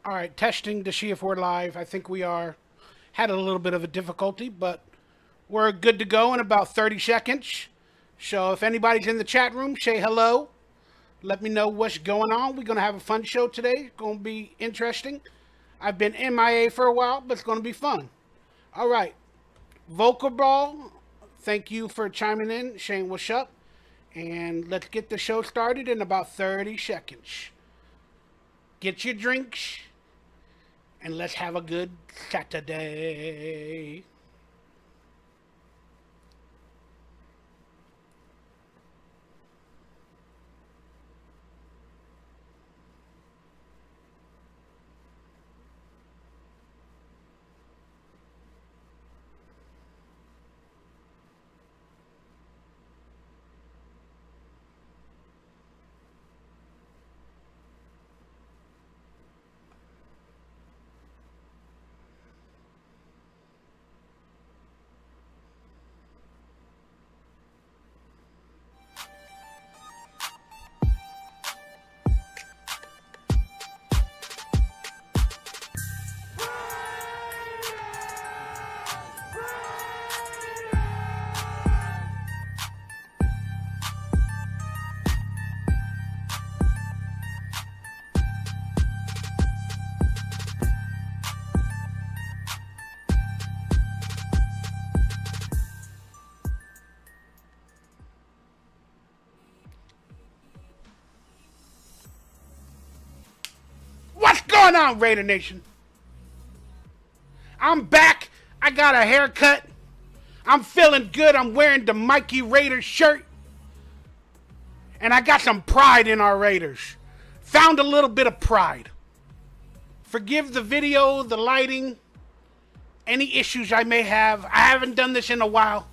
All right, testing to see if we're live. I think we are. Had a little bit of a difficulty, but we're good to go in about 30 seconds. So if anybody's in the chat room, say hello. Let me know what's going on. We're going to have a fun show today. It's going to be interesting. I've been MIA for a while, but it's going to be fun. All right. Vocal Ball, thank you for chiming in. Shane, what's up? And let's get the show started in about 30 seconds. Get your drinks, and let's have a good Saturday. What's going on, Raider Nation? I'm back. I got a haircut. I'm feeling good. I'm wearing the Mikey Raiders shirt. And I got some pride in our Raiders. Found a little bit of pride. Forgive the video, the lighting, any issues I may have. I haven't done this in a while.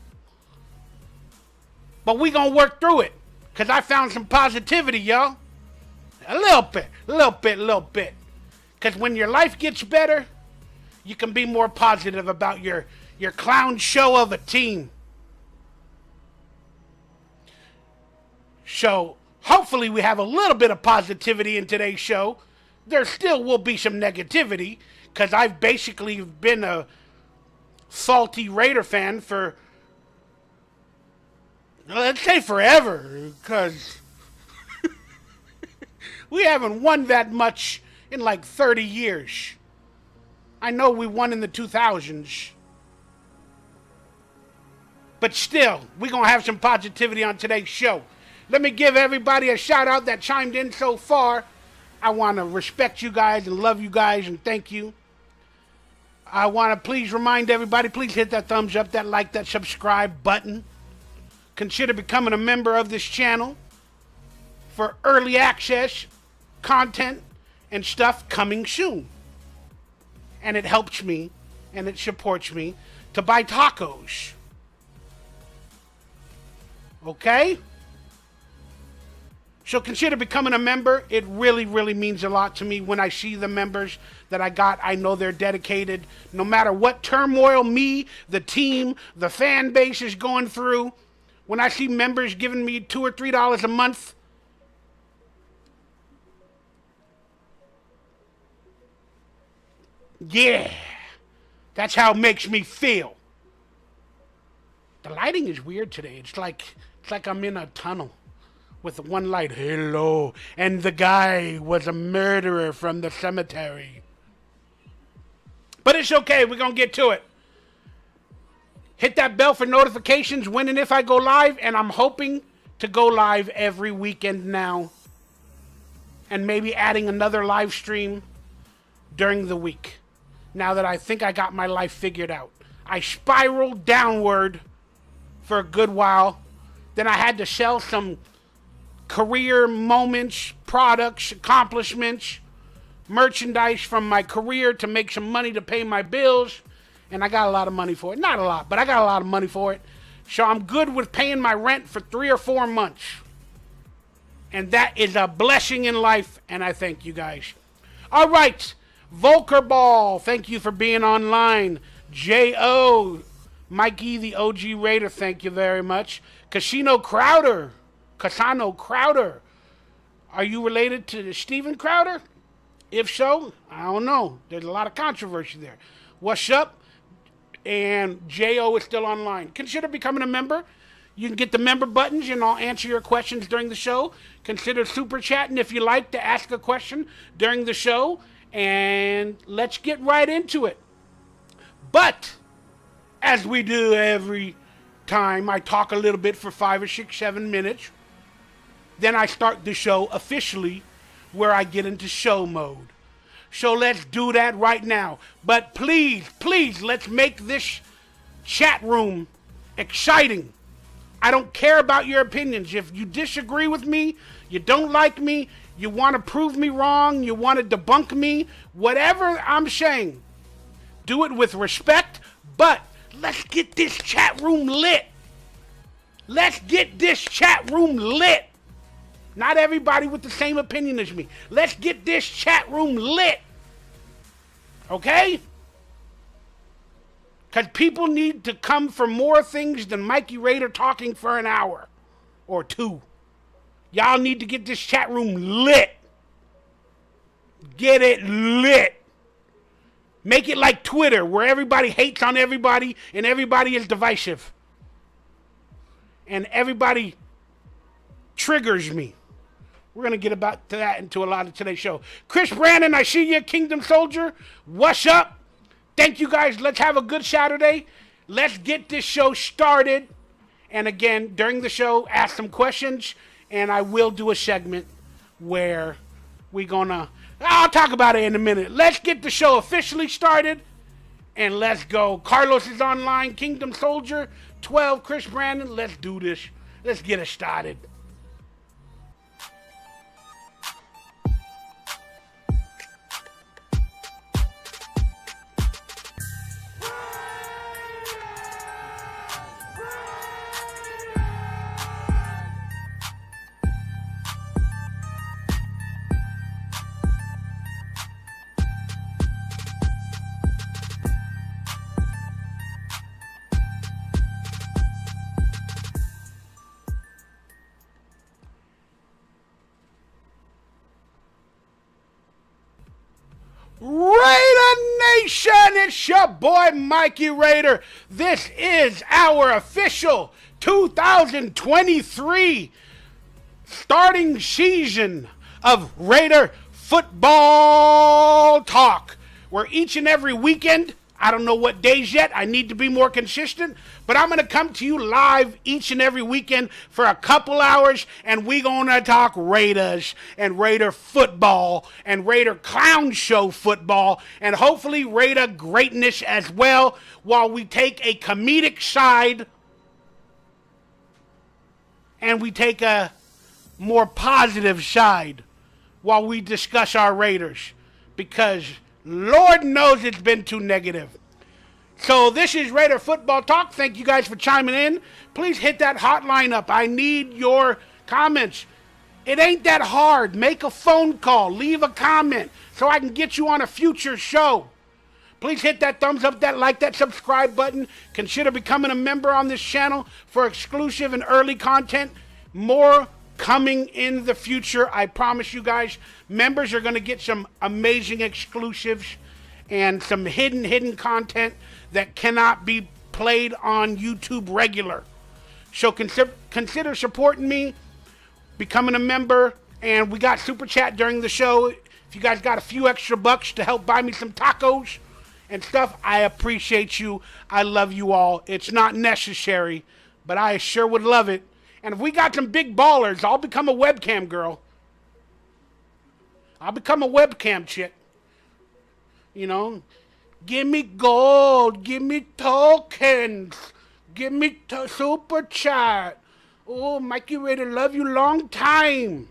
But we gonna work through it. Because I found some positivity, y'all. A little bit. Because when your life gets better, you can be more positive about your clown show of a team. So, hopefully we have a little bit of positivity in today's show. There still will be some negativity, because I've basically been a salty Raider fan for, let's say, forever, because we haven't won that much in like 30 years. I know we won in the 2000s. But still, we're going to have some positivity on today's show. Let me give everybody a shout out that chimed in so far. I want to respect you guys and love you guys and thank you. I want to please remind everybody, please hit that thumbs up, that like, that subscribe button. Consider becoming a member of this channel for early access content and stuff coming soon. And it helps me and it supports me to buy tacos. Okay? So consider becoming a member. It really, really means a lot to me when I see the members that I got. I know they're dedicated. No matter what turmoil me, the team, the fan base is going through, when I see members giving me $2 or $3 a month, yeah, that's how it makes me feel. The lighting is weird today. It's like I'm in a tunnel with one light. Hello. And the guy was a murderer from the cemetery. But it's okay. We're going to get to it. Hit that bell for notifications when and if I go live. And I'm hoping to go live every weekend now. And maybe adding another live stream during the week. Now that I think I got my life figured out. I spiraled downward for a good while. Then I had to sell some career moments, products, accomplishments, merchandise from my career to make some money to pay my bills. And I got a lot of money for it. Not a lot, but I got a lot of money for it. So I'm good with paying my rent for 3 or 4 months. And that is a blessing in life, and I thank you guys. All right. Volker Ball, thank you for being online. J.O., Mikey, the OG Raider, thank you very much. Casino Crowder, are you related to Steven Crowder? If so, I don't know. There's a lot of controversy there. What's up? And J.O. is still online. Consider becoming a member. You can get the member buttons and I'll answer your questions during the show. Consider super chatting if you like to ask a question during the show. And let's get right into it. But as we do every time, I talk a little bit for 5 or 6, 7 minutes. Then I start the show officially where I get into show mode. So let's do that right now. But please, please, let's make this chat room exciting. I don't care about your opinions. If you disagree with me, you don't like me, you want to prove me wrong, you want to debunk me, whatever I'm saying, do it with respect, but let's get this chat room lit. Let's get this chat room lit. Not everybody with the same opinion as me. Let's get this chat room lit. Okay? Because people need to come for more things than Mikey Raider talking for an hour or 2. Y'all need to get this chat room lit. Get it lit. Make it like Twitter, where everybody hates on everybody and everybody is divisive. And everybody triggers me. We're going to get about to that into a lot of today's show. Chris Brandon, I see you, Kingdom Soldier. What's up? Thank you guys. Let's have a good Saturday. Let's get this show started. And again, during the show, ask some questions. And I will do a segment where I'll talk about it in a minute. Let's get the show officially started. And let's go. Carlos is online. Kingdom Soldier 12. Chris Brandon. Let's do this. Let's get it started. Raider Nation, it's your boy Mikey Raider. This is our official 2023 starting season of Raider Football Talk, where each and every weekend, I don't know what days yet, I need to be more consistent, but I'm going to come to you live each and every weekend for a couple hours, and we going to talk Raiders and Raider football and Raider Clown Show football and hopefully Raider greatness as well, while we take a comedic side and we take a more positive side while we discuss our Raiders, because Lord knows it's been too negative. So this is Raider Football Talk. Thank you guys for chiming in. Please hit that hotline up. I need your comments. It ain't that hard. Make a phone call. Leave a comment so I can get you on a future show. Please hit that thumbs up, that like, that subscribe button. Consider becoming a member on this channel for exclusive and early content. More coming in the future. I promise you guys, members are going to get some amazing exclusives and some hidden content that cannot be played on YouTube regular. So consider supporting me, becoming a member, and we got Super Chat during the show. If you guys got a few extra bucks to help buy me some tacos and stuff, I appreciate you. I love you all. It's not necessary, but I sure would love it. And if we got some big ballers, I'll become a webcam girl. I'll become a webcam chick. You know, give me gold, give me tokens, give me super chat. Oh, Mikey Raider, love you long time.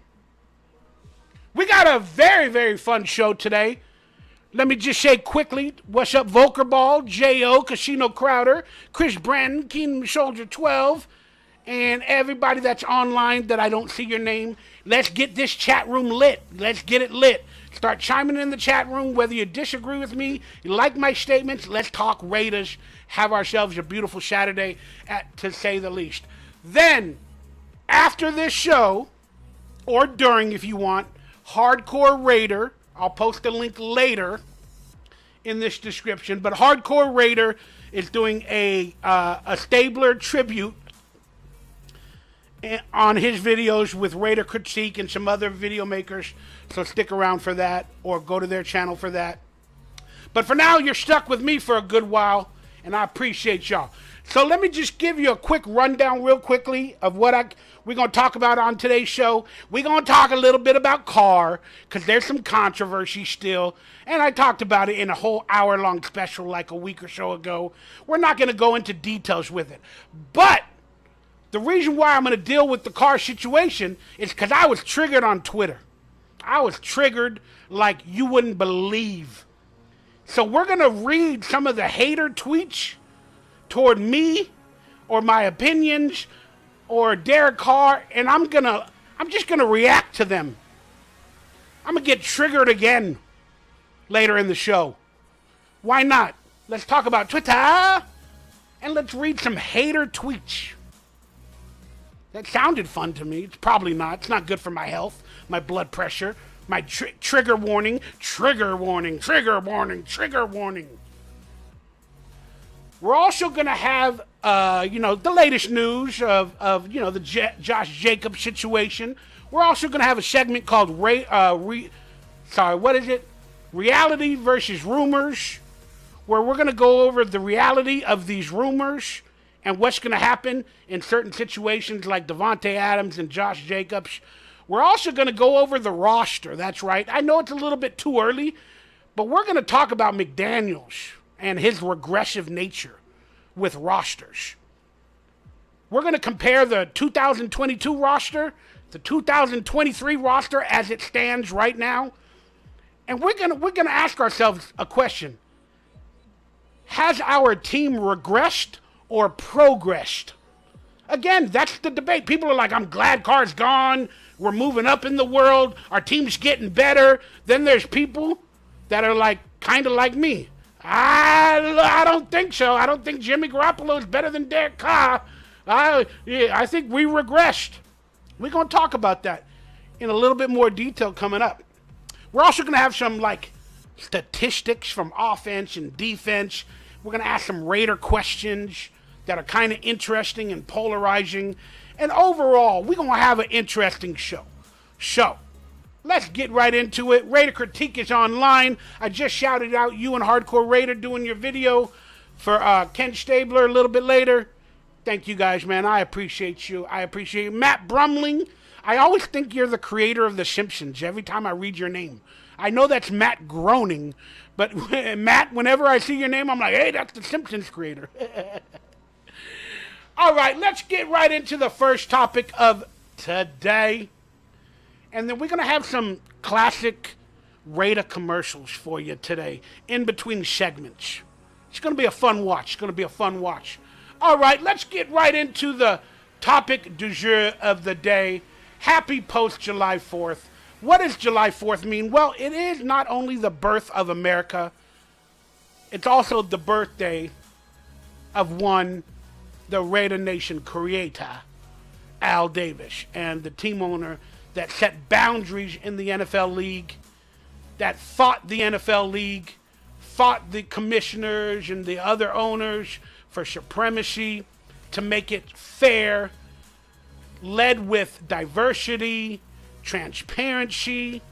We got a very, very fun show today. Let me just say quickly, what's up, Volker Ball, J.O., Casino Crowder, Chris Brandon, Kingdom Soldier 12, and everybody that's online that I don't see your name. Let's get this chat room lit. Let's get it lit. Start chiming in the chat room, whether you disagree with me, you like my statements. Let's talk Raiders. Have ourselves a beautiful Saturday, to say the least. Then, after this show, or during if you want, Hardcore Raider, I'll post a link later in this description. But Hardcore Raider is doing a Stabler tribute on his videos with Raider Critique and some other video makers. So stick around for that, or go to their channel for that. But for now, you're stuck with me for a good while, and I appreciate y'all. So let me just give you a quick rundown real quickly of what we're going to talk about on today's show. We're going to talk a little bit about Carr, because there's some controversy still, and I talked about it in a whole hour-long special like a week or so ago. We're not going to go into details with it. But the reason why I'm going to deal with the Carr situation is because I was triggered on Twitter. I was triggered like you wouldn't believe. So we're going to read some of the hater tweets toward me or my opinions or Derek Carr, and I'm just going to react to them. I'm going to get triggered again later in the show. Why not? Let's talk about Twitter, and let's read some hater tweets. That sounded fun to me. It's probably not. It's not good for my health, my blood pressure, my trigger warning, trigger warning, trigger warning, trigger warning. We're also going to have, the latest news of the Josh Jacobs situation. We're also going to have a segment called Reality versus Rumors, where we're going to go over the reality of these rumors and what's going to happen in certain situations like Davante Adams and Josh Jacobs. We're also going to go over the roster. That's right. I know it's a little bit too early, but we're going to talk about McDaniels and his regressive nature with rosters. We're going to compare the 2022 roster, the 2023 roster as it stands right now, and we're going to ask ourselves a question. Has our team regressed or progressed? Again, that's the debate. People are like, I'm glad Carr's gone. We're moving up in the world. Our team's getting better. Then there's people that are like, kind of like me. I don't think so. I don't think Jimmy Garoppolo is better than Derek Carr. I think we regressed. We're going to talk about that in a little bit more detail coming up. We're also going to have some statistics from offense and defense. We're going to ask some Raider questions that are kind of interesting and polarizing. And overall, we're going to have an interesting show. So, let's get right into it. Raider Critique is online. I just shouted out you and Hardcore Raider doing your video for Ken Stabler a little bit later. Thank you guys, man. I appreciate you. I appreciate you. Matt Brumling. I always think you're the creator of The Simpsons every time I read your name. I know that's Matt Groening, but Matt, whenever I see your name, I'm like, hey, that's The Simpsons creator. All right, let's get right into the first topic of today. And then we're going to have some classic Raider commercials for you today in between segments. It's going to be a fun watch. It's going to be a fun watch. All right, let's get right into the topic du jour of the day. Happy post-July 4th. What does July 4th mean? Well, it is not only the birth of America, it's also the birthday of the Raider Nation creator, Al Davis, and the team owner that set boundaries in the NFL league, that fought the NFL league, fought the commissioners and the other owners for supremacy to make it fair, led with diversity, transparency,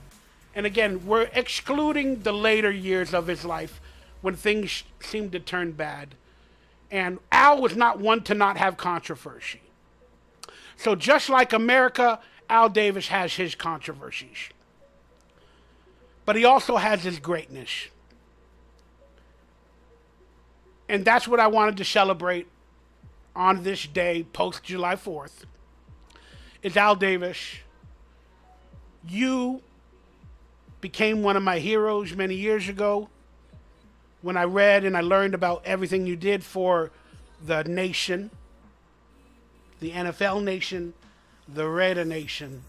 and again, we're excluding the later years of his life when things seemed to turn bad. And Al was not one to not have controversy. So just like America, Al Davis has his controversies. But he also has his greatness. And that's what I wanted to celebrate on this day, post-July 4th, is Al Davis. You became one of my heroes many years ago when I read and I learned about everything you did for the nation, the NFL nation, the Raider nation,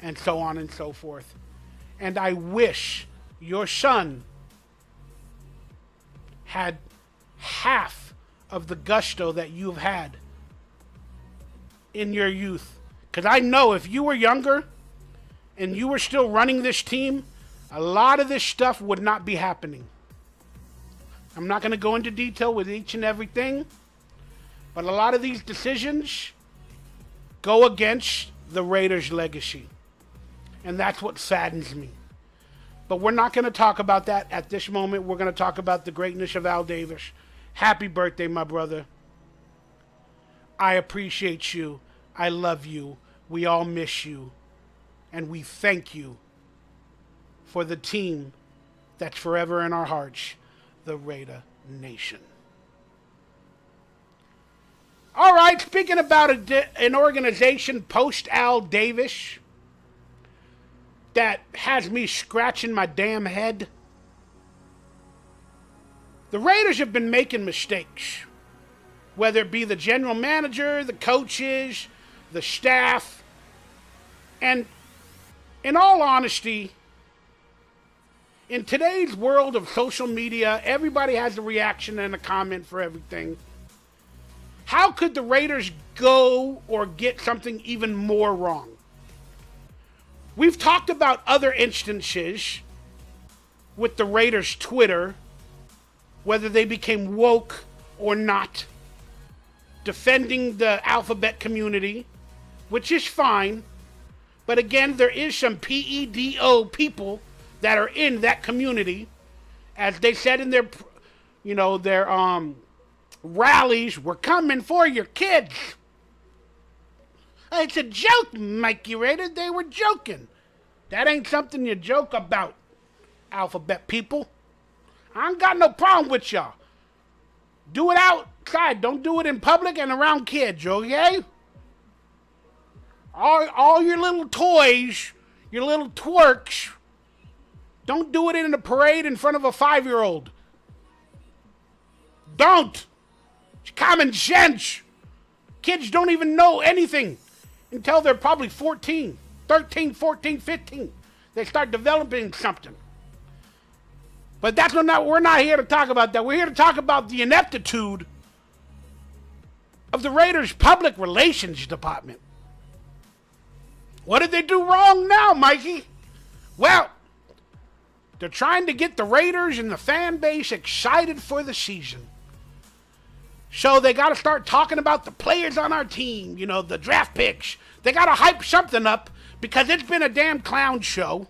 and so on and so forth. And I wish your son had half of the gusto that you've had in your youth. Because I know if you were younger and you were still running this team, a lot of this stuff would not be happening. I'm not going to go into detail with each and everything, but a lot of these decisions go against the Raiders' legacy. And that's what saddens me. But we're not going to talk about that at this moment. We're going to talk about the greatness of Al Davis. Happy birthday, my brother. I appreciate you. I love you. We all miss you. And we thank you for the team that's forever in our hearts, the Raider Nation. All right, speaking about an organization post-Al Davis that has me scratching my damn head. The Raiders have been making mistakes, whether it be the general manager, the coaches, the staff, and in all honesty, in today's world of social media, everybody has a reaction and a comment for everything. How could the Raiders go or get something even more wrong? We've talked about other instances with the Raiders' Twitter, whether they became woke or not, defending the alphabet community, which is fine. But again, there is some PEDO people that are in that community, as they said in their, rallies, we're coming for your kids. It's a joke, Mikey Raider. They were joking. That ain't something you joke about, alphabet people. I ain't got no problem with y'all. Do it outside. Don't do it in public and around kids, okay? All your little toys, your little twerks, don't do it in a parade in front of a 5-year-old. Don't. It's common sense. Kids don't even know anything until they're probably 14, 13, 14, 15. They start developing something. But we're not here to talk about that. We're here to talk about the ineptitude of the Raiders' public relations department. What did they do wrong now, Mikey? Well, they're trying to get the Raiders and the fan base excited for the season. So they got to start talking about the players on our team, the draft picks. They got to hype something up because it's been a damn clown show.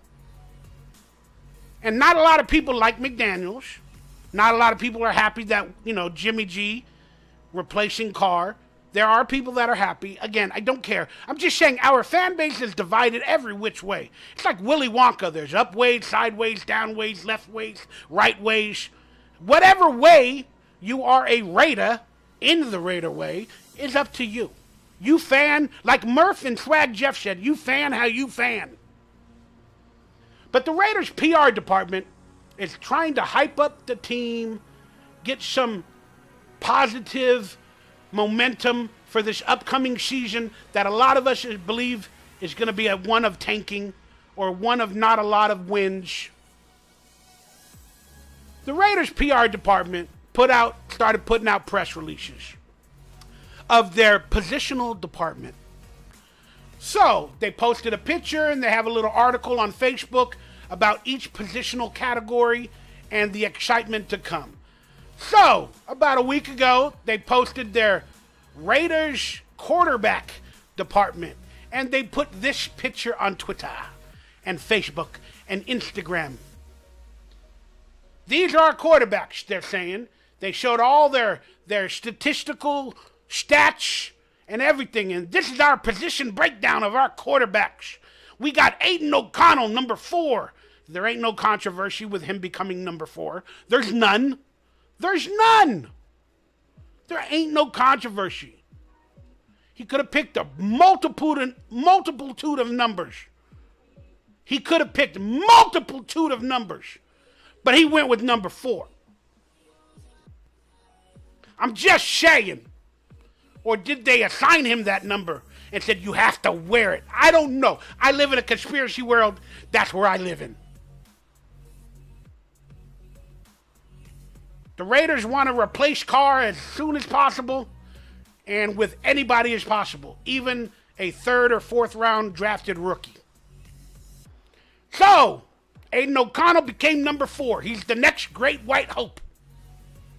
And not a lot of people like McDaniels. Not a lot of people are happy that, Jimmy G replacing Carr. There are people that are happy. Again, I don't care. I'm just saying our fan base is divided every which way. It's like Willy Wonka. There's up ways, sideways, down ways, left ways, right ways. Whatever way you are a Raider, in the Raider way, is up to you. You fan, like Murph and Swag Jeff said, you fan how you fan. But the Raiders' PR department is trying to hype up the team, get some positive momentum for this upcoming season that a lot of us believe is going to be a one of tanking or one of not a lot of wins. The Raiders' PR department started putting out press releases of their positional department. So they posted a picture and they have a little article on Facebook about each positional category and the excitement to come. So about a week ago, they posted their Raiders quarterback department and they put this picture on Twitter and Facebook and Instagram. These are our quarterbacks, they're saying. They showed all their statistical stats and everything. And this is our position breakdown of our quarterbacks. We got Aiden O'Connell, number 4. There ain't no controversy with him becoming number 4. There's none. There's none. There ain't no controversy. He could have picked a multitude of numbers. He could have picked multitude of numbers. But he went with number 4. I'm just saying. Or did they assign him that number and said, you have to wear it? I don't know. I live in a conspiracy world. That's where I live in. The Raiders want to replace Carr as soon as possible and with anybody as possible, even a 3rd or 4th round drafted rookie. So, Aiden O'Connell became number 4. He's the next great white hope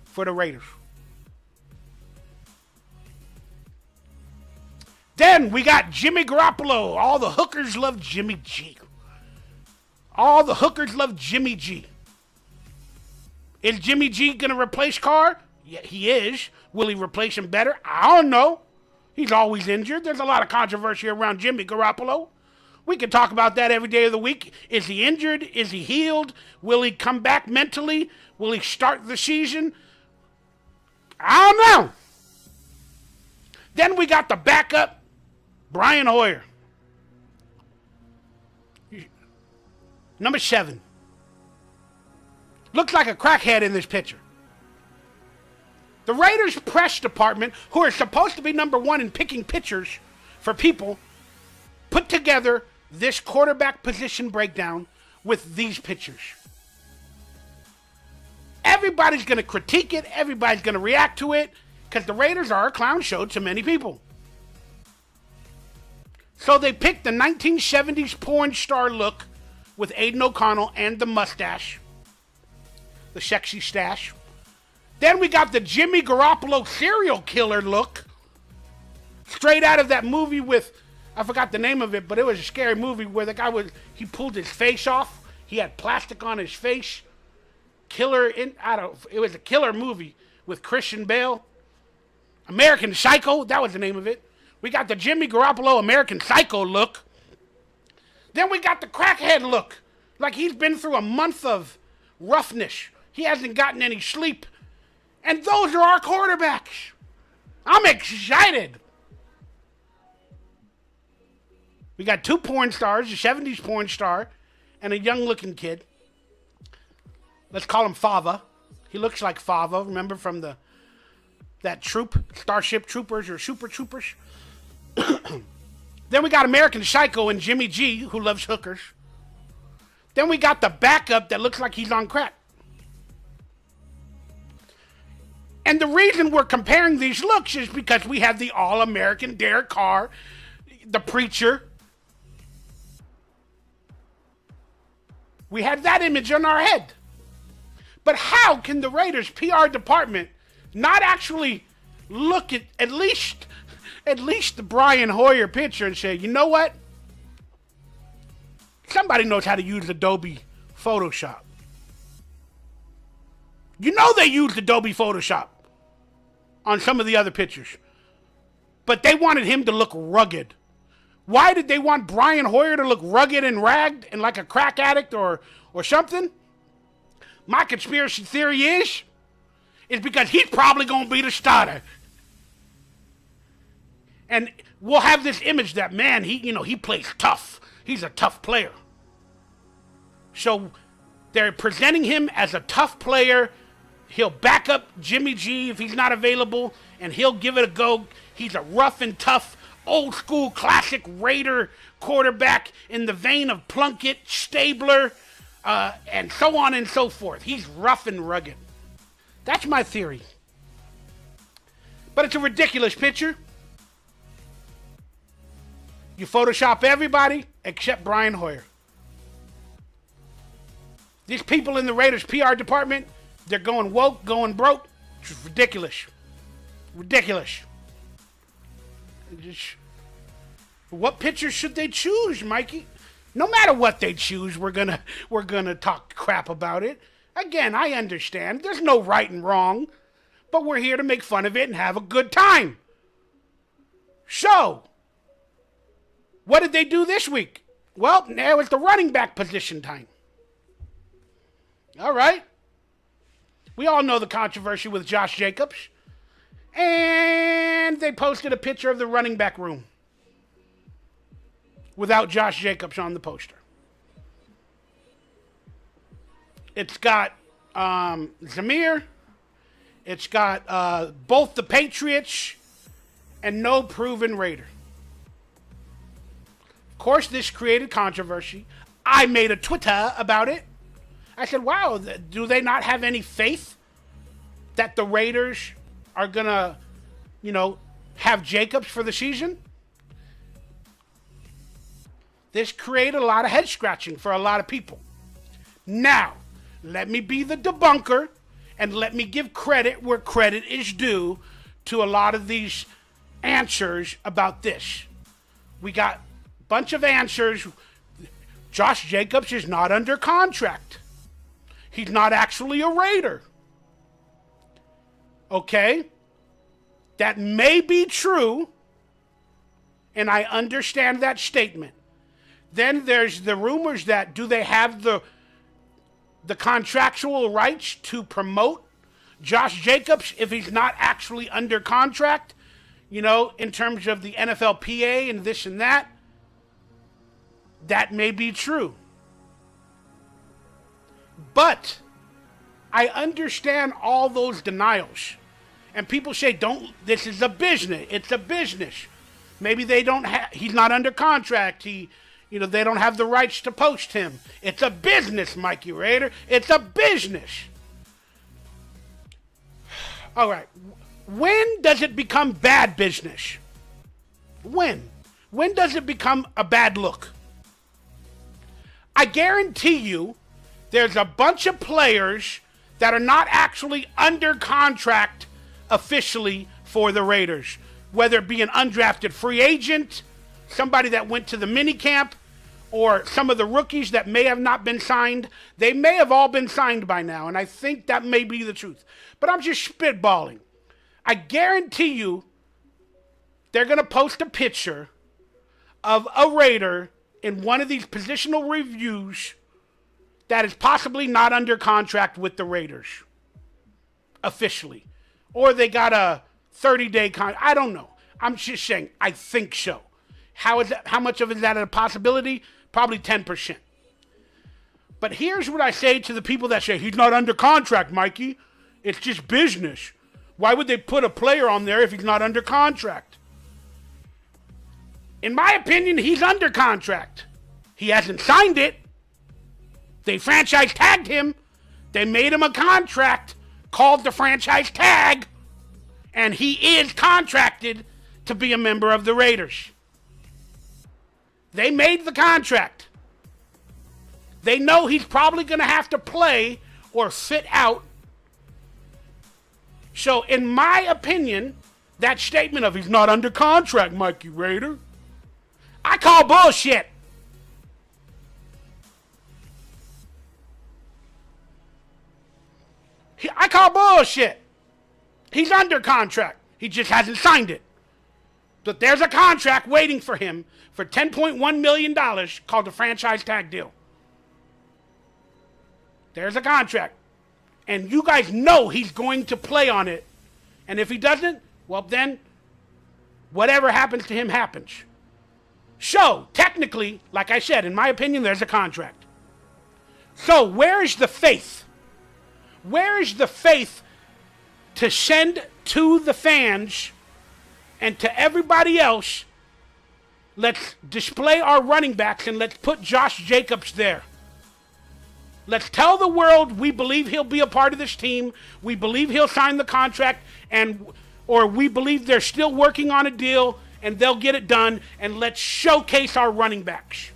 for the Raiders. Then we got Jimmy Garoppolo. All the hookers love Jimmy G. All the hookers love Jimmy G. Is Jimmy G going to replace Carr? Yeah, he is. Will he replace him better? I don't know. He's always injured. There's a lot of controversy around Jimmy Garoppolo. We can talk about that every day of the week. Is he injured? Is he healed? Will he come back mentally? Will he start the season? I don't know. Then we got the backup, Brian Hoyer. Number 7. Looks like a crackhead in this picture. The Raiders press department, who are supposed to be number 1 in picking pictures for people, put together this quarterback position breakdown with these pictures. Everybody's going to critique it. Everybody's going to react to it because the Raiders are a clown show to many people. So they picked the 1970s porn star look with Aiden O'Connell and the mustache, the sexy stash. Then we got the Jimmy Garoppolo serial killer look, straight out of that movie with, I forgot the name of it, but it was a scary movie where the guy he pulled his face off. He had plastic on his face. It was a killer movie with Christian Bale. American Psycho, that was the name of it. We got the Jimmy Garoppolo American Psycho look. Then we got the crackhead look, like he's been through a month of roughness. He hasn't gotten any sleep. And those are our quarterbacks. I'm excited. We got 2 porn stars, a 70s porn star, and a young-looking kid. Let's call him Fava. He looks like Fava, remember from that troop, Starship Troopers or Super Troopers? Then we got American Psycho and Jimmy G, who loves hookers. Then we got the backup that looks like he's on crack. And the reason we're comparing these looks is because we have the All-American Derek Carr, the preacher. We had that image in our head. But how can the Raiders PR department not actually look at least the Brian Hoyer picture and say, you know what? Somebody knows how to use Adobe Photoshop. You know they used Adobe Photoshop on some of the other pictures. But they wanted him to look rugged. Why did they want Brian Hoyer to look rugged and ragged and like a crack addict or something? My conspiracy theory is because he's probably going to be the starter. And we'll have this image that, man, he plays tough. He's a tough player. So they're presenting him as a tough player. He'll back up Jimmy G if he's not available, and he'll give it a go. He's a rough and tough, old school, classic Raider quarterback in the vein of Plunkett, Stabler, and so on and so forth. He's rough and rugged. That's my theory. But it's a ridiculous picture. You Photoshop everybody except Brian Hoyer. These people in the Raiders PR department, they're going woke, going broke. It's ridiculous. Ridiculous. What picture should they choose, Mikey? No matter what they choose, we're gonna talk crap about it. Again, I understand. There's no right and wrong, but we're here to make fun of it and have a good time. So, what did they do this week? Well, now it's the running back position time. All right. We all know the controversy with Josh Jacobs. And they posted a picture of the running back room without Josh Jacobs on the poster. It's got Zamir. It's got both the Patriots and no proven Raider. Of course, this created controversy. I made a Twitter about it. I said, wow, do they not have any faith that the Raiders are going to, have Jacobs for the season? This created a lot of head scratching for a lot of people. Now, let me be the debunker and let me give credit where credit is due to a lot of these answers about this. We got a bunch of answers. Josh Jacobs is not under contract. He's not actually a Raider. Okay? That may be true, and I understand that statement. Then there's the rumors that do they have the contractual rights to promote Josh Jacobs if he's not actually under contract, you know, in terms of the NFLPA and this and that. That may be true. But I understand all those denials. And people say, this is a business. It's a business. Maybe he's not under contract. They don't have the rights to post him. It's a business, Mikey Raider. It's a business. All right. When does it become bad business? When? When does it become a bad look? I guarantee you there's a bunch of players that are not actually under contract officially for the Raiders, whether it be an undrafted free agent, somebody that went to the minicamp, or some of the rookies that may have not been signed. They may have all been signed by now, and I think that may be the truth. But I'm just spitballing. I guarantee you they're going to post a picture of a Raider in one of these positional reviews that is possibly not under contract with the Raiders officially. Or they got a 30-day contract. I don't know. I'm just saying, I think so. How much of it is that a possibility? Probably 10%. But here's what I say to the people that say, he's not under contract, Mikey. It's just business. Why would they put a player on there if he's not under contract? In my opinion, he's under contract. He hasn't signed it. They franchise tagged him. They made him a contract called the franchise tag. And he is contracted to be a member of the Raiders. They made the contract. They know he's probably going to have to play or sit out. So, in my opinion, that statement of he's not under contract, Mikey Raider, I call bullshit. I call bullshit. He's under contract. He just hasn't signed it. But there's a contract waiting for him for $10.1 million called the franchise tag deal. There's a contract. And you guys know he's going to play on it. And if he doesn't, well then, whatever happens to him happens. So, technically, like I said, in my opinion, there's a contract. So, where is the faith? Where is the faith to send to the fans and to everybody else, let's display our running backs and let's put Josh Jacobs there. Let's tell the world we believe he'll be a part of this team. We believe he'll sign the contract, or we believe they're still working on a deal and they'll get it done, and let's showcase our running backs.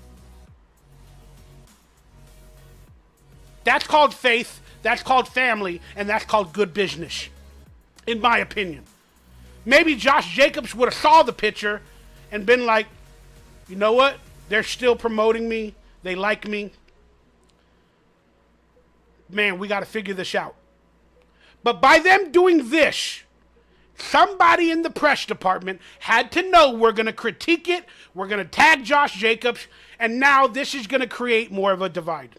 That's called faith, that's called family, and that's called good business, in my opinion. Maybe Josh Jacobs would have saw the picture and been like, you know what? They're still promoting me. They like me. Man, we got to figure this out. But by them doing this, somebody in the press department had to know we're going to critique it, we're going to tag Josh Jacobs, and now this is going to create more of a divide.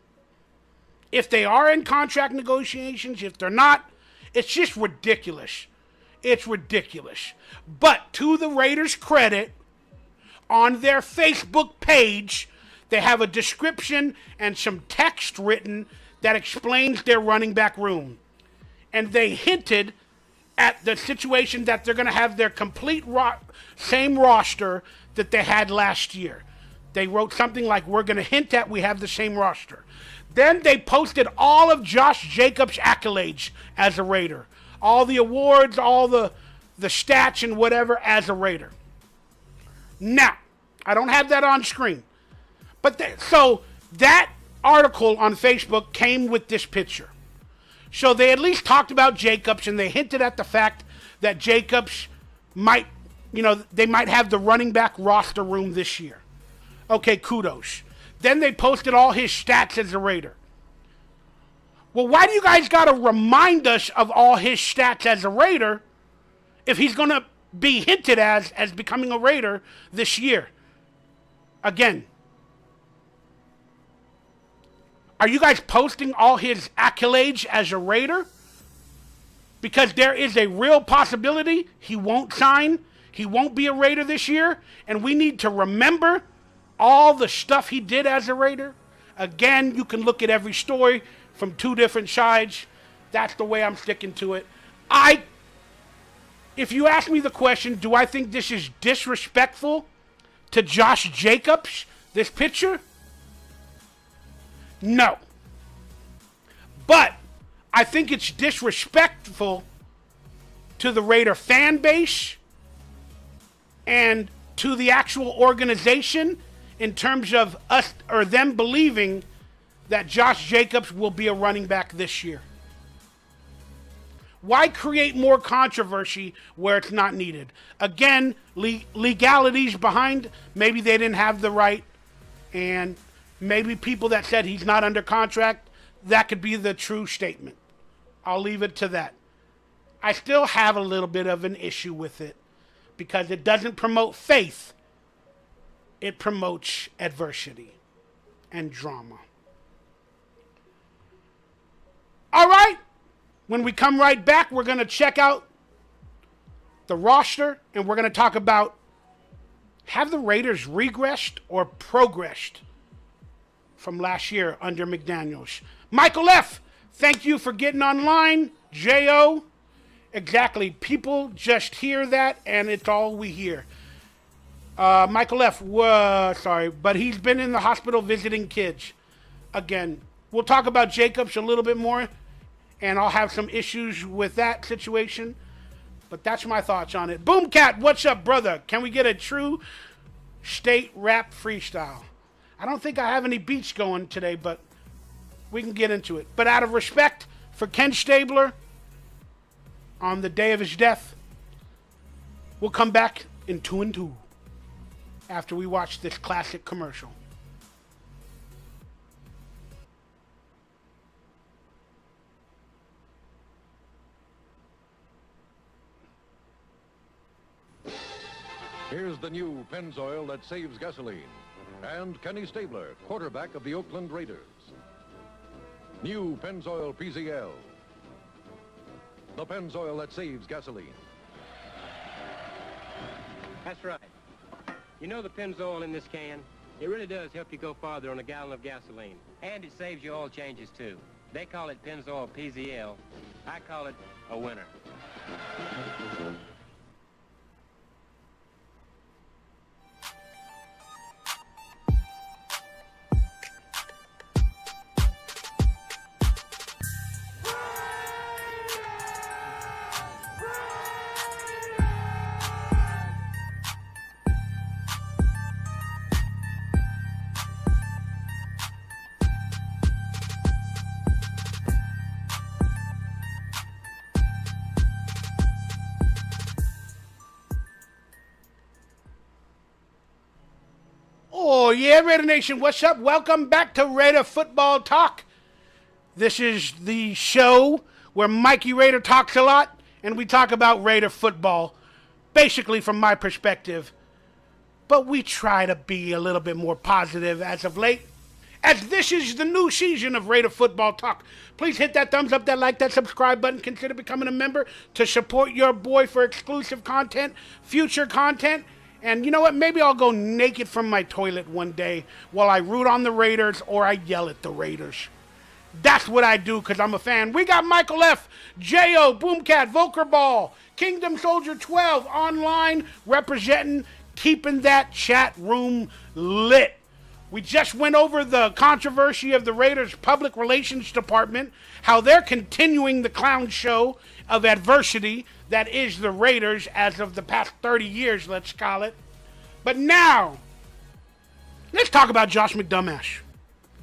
If they are in contract negotiations, if they're not, it's just ridiculous. It's ridiculous. But to the Raiders' credit, on their Facebook page, they have a description and some text written that explains their running back room. And they hinted at the situation that they're going to have their complete same roster that they had last year. They wrote something like, we're going to hint at we have the same roster. Then they posted all of Josh Jacobs' accolades as a Raider. All the awards, all the stats and whatever as a Raider. Now, I don't have that on screen. But so that article on Facebook came with this picture. So they at least talked about Jacobs, and they hinted at the fact that Jacobs might, they might have the running back roster room this year. Okay, kudos. Then they posted all his stats as a Raider. Well, why do you guys got to remind us of all his stats as a Raider if he's going to be hinted as becoming a Raider this year? Again, are you guys posting all his accolades as a Raider? Because there is a real possibility he won't sign, he won't be a Raider this year, and we need to remember all the stuff he did as a Raider. Again, you can look at every story from two different sides. That's the way I'm sticking to it. If you ask me the question, do I think this is disrespectful to Josh Jacobs, this picture? No. But I think it's disrespectful to the Raider fan base and to the actual organization in terms of us or them believing that Josh Jacobs will be a running back this year. Why create more controversy where it's not needed? Again, legalities behind. Maybe they didn't have the right, and maybe people that said he's not under contract, that could be the true statement. I'll leave it to that. I still have a little bit of an issue with it because it doesn't promote faith. It promotes adversity and drama. All right. When we come right back, we're going to check out the roster, and we're going to talk about, have the Raiders regressed or progressed from last year under McDaniels? Michael F., thank you for getting online. J.O., exactly. People just hear that, and it's all we hear. Michael F., sorry, but he's been in the hospital visiting kids. Again, we'll talk about Jacobs a little bit more, and I'll have some issues with that situation. But that's my thoughts on it. Boomcat, what's up, brother? Can we get a true state rap freestyle? I don't think I have any beats going today, but we can get into it. But out of respect for Ken Stabler, on the day of his death, we'll come back in 2 and 2 after we watch this classic commercial. Here's the new Pennzoil that saves gasoline. And Kenny Stabler, quarterback of the Oakland Raiders. New Pennzoil PZL. The Pennzoil that saves gasoline. That's right. You know the Pennzoil in this can? It really does help you go farther on a gallon of gasoline. And it saves you oil changes, too. They call it Pennzoil PZL. I call it a winner. Oh, yeah, Raider Nation, what's up? Welcome back to Raider Football Talk. This is the show where Mikey Raider talks a lot, and we talk about Raider football, basically from my perspective. But we try to be a little bit more positive as of late, as this is the new season of Raider Football Talk. Please hit that thumbs up, that like, that subscribe button. Consider becoming a member to support your boy for exclusive content, future content. And you know what? Maybe I'll go naked from my toilet one day while I root on the Raiders or I yell at the Raiders. That's what I do because I'm a fan. We got Michael F., J.O., Boomcat, Volker Ball, Kingdom Soldier 12 online representing, keeping that chat room lit. We just went over the controversy of the Raiders' public relations department, how they're continuing the clown show of adversity that is the Raiders as of the past 30 years, let's call it. But now, let's talk about Josh McDumbass.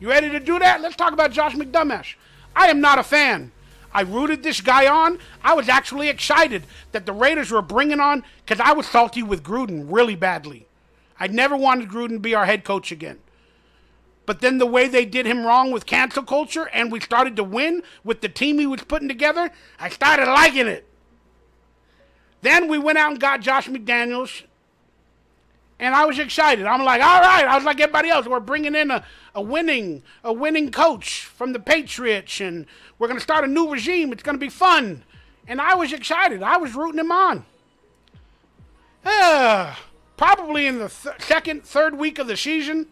You ready to do that? Let's talk about Josh McDumbash. I am not a fan. I rooted this guy on. I was actually excited that the Raiders were bringing on, because I was salty with Gruden really badly. I never wanted Gruden to be our head coach again. But then the way they did him wrong with cancel culture and we started to win with the team he was putting together, I started liking it. Then we went out and got Josh McDaniels, and I was excited. I'm like, all right. I was like everybody else. We're bringing in a winning coach from the Patriots, and we're going to start a new regime. It's going to be fun. And I was excited. I was rooting him on. Probably in the third week of the season,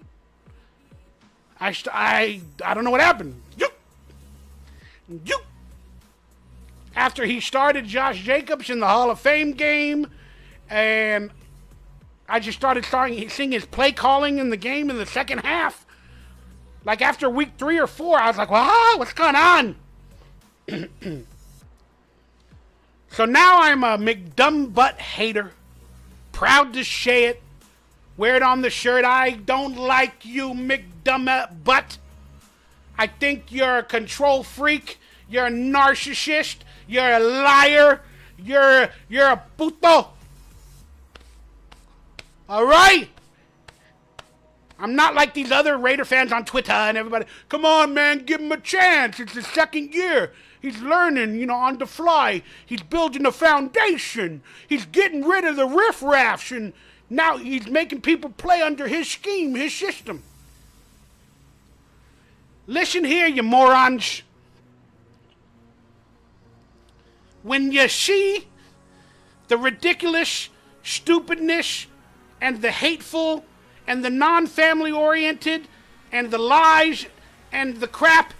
I don't know what happened. After he started Josh Jacobs in the Hall of Fame game, and I just started seeing his play calling in the game in the second half. Like after week 3 or 4, I was like, wow, what's going on? So now I'm a McDumbbutt hater. Proud to say it. Wear it on the shirt. I don't like you, McDumbbutt. I think you're a control freak. You're a narcissist. You're a liar. You're a puto. All right? I'm not like these other Raider fans on Twitter and everybody. Come on, man, give him a chance. It's his second year. He's learning, on the fly. He's building a foundation. He's getting rid of the riffraffs, and now he's making people play under his scheme, his system. Listen here, you morons. When you see the ridiculous stupidness and the hateful and the non-family oriented and the lies and the crap,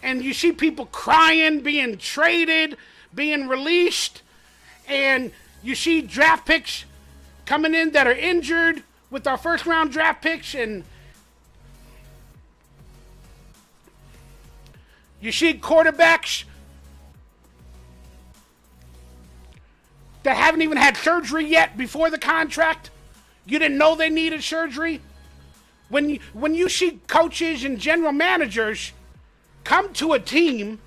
and you see people crying, being traded, being released, and you see draft picks coming in that are injured with our first round draft picks, and you see quarterbacks that haven't even had surgery yet before the contract. You didn't know they needed surgery. When you see coaches and general managers come to a team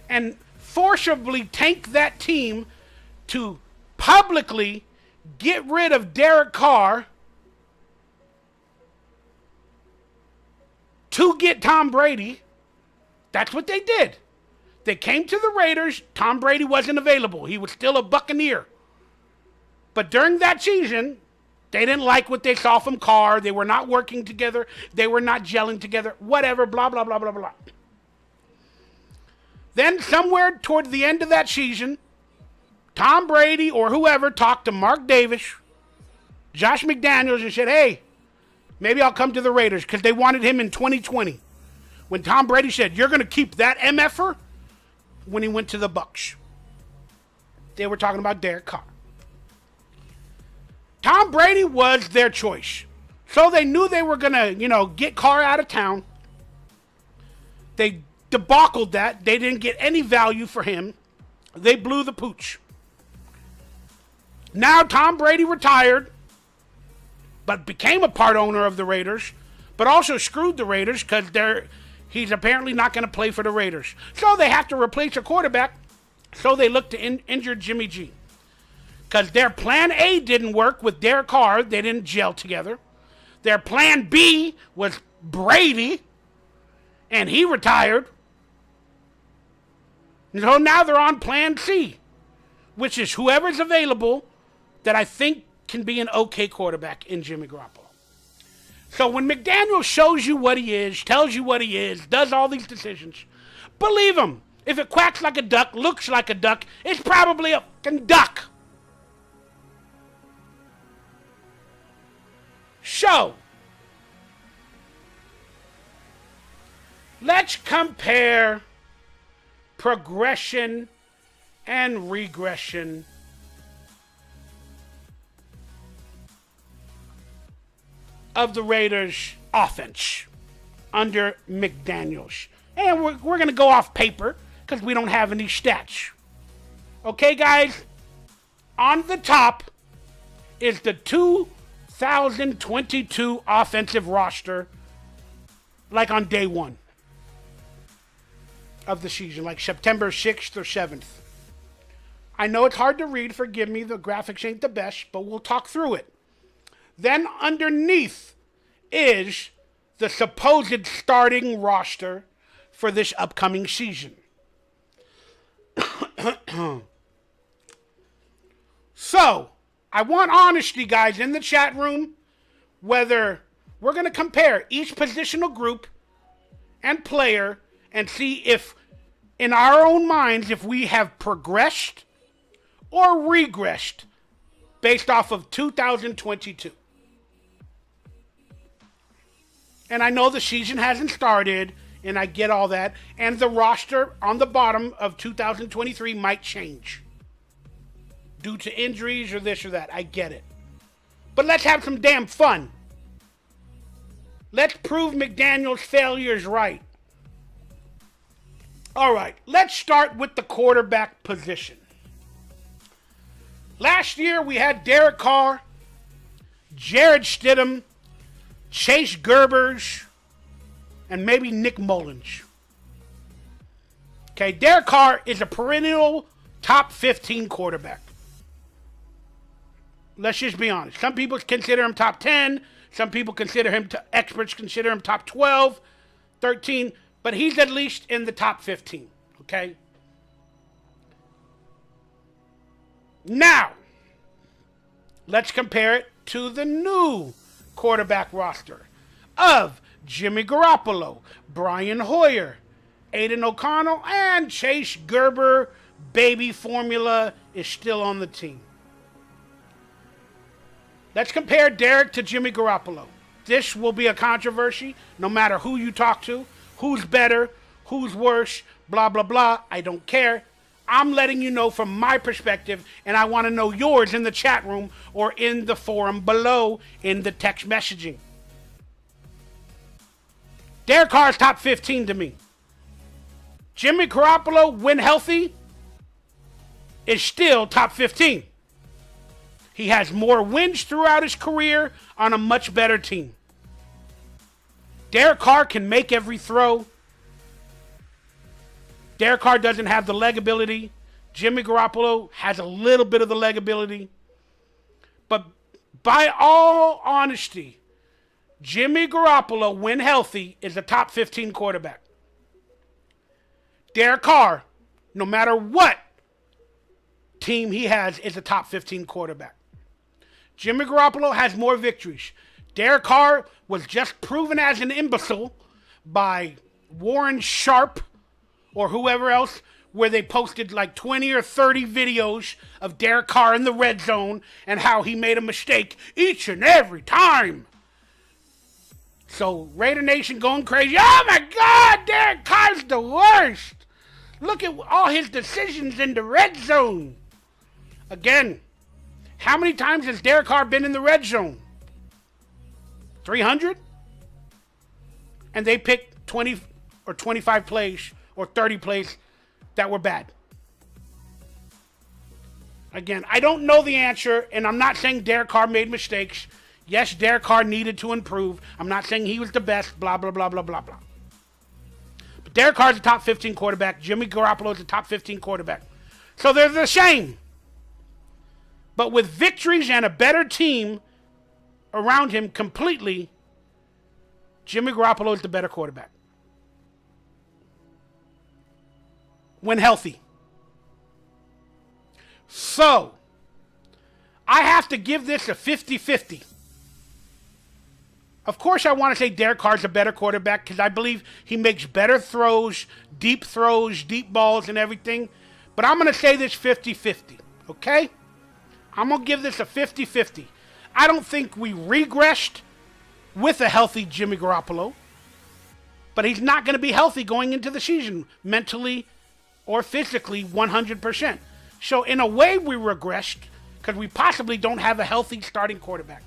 and forcibly tank that team to publicly get rid of Derek Carr to get Tom Brady, that's what they did. They came to the Raiders. Tom Brady wasn't available. He was still a Buccaneer. But during that season, they didn't like what they saw from Carr. They were not working together. They were not gelling together. Whatever, blah, blah, blah, blah, blah. Then somewhere toward the end of that season, Tom Brady or whoever talked to Mark Davis, Josh McDaniels, and said, hey, maybe I'll come to the Raiders, because they wanted him in 2020. When Tom Brady said, you're going to keep that MFer, when he went to the Bucs. They were talking about Derek Carr. Tom Brady was their choice. So they knew they were going to, get Carr out of town. They debacled that. They didn't get any value for him. They blew the pooch. Now Tom Brady retired, but became a part owner of the Raiders, but also screwed the Raiders because he's apparently not going to play for the Raiders. So they have to replace a quarterback, so they look to injure Jimmy G. Because their plan A didn't work with Derek Carr. They didn't gel together. Their plan B was Brady, and he retired. And so now they're on plan C, which is whoever's available that I think can be an okay quarterback in Jimmy Garoppolo. So when McDaniel shows you what he is, tells you what he is, does all these decisions, believe him. If it quacks like a duck, looks like a duck, it's probably a fucking duck. So, let's compare progression and regression of the Raiders' offense under McDaniels. And we're going to go off paper because we don't have any stats. Okay, guys? On the top is the 2022 offensive roster like on day one of the season, like September 6th or 7th. I know it's hard to read, forgive me, the graphics ain't the best, but we'll talk through it. Then underneath is the supposed starting roster for this upcoming season. So, I want honesty, guys, in the chat room, whether we're going to compare each positional group and player and see if, in our own minds, if we have progressed or regressed based off of 2022. And I know the season hasn't started, and I get all that, and the roster on the bottom of 2023 might change due to injuries or this or that. I get it. But let's have some damn fun. Let's prove McDaniel's failures right. All right, let's start with the quarterback position. Last year, we had Derek Carr, Jared Stidham, Chase Gerbers, and maybe Nick Mullins. Okay, Derek Carr is a perennial top 15 quarterback. Let's just be honest. Some people consider him top 10. Some people consider him, experts consider him top 12, 13. But he's at least in the top 15, okay? Now, let's compare it to the new quarterback roster of Jimmy Garoppolo, Brian Hoyer, Aiden O'Connell, and Chase Gerber. Baby formula is still on the team. Let's compare Derek to Jimmy Garoppolo. This will be a controversy no matter who you talk to. Who's better, who's worse, blah, blah, blah. I don't care. I'm letting you know from my perspective, and I want to know yours in the chat room or in the forum below in the text messaging. Derek Carr is top 15 to me. Jimmy Garoppolo, when healthy, is still top 15. He has more wins throughout his career on a much better team. Derek Carr can make every throw. Derek Carr doesn't have the leg ability. Jimmy Garoppolo has a little bit of the leg ability. But by all honesty, Jimmy Garoppolo, when healthy, is a top 15 quarterback. Derek Carr, no matter what team he has, is a top 15 quarterback. Jimmy Garoppolo has more victories. Derek Carr was just proven as an imbecile by Warren Sharp or whoever else, where they posted like 20 or 30 videos of Derek Carr in the red zone and how he made a mistake each and every time. So Raider Nation going crazy. Oh my God, Derek Carr's the worst. Look at all his decisions in the red zone. Again, how many times has Derek Carr been in the red zone? 300? And they picked 20 or 25 plays or 30 plays that were bad. Again, I don't know the answer, and I'm not saying Derek Carr made mistakes. Yes, Derek Carr needed to improve. I'm not saying he was the best, blah, blah, blah, blah, blah, blah. But Derek Carr's a top 15 quarterback. Jimmy Garoppolo is a top 15 quarterback. So they're the same. But with victories and a better team around him completely, Jimmy Garoppolo is the better quarterback. When healthy. So, I have to give this a 50-50. Of course, I want to say Derek Carr's a better quarterback because I believe he makes better throws, deep balls, and everything. But I'm going to say this 50-50, okay? I'm going to give this a 50-50. I don't think we regressed with a healthy Jimmy Garoppolo. But he's not going to be healthy going into the season, mentally or physically 100%. So in a way, we regressed because we possibly don't have a healthy starting quarterback.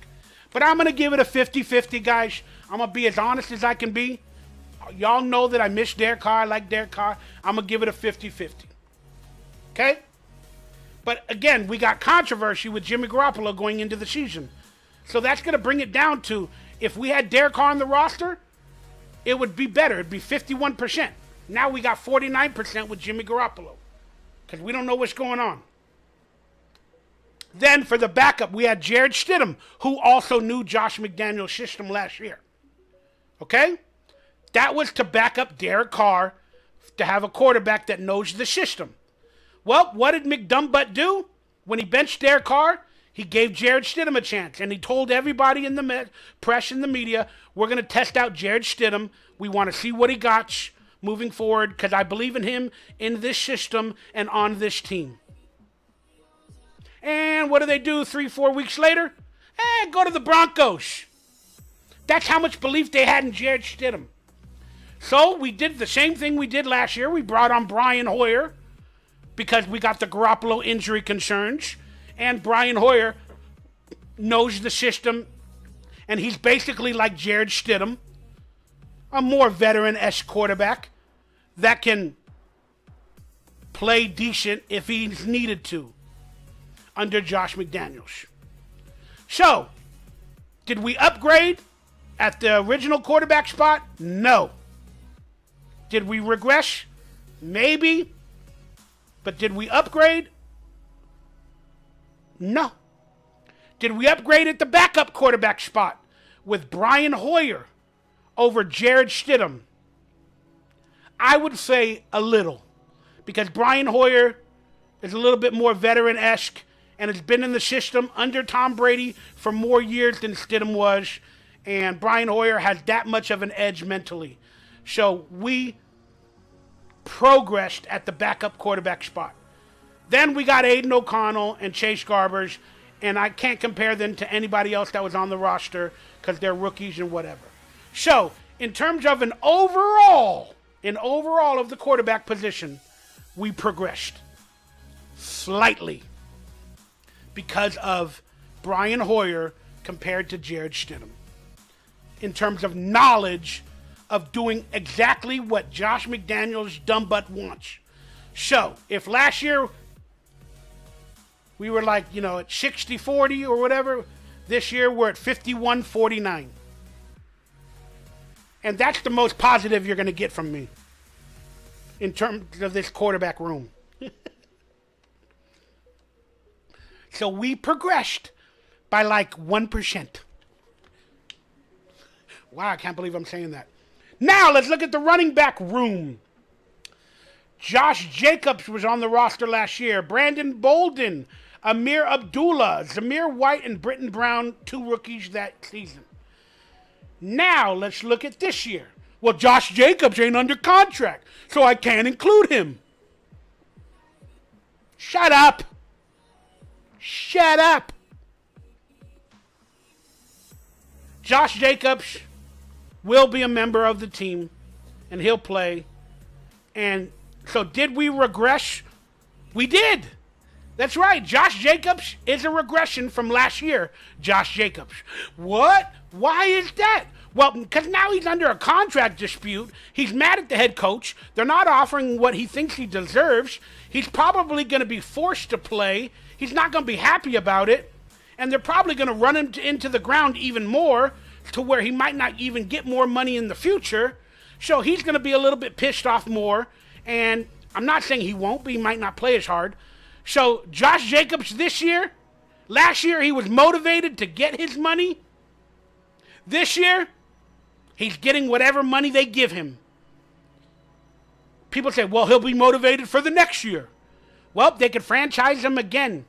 But I'm going to give it a 50-50, guys. I'm going to be as honest as I can be. Y'all know that I miss Derek Carr. I like Derek Carr. I'm going to give it a 50-50. Okay? But again, we got controversy with Jimmy Garoppolo going into the season. So that's going to bring it down to, if we had Derek Carr on the roster, it would be better. It'd be 51%. Now we got 49% with Jimmy Garoppolo because we don't know what's going on. Then for the backup, we had Jared Stidham, who also knew Josh McDaniels' system last year. Okay? That was to back up Derek Carr to have a quarterback that knows the system. Well, what did McDumbbutt do? When he benched Derek Carr, he gave Jared Stidham a chance, and he told everybody in the press and the media, we're going to test out Jared Stidham. We want to see what he got moving forward because I believe in him in this system and on this team. And what do they do 3-4 weeks later? Go to the Broncos. That's how much belief they had in Jared Stidham. So we did the same thing we did last year. We brought on Brian Hoyer because we got the Garoppolo injury concerns. And Brian Hoyer knows the system. And he's basically like Jared Stidham, a more veteran-esque quarterback that can play decent if he's needed to under Josh McDaniels. So, did we upgrade at the original quarterback spot? No. Did we regress? Maybe. But did we upgrade? No. Did we upgrade at the backup quarterback spot with Brian Hoyer over Jared Stidham? I would say a little, because Brian Hoyer is a little bit more veteran-esque and has been in the system under Tom Brady for more years than Stidham was, and Brian Hoyer has that much of an edge mentally. So we progressed at the backup quarterback spot. Then we got Aiden O'Connell and Chase Garbers, and I can't compare them to anybody else that was on the roster because they're rookies and whatever. So, in terms of an overall of the quarterback position, we progressed slightly because of Brian Hoyer compared to Jared Stidham. In terms of knowledge of doing exactly what Josh McDaniels' dumb butt wants. So, if last year we were like, at 60-40 or whatever, this year we're at 51-49. And that's the most positive you're going to get from me in terms of this quarterback room. So we progressed by like 1%. Wow, I can't believe I'm saying that. Now let's look at the running back room. Josh Jacobs was on the roster last year. Brandon Bolden, Amir Abdullah, Zamir White, and Britton Brown, 2 rookies that season. Now let's look at this year. Well, Josh Jacobs ain't under contract, so I can't include him. Shut up. Shut up. Josh Jacobs will be a member of the team, and he'll play. And so did we regress? We did. That's right. Josh Jacobs is a regression from last year. Josh Jacobs. What? Why is that? Well, because now he's under a contract dispute. He's mad at the head coach. They're not offering what he thinks he deserves. He's probably going to be forced to play. He's not going to be happy about it. And they're probably going to run him into the ground even more to where he might not even get more money in the future. So he's going to be a little bit pissed off more. And I'm not saying he won't, but he might not play as hard. So Josh Jacobs this year, last year he was motivated to get his money. This year, he's getting whatever money they give him. People say, well, he'll be motivated for the next year. Well, they could franchise him again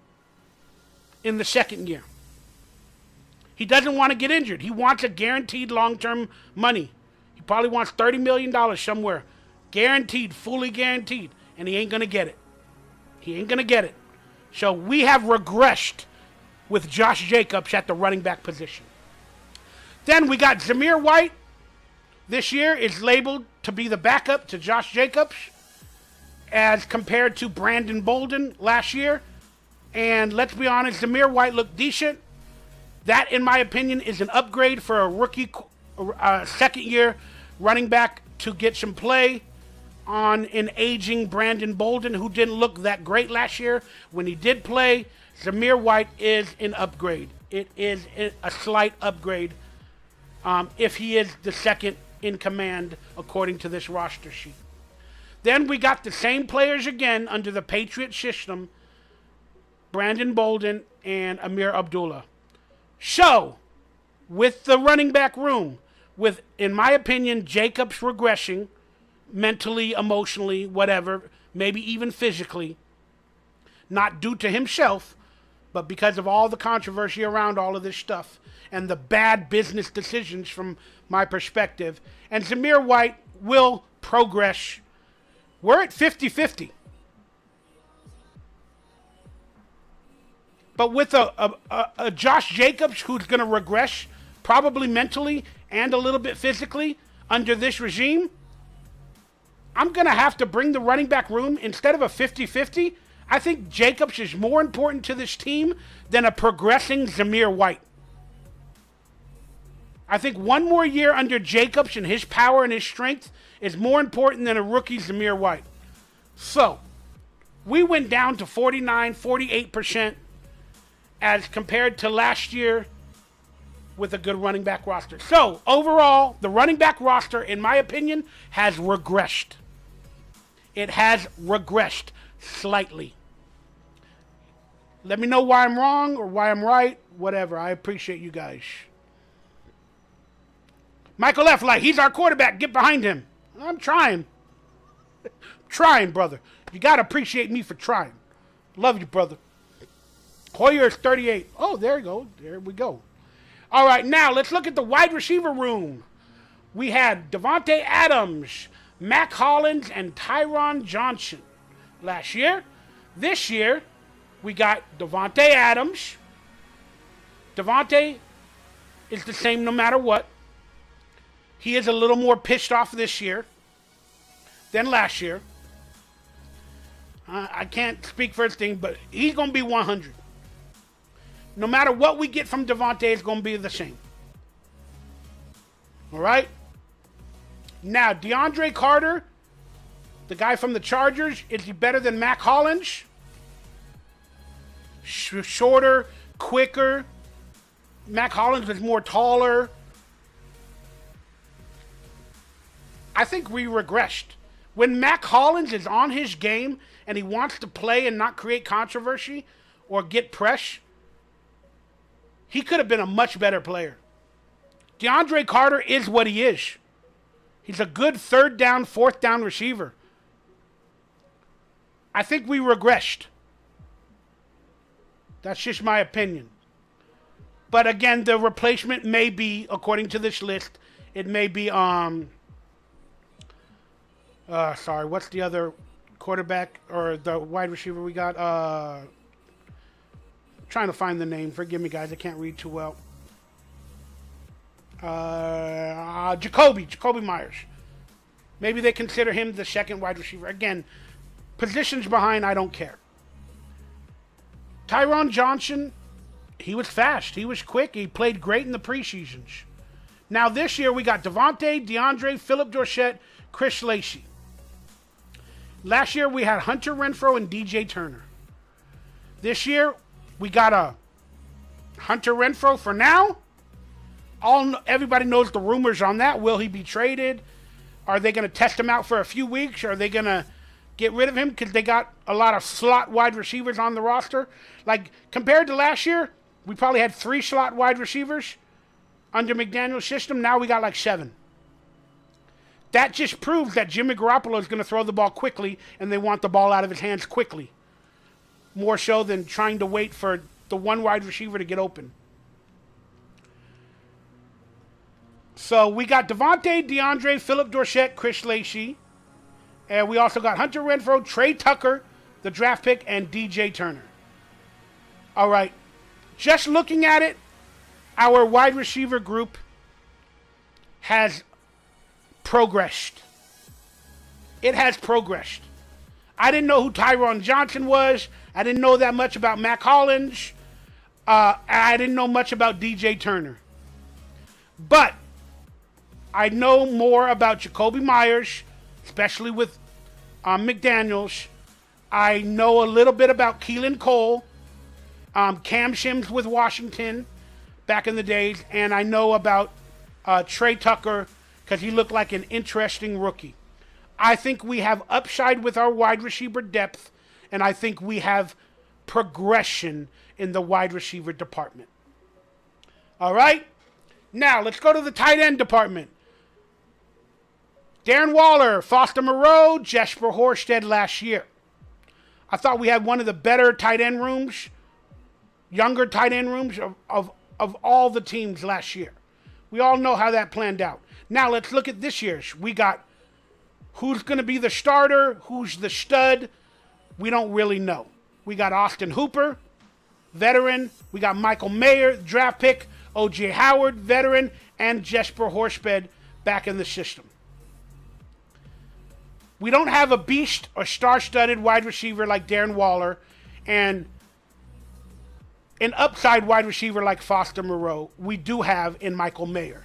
in the second year. He doesn't want to get injured. He wants a guaranteed long-term money. He probably wants $30 million somewhere. Guaranteed, fully guaranteed. And he ain't going to get it. He ain't going to get it. So we have regressed with Josh Jacobs at the running back position. Then we got Zamir White. This year is labeled to be the backup to Josh Jacobs as compared to Brandon Bolden last year. And let's be honest, Zamir White looked decent. That, in my opinion, is an upgrade for a rookie second-year running back to get some play on an aging Brandon Bolden who didn't look that great last year. When he did play, Zamir White is an upgrade. It is a slight upgrade if he is the second in command according to this roster sheet. Then we got the same players again under the Patriot system, Brandon Bolden and Amir Abdullah. So, with the running back room, with, in my opinion, Jacobs regressing mentally, emotionally, whatever, maybe even physically, not due to himself, but because of all the controversy around all of this stuff and the bad business decisions from my perspective. And Zamir White will progress. We're at 50-50. But with a Josh Jacobs who's going to regress, probably mentally and a little bit physically under this regime, I'm going to have to bring the running back room, instead of a 50-50, I think Jacobs is more important to this team than a progressing Zamir White. I think one more year under Jacobs and his power and his strength is more important than a rookie Zamir White. So, we went down to 48% as compared to last year with a good running back roster. So, overall, the running back roster, in my opinion, has regressed. It has regressed slightly. Let me know why I'm wrong or why I'm right. Whatever. I appreciate you guys. Michael F. Light, he's our quarterback. Get behind him. I'm trying. Trying, brother. You got to appreciate me for trying. Love you, brother. Hoyer is 38. Oh, there you go. There we go. All right, now let's look at the wide receiver room. We had Davante Adams, Mac Hollins, and Tyron Johnson last year. This year, we got Davante Adams. Davante is the same no matter what. He is a little more pissed off this year than last year. I can't speak for his thing, but he's going to be 100. No matter what we get from Davante, it's going to be the same. All right? Now, DeAndre Carter, the guy from the Chargers, is he better than Mac Hollins? Shorter, quicker. Mac Hollins is more taller. I think we regressed. When Mac Hollins is on his game and he wants to play and not create controversy or get press, he could have been a much better player. DeAndre Carter is what he is. He's a good third down, fourth down receiver. I think we regressed. That's just my opinion. But again, the replacement may be, according to this list, it may be, what's the other quarterback or the wide receiver we got? Trying to find the name. Forgive me, guys. I can't read too well. Jacoby Myers. Maybe they consider him the second wide receiver. Again, positions behind, I don't care. Tyron Johnson, he was fast. He was quick. He played great in the preseasons. Now this year we got Davante, DeAndre, Philip Dorsett, Chris Lacey. Last year we had Hunter Renfrow and DJ Turner. This year we got a Hunter Renfrow for now. Everybody knows the rumors on that. Will he be traded? Are they going to test him out for a few weeks? Are they going to get rid of him because they got a lot of slot wide receivers on the roster? Like, compared to last year, we probably had 3 slot wide receivers under McDaniel's system. Now we got like 7. That just proves that Jimmy Garoppolo is going to throw the ball quickly and they want the ball out of his hands quickly. More so than trying to wait for the one wide receiver to get open. So we got Davante, DeAndre, Philip Dorsett, Chris Lacey. And we also got Hunter Renfrow, Trey Tucker, the draft pick, and DJ Turner. All right. Just looking at it, our wide receiver group has progressed. It has progressed. I didn't know who Tyron Johnson was. I didn't know that much about Mac Hollins. I didn't know much about DJ Turner. But I know more about Jacoby Myers, especially with McDaniels. I know a little bit about Keelan Cole, Cam Sims with Washington back in the days, and I know about Trey Tucker because he looked like an interesting rookie. I think we have upside with our wide receiver depth, and I think we have progression in the wide receiver department. All right? Now, let's go to the tight end department. Darren Waller, Foster Moreau, Jesper Horsted last year. I thought we had one of the better tight end rooms, younger tight end rooms of all the teams last year. We all know how that planned out. Now let's look at this year's. We got who's going to be the starter, who's the stud. We don't really know. We got Austin Hooper, veteran. We got Michael Mayer, draft pick. O.J. Howard, veteran. And Jesper Horsted back in the system. We don't have a beast or star-studded wide receiver like Darren Waller and an upside wide receiver like Foster Moreau. We do have in Michael Mayer.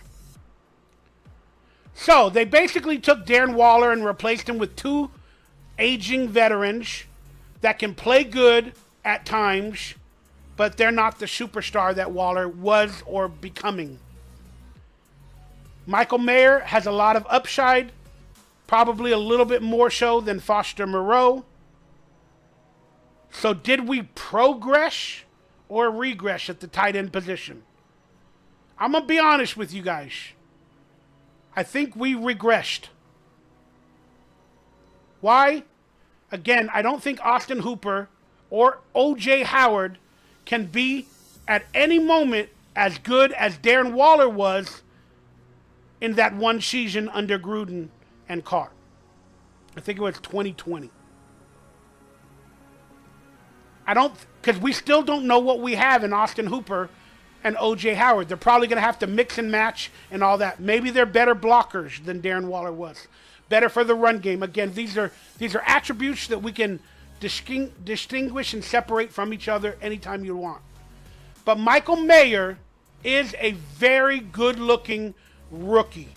So they basically took Darren Waller and replaced him with two aging veterans that can play good at times, but they're not the superstar that Waller was or becoming. Michael Mayer has a lot of upside. Probably a little bit more so than Foster Moreau. So did we progress or regress at the tight end position? I'm going to be honest with you guys. I think we regressed. Why? Again, I don't think Austin Hooper or O.J. Howard can be at any moment as good as Darren Waller was in that one season under Gruden and Carr. I think it was 2020. Because we still don't know what we have in Austin Hooper and O.J. Howard. They're probably going to have to mix and match and all that. Maybe they're better blockers than Darren Waller was. Better for the run game. Again, these are attributes that we can distinguish and separate from each other anytime you want. But Michael Mayer is a very good-looking rookie.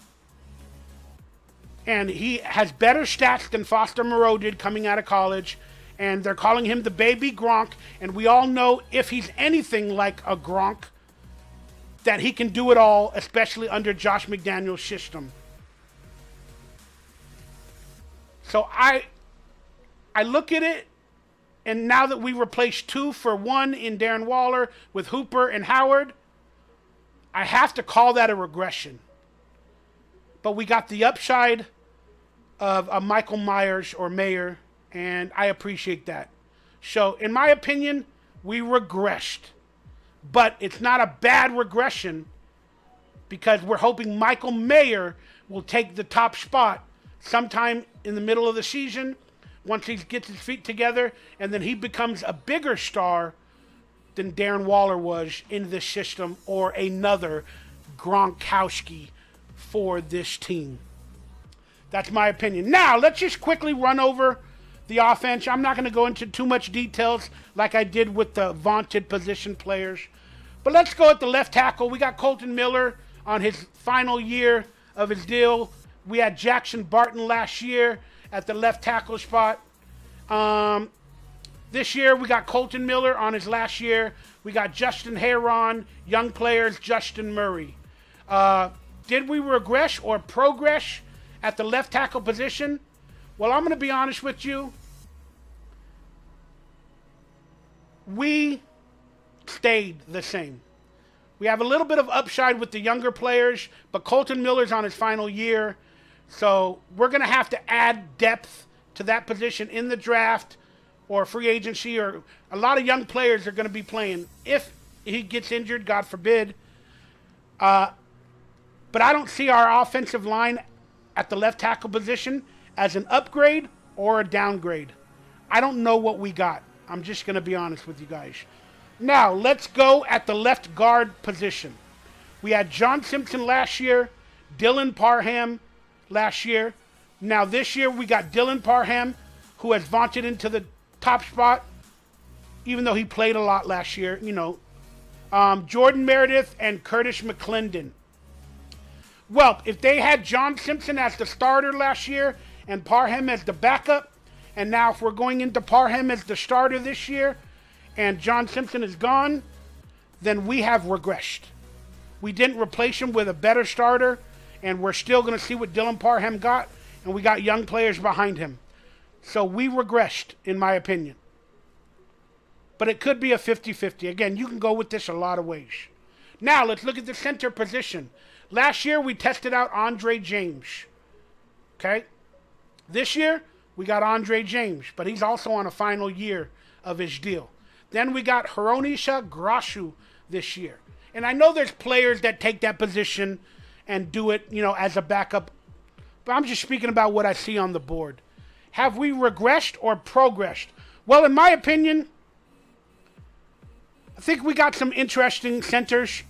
And he has better stats than Foster Moreau did coming out of college. And they're calling him the baby Gronk. And we all know if he's anything like a Gronk, that he can do it all, especially under Josh McDaniels' system. So I look at it, and now that we replaced 2 for 1 in Darren Waller with Hooper and Howard, I have to call that a regression. But we got the upside of a Michael Myers or Mayer, and I appreciate that. So, in my opinion, we regressed. But it's not a bad regression because we're hoping Michael Mayer will take the top spot sometime in the middle of the season once he gets his feet together, and then he becomes a bigger star than Darren Waller was in this system or another Gronkowski for this team. That's my opinion. Now, let's just quickly run over the offense. I'm not going to go into too much details like I did with the vaunted position players. But let's go at the left tackle. We got Colton Miller on his final year of his deal. We had Jackson Barton last year at the left tackle spot. This year, we got Colton Miller on his last year. We got Justin Herron, young players, Justin Murray. Did we regress or progress at the left tackle position? Well, I'm going to be honest with you. We stayed the same. We have a little bit of upside with the younger players, but Colton Miller's on his final year. So we're going to have to add depth to that position in the draft or free agency, or a lot of young players are going to be playing. If he gets injured, God forbid. But I don't see our offensive line at the left tackle position as an upgrade or a downgrade. I don't know what we got. I'm just going to be honest with you guys. Now, let's go at the left guard position. We had John Simpson last year, Dylan Parham last year. Now, this year, we got Dylan Parham, who has vaunted into the top spot, even though he played a lot last year, Jordan Meredith and Curtis McClendon. Well, if they had John Simpson as the starter last year and Parham as the backup, and now if we're going into Parham as the starter this year and John Simpson is gone, then we have regressed. We didn't replace him with a better starter, And we're still going to see what Dylan Parham got, and we got young players behind him. So we regressed, in my opinion. But it could be a 50-50. Again, you can go with this a lot of ways. Now, let's look at the center position. Last year, we tested out Andre James. Okay? This year, we got Andre James, but he's also on a final year of his deal. Then we got Hironisha Grashu this year. And I know there's players that take that position and do it, as a backup. But I'm just speaking about what I see on the board. Have we regressed or progressed? Well, in my opinion, I think we got some interesting centers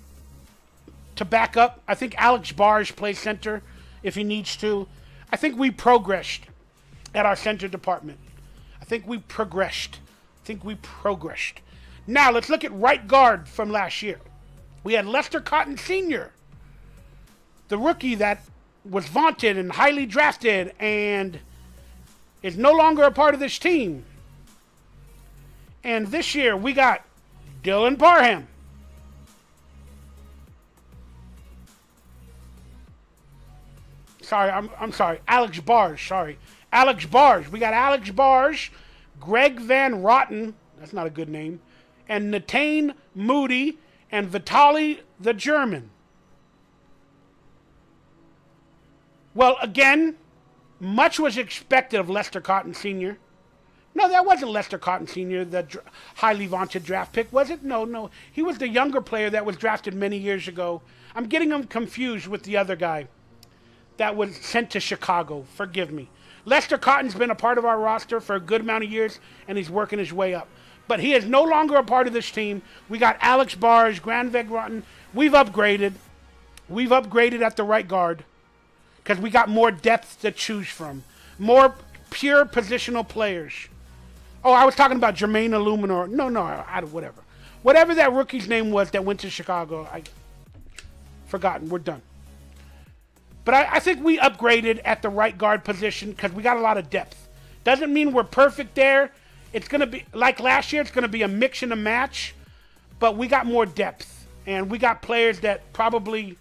to back up. I think Alex Bars plays center if he needs to. I think we progressed at our center department. I think we progressed. Now, let's look at right guard from last year. We had Lester Cotton Sr., the rookie that was vaunted and highly drafted and is no longer a part of this team. And this year, we got Dylan Parham. I'm sorry. Alex Bars, Alex Bars. We got Alex Bars, Greg Van Rotten, that's not a good name, and Natane Moody, and Vitali the German. Well, again, much was expected of Lester Cotton Sr. No, that wasn't Lester Cotton Sr., the highly vaunted draft pick, was it? No. He was the younger player that was drafted many years ago. I'm getting him confused with the other guy that was sent to Chicago. Forgive me. Lester Cotton's been a part of our roster for a good amount of years, and he's working his way up. But he is no longer a part of this team. We got Alex Bars, Grand Veg Rotten. We've upgraded. We've upgraded at the right guard because we got more depth to choose from. More pure positional players. Oh, I was talking about Jermaine Illuminor. No, whatever. Whatever that rookie's name was that went to Chicago, I forgotten. We're done. But I think we upgraded at the right guard position because we got a lot of depth. Doesn't mean we're perfect there. It's going to be, like last year, it's going to be a mix and a match. But we got more depth. And we got players that probably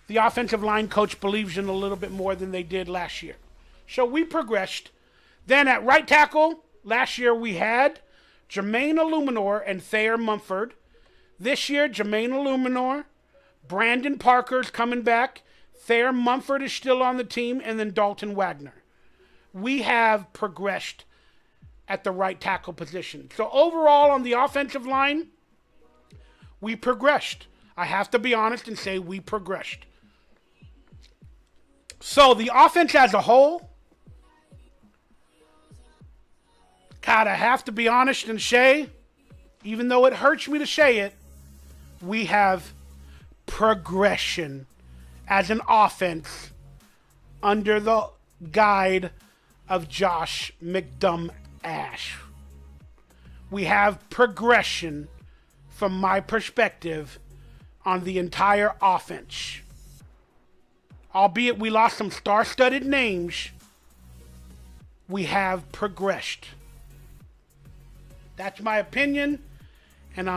the offensive line coach believes in a little bit more than they did last year. So we progressed. Then at right tackle, last year we had Jermaine Illuminor and Thayer Mumford. This year, Jermaine Illuminor, Brandon Parker's coming back. Thayer Mumford is still on the team, and then Dalton Wagner. We have progressed at the right tackle position. So overall on the offensive line, we progressed. I have to be honest and say we progressed. So the offense as a whole, God, I have to be honest and say, even though it hurts me to say it, we have progression as an offense under the guide of Josh McDum-Ash. We have progression from my perspective on the entire offense. Albeit we lost some star-studded names, we have progressed. That's my opinion, and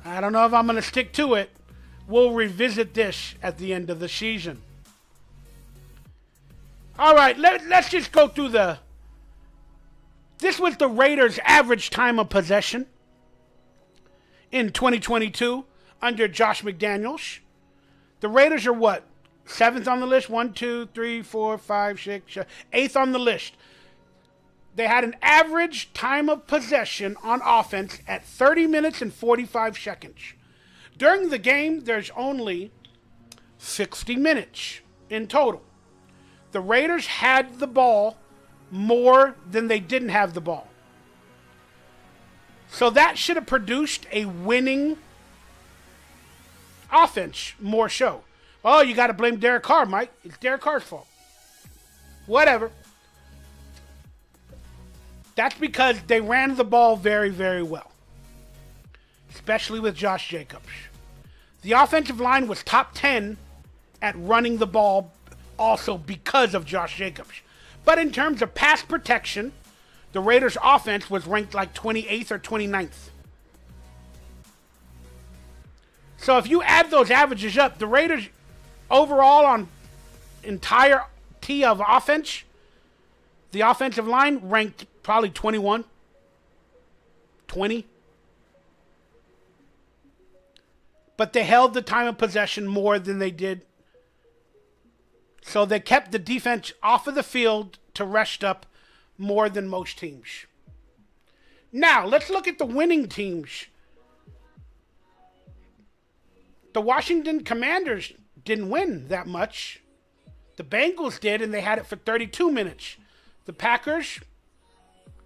I don't know if I'm going to stick to it. We'll revisit this at the end of the season. All right, let's just go through this was the Raiders' average time of possession in 2022 under Josh McDaniels. The Raiders are what? 7th on the list? 1, 2, 3, 4, 5, 6, 8th on the list. They had an average time of possession on offense at 30 minutes and 45 seconds. During the game, there's only 60 minutes in total. The Raiders had the ball more than they didn't have the ball. So that should have produced a winning offense more so. Oh, you got to blame Derek Carr, Mike. It's Derek Carr's fault. Whatever. That's because they ran the ball very, very well. Especially with Josh Jacobs. The offensive line was top 10 at running the ball also because of Josh Jacobs. But in terms of pass protection, the Raiders' offense was ranked like 28th or 29th. So if you add those averages up, the Raiders overall on entire T of offense, the offensive line ranked probably 21, 20. But they held the time of possession more than they did. So they kept the defense off of the field to rest up more than most teams. Now, let's look at the winning teams. The Washington Commanders didn't win that much. The Bengals did, and they had it for 32 minutes. The Packers,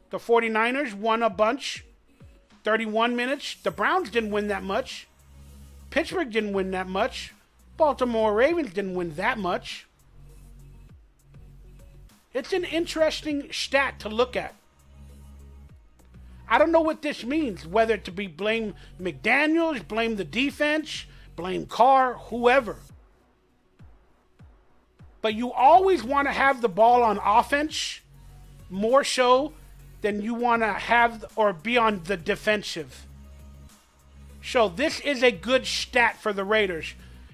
the 49ers won a bunch, 31 minutes. The Browns didn't win that much. Pittsburgh didn't win that much. Baltimore Ravens didn't win that much. It's an interesting stat to look at. I don't know what this means, whether to be blame McDaniels, blame the defense, blame Carr, whoever. But you always want to have the ball on offense more so than you want to have or be on the defensive. So this is a good stat for the Raiders.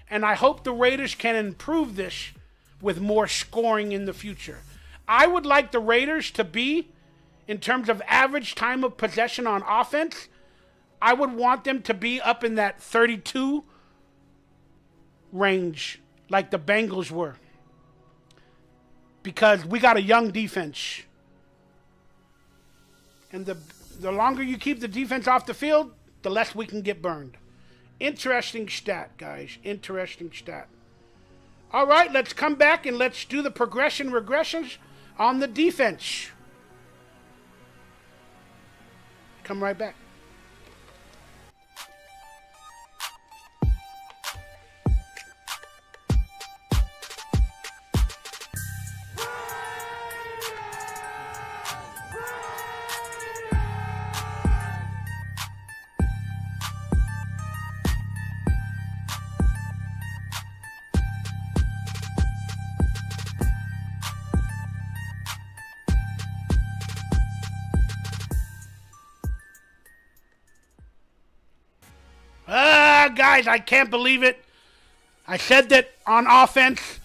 And I hope the Raiders can improve this with more scoring in the future. I would like the Raiders to be, in terms of average time of possession on offense, I would want them to be up in that 32 range like the Bengals were. Because we got a young defense. And the longer you keep the defense off the field, the less we can get burned. Interesting stat, guys. Interesting stat. All right, let's come back and let's do the regressions on the defense. Come right back. Guys, I can't believe it. I said that on offense,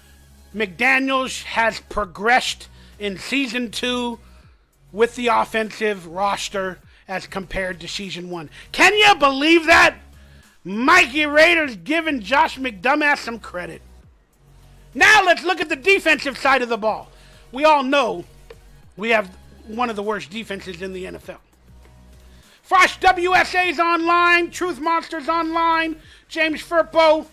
McDaniels has progressed in Season 2 with the offensive roster as compared to Season 1. Can you believe that? Mikey Raiders giving Josh McDumbass some credit. Now let's look at the defensive side of the ball. We all know we have one of the worst defenses in the NFL. Frosh WSA's online. Truth Monster's online. James Firpo.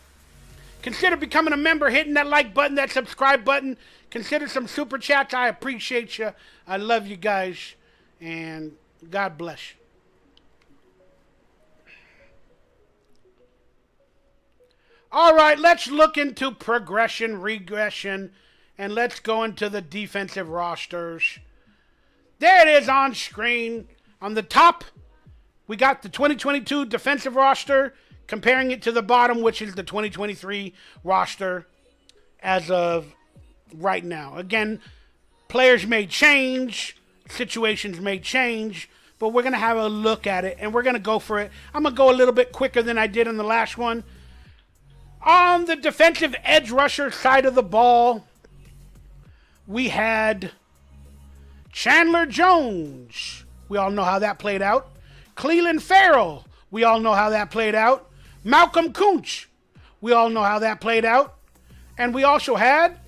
Consider becoming a member, hitting that like button, that subscribe button. Consider some super chats. I appreciate you. I love you guys. And God bless. All right, let's look into progression, regression, and let's go into the defensive rosters. There it is on screen. On the top, we got the 2022 defensive roster, comparing it to the bottom, which is the 2023 roster as of right now. Again, players may change, situations may change, but we're going to have a look at it, and we're going to go for it. I'm going to go a little bit quicker than I did on the last one. On the defensive edge rusher side of the ball, we had Chandler Jones. We all know how that played out. Cleveland Farrell, we all know how that played out. Malcolm Kuntz, we all know how that played out. And we also had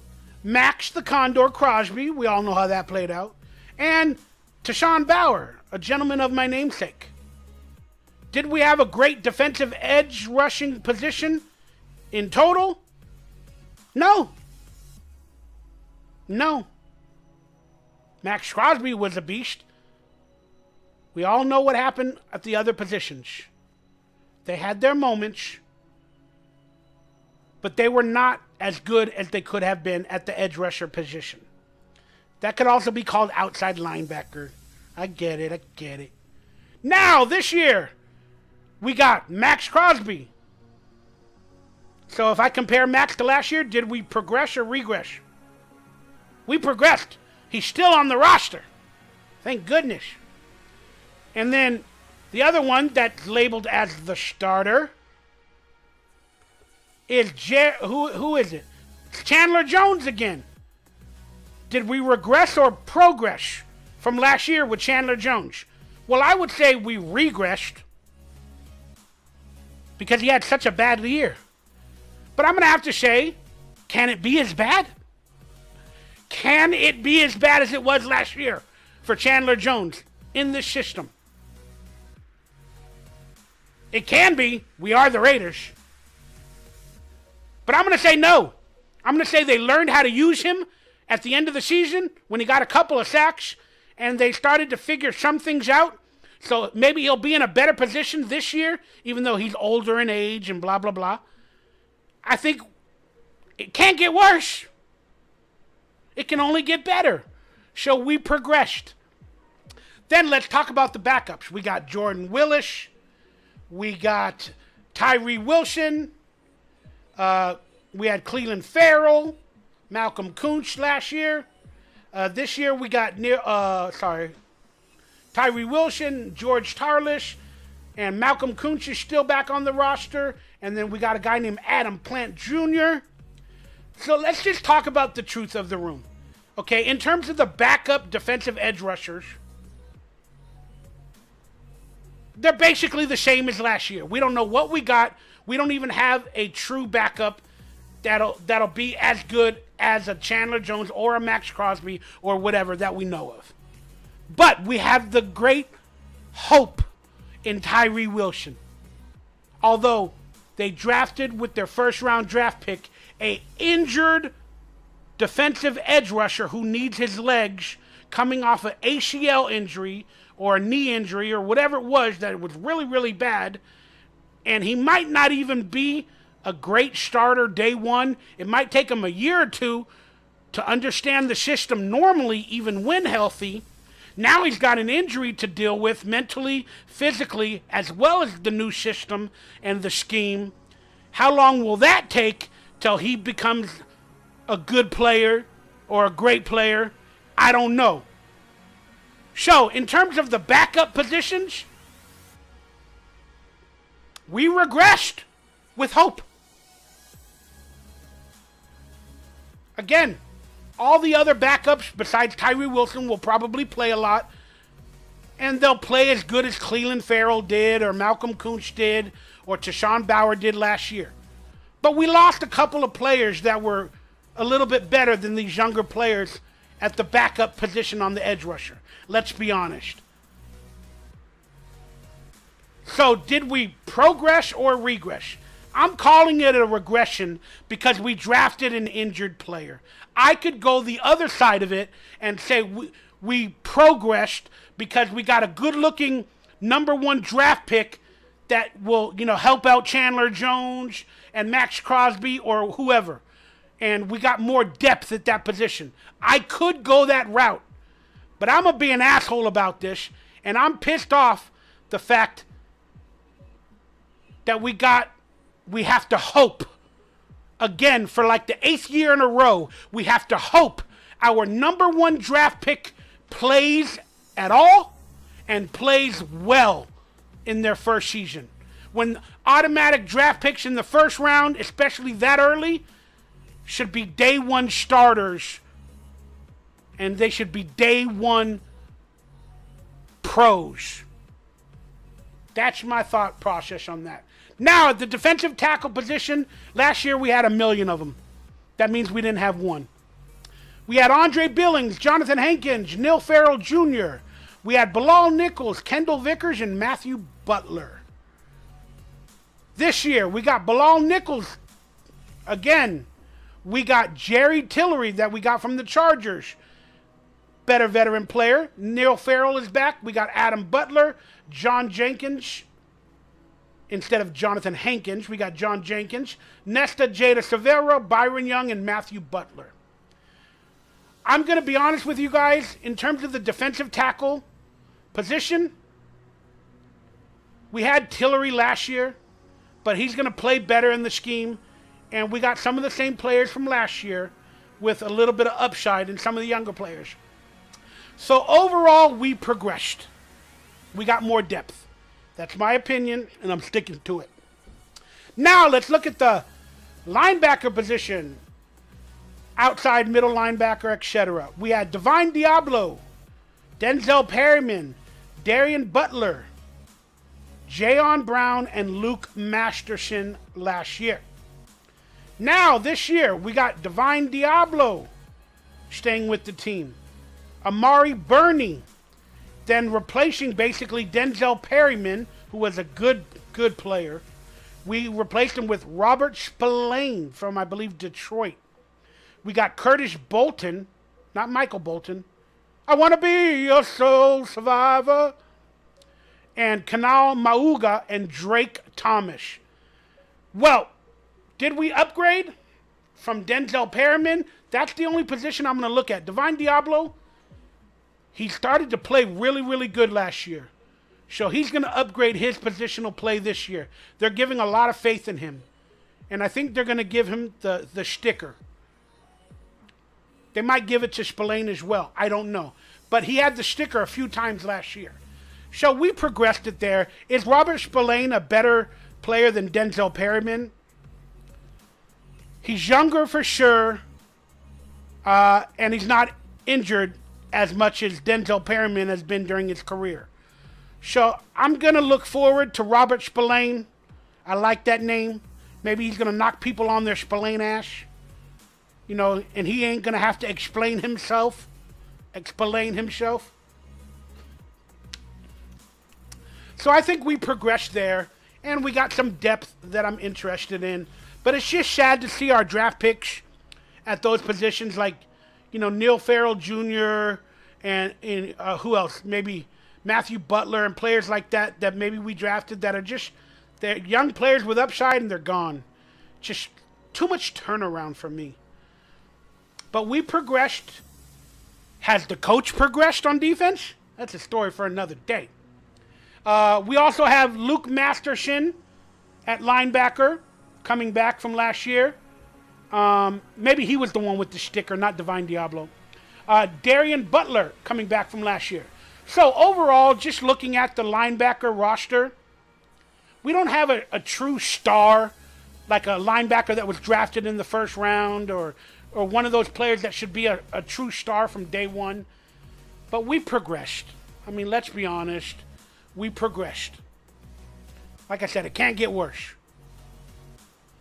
Max the Condor Crosby, we all know how that played out. And Tashawn Bauer, a gentleman of my namesake. Did we have a great defensive edge rushing position in total? No. No. Max Crosby was a beast. We all know what happened at the other positions. They had their moments, but they were not as good as they could have been at the edge rusher position. That could also be called outside linebacker. I get it. Now, this year, we got Max Crosby. So if I compare Max to last year, did we progress or regress? We progressed. He's still on the roster. Thank goodness. And then the other one that's labeled as the starter is who is it? It's Chandler Jones again. Did we regress or progress from last year with Chandler Jones? Well, I would say we regressed because he had such a bad year. But I'm going to have to say, can it be as bad? Can it be as bad as it was last year for Chandler Jones in this system? It can be. We are the Raiders. But I'm going to say no. I'm going to say they learned how to use him at the end of the season when he got a couple of sacks and they started to figure some things out. So maybe he'll be in a better position this year, even though he's older in age and blah, blah, blah. I think it can't get worse. It can only get better. So we progressed. Then let's talk about the backups. We got Jordan Willis. We got Tyree Wilson. We had Cleveland Farrell, Malcolm Kuntz last year. This year we got Tyree Wilson, George Tarlish, and Malcolm Kuntz is still back on the roster. And then we got a guy named Adam Plant Jr. So let's just talk about the truth of the room. Okay, in terms of the backup defensive edge rushers, they're basically the same as last year. We don't know what we got. We don't even have a true backup that'll be as good as a Chandler Jones or a Max Crosby or whatever that we know of. But we have the great hope in Tyree Wilson. Although they drafted with their first-round draft pick a injured defensive edge rusher who needs his legs coming off an ACL injury or a knee injury or whatever it was that was really, really bad. And he might not even be a great starter day one. It might take him a year or two to understand the system normally, even when healthy. Now he's got an injury to deal with mentally, physically, as well as the new system and the scheme. How long will that take till he becomes a good player or a great player? I don't know. So, in terms of the backup positions, we regressed with hope. Again, all the other backups besides Tyree Wilson will probably play a lot, and they'll play as good as Cleveland Farrell did or Malcolm Kuntz did or Tashawn Bauer did last year. But we lost a couple of players that were a little bit better than these younger players at the backup position on the edge rusher. Let's be honest. So did we progress or regress? I'm calling it a regression because we drafted an injured player. I could go the other side of it and say we progressed because we got a good-looking number one draft pick that will, help out Chandler Jones and Max Crosby or whoever. And we got more depth at that position. I could go that route. But I'm going to be an asshole about this. And I'm pissed off the fact that we have to hope. Again, for like the 8th year in a row, we have to hope our number one draft pick plays at all and plays well in their first season. When automatic draft picks in the first round, especially that early, should be day one starters, and they should be day one pros. That's my thought process on that. Now, at the defensive tackle position, last year we had 1 million of them. That means we didn't have one. We had Andre Billings, Jonathan Hankins, Neil Farrell Jr. We had Bilal Nichols, Kendall Vickers, and Matthew Butler. This year, we got Bilal Nichols again. We got Jerry Tillery that we got from the Chargers. Better veteran player. Neil Farrell is back. We got Adam Butler, John Jenkins. Instead of Jonathan Hankins, we got John Jenkins, Nesta Jada Severa, Byron Young, and Matthew Butler. I'm going to be honest with you guys. In terms of the defensive tackle position, we had Tillery last year, but he's going to play better in the scheme. And we got some of the same players from last year with a little bit of upside in some of the younger players. So overall, we progressed. We got more depth. That's my opinion, and I'm sticking to it. Now, let's look at the linebacker position. outside middle linebacker, etc. We had Divine Diablo, Denzel Perryman, Darian Butler, Jayon Brown, and Luke Masterson last year. Now, this year, we got Divine Diablo staying with the team. Amari Burney, then replacing basically Denzel Perryman, who was a good player. We replaced him with Robert Spillane from, I believe, Detroit. We got Curtis Bolton, not Michael Bolton. I want to be your soul survivor. And Kanal Mauga and Drake Thomas. Well, did we upgrade from Denzel Perryman? That's the only position I'm going to look at. Divine Diablo, he started to play really, really good last year. So he's going to upgrade his positional play this year. They're giving a lot of faith in him. And I think they're going to give him the sticker. They might give it to Spillane as well. I don't know. But he had the sticker a few times last year. So we progressed it there. Is Robert Spillane a better player than Denzel Perryman? He's younger for sure. And he's not injured as much as Denzel Perryman has been during his career. So I'm going to look forward to Robert Spillane. I like that name. Maybe he's going to knock people on their Spillane ass. You know, and he ain't going to have to explain himself. So I think we progressed there, and we got some depth that I'm interested in. But it's just sad to see our draft picks at those positions, like, you know, Neil Farrell Jr. and who else? Maybe Matthew Butler and players like that maybe we drafted that are just, they're young players with upside and they're gone. Just too much turnaround for me. But we progressed. Has the coach progressed on defense? That's a story for another day. We also have Luke Masterson at linebacker coming back from last year. Maybe he was the one with the sticker, not Divine Diablo. Darian Butler coming back from last year. So overall, just looking at the linebacker roster, we don't have a true star, like a linebacker that was drafted in the first round or one of those players that should be a true star from day one. But we progressed. I mean, let's be honest. We progressed. Like I said, it can't get worse.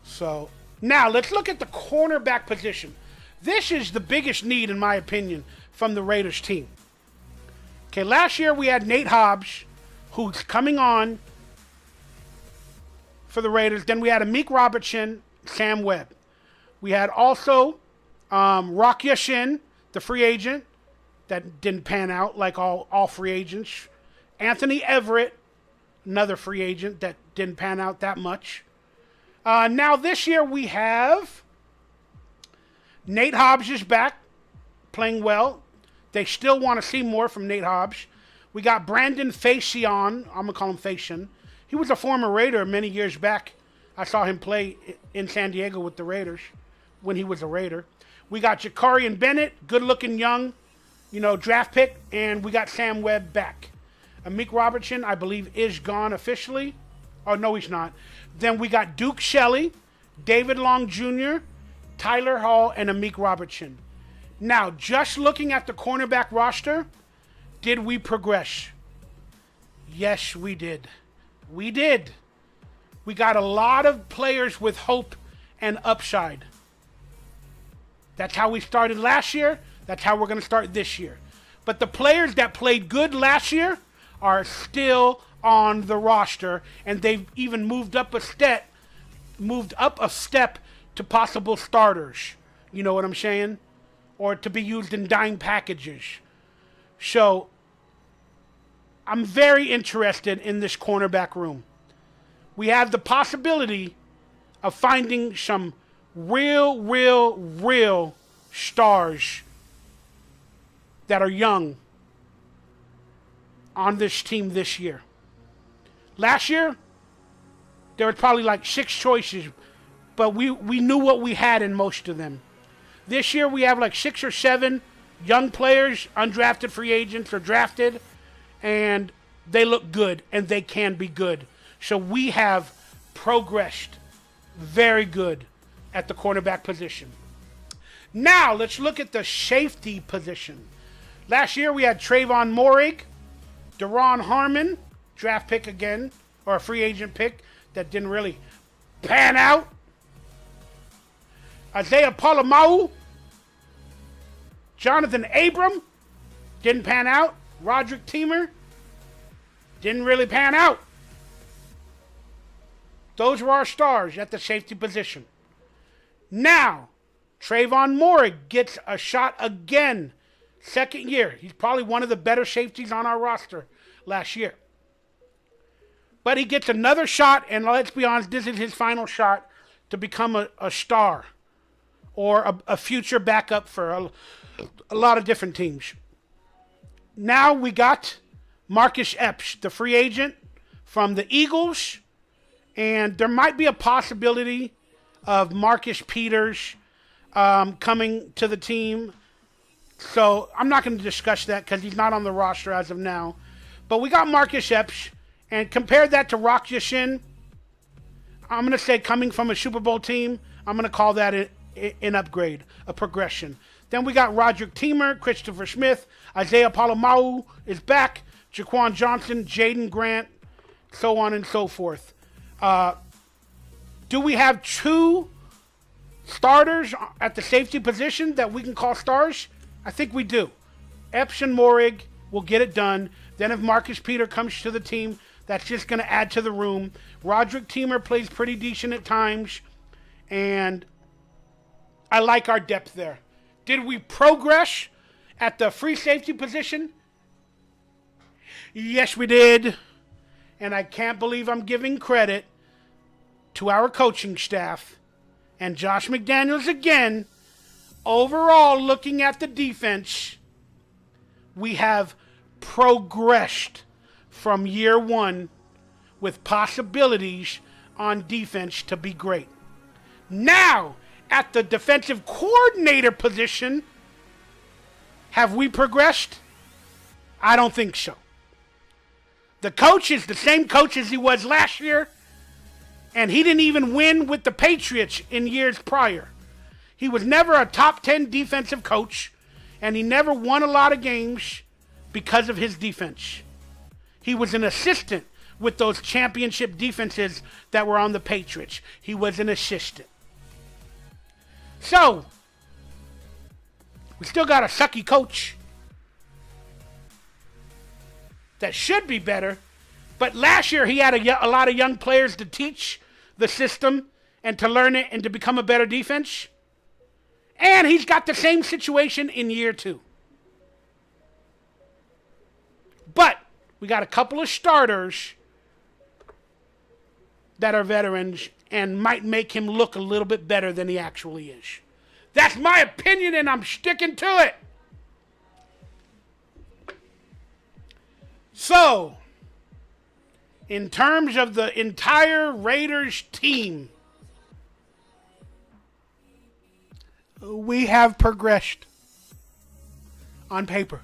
So now let's look at the cornerback position. This is the biggest need, in my opinion, from the Raiders team. Okay, last year we had Nate Hobbs, who's coming on for the Raiders. Then we had Amik Robertson, Sam Webb. We had also Rock Ya-Sin, the free agent, that didn't pan out like all free agents. Anthony Everett, another free agent that didn't pan out that much. Now this year we have Nate Hobbs is back, playing well. They still want to see more from Nate Hobbs. We got Brandon Facion. I'm going to call him Facion. He was a former Raider many years back. I saw him play in San Diego with the Raiders when he was a Raider. We got Jakarian Bennett, good-looking young, draft pick. And we got Sam Webb back. Amik Robertson, I believe, is gone officially. Oh, no, he's not. Then we got Duke Shelley, David Long Jr., Tyler Hall, and Amik Robertson. Now, just looking at the cornerback roster, did we progress? Yes, we did. We did. We got a lot of players with hope and upside. That's how we started last year. That's how we're going to start this year. But the players that played good last year are still on the roster, and they've even moved up a step to possible starters. You know what I'm saying? Or to be used in dime packages. So I'm very interested in this cornerback room. We have the possibility of finding some real stars that are young on this team this year. Last year, there was probably like 6 choices, but we knew what we had in most of them. This year, we have like 6 or 7 young players, undrafted free agents or drafted, and they look good, and they can be good. So we have progressed very good at the cornerback position. Now, let's look at the safety position. Last year, we had Trayvon Moehrig, Deron Harmon, draft pick again, or a free agent pick that didn't really pan out. Isaiah Polamalu, Jonathan Abram, didn't pan out. Roderick Teamer, didn't really pan out. Those were our stars at the safety position. Now, Trayvon Moehrig gets a shot again. Second year. He's probably one of the better safeties on our roster last year. But he gets another shot, and let's be honest, this is his final shot to become a star or a future backup for a lot of different teams. Now we got Marcus Epps, the free agent from the Eagles, and there might be a possibility of Marcus Peters coming to the team. So I'm not going to discuss that because he's not on the roster as of now. But we got Marcus Epps, and compare that to Rock Ya-Sin. I'm going to say coming from a Super Bowl team, I'm going to call that an upgrade, a progression. Then we got Roderick Teamer, Christopher Smith, Isaiah Polamalu is back, Jaquan Johnson, Jaden Grant, so on and so forth. Do we have two starters at the safety position that we can call stars? I think we do. Epps and Moehrig will get it done. Then if Marcus Peters comes to the team, that's just going to add to the room. Roderick Teamer plays pretty decent at times. And I like our depth there. Did we progress at the free safety position? Yes, we did. And I can't believe I'm giving credit to our coaching staff and Josh McDaniels again. Overall, looking at the defense, we have progressed from year one with possibilities on defense to be great. Now, at the defensive coordinator position, have we progressed? I don't think so. The coach is the same coach as he was last year, and he didn't even win with the Patriots in years prior. He was never a top 10 defensive coach, and he never won a lot of games because of his defense. He was an assistant with those championship defenses that were on the Patriots. He was an assistant. So, we still got a sucky coach that should be better, but last year he had a lot of young players to teach the system and to learn it and to become a better defense. And he's got the same situation in year two. But we got a couple of starters that are veterans and might make him look a little bit better than he actually is. That's my opinion, and I'm sticking to it. So, in terms of the entire Raiders team, we have progressed on paper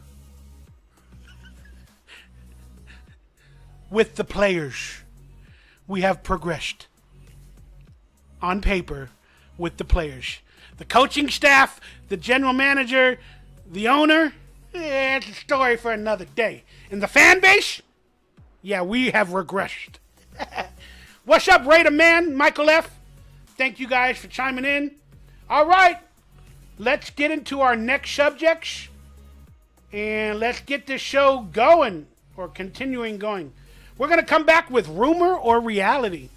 with the players. We have progressed on paper with the players. The coaching staff, the general manager, the owner, it's a story for another day. And the fan base, yeah, we have regressed. What's up, Raider Man, Michael F.? Thank you guys for chiming in. All right, let's get into our next subjects. And let's get this show going, or continuing going. We're going to come back with rumor or reality.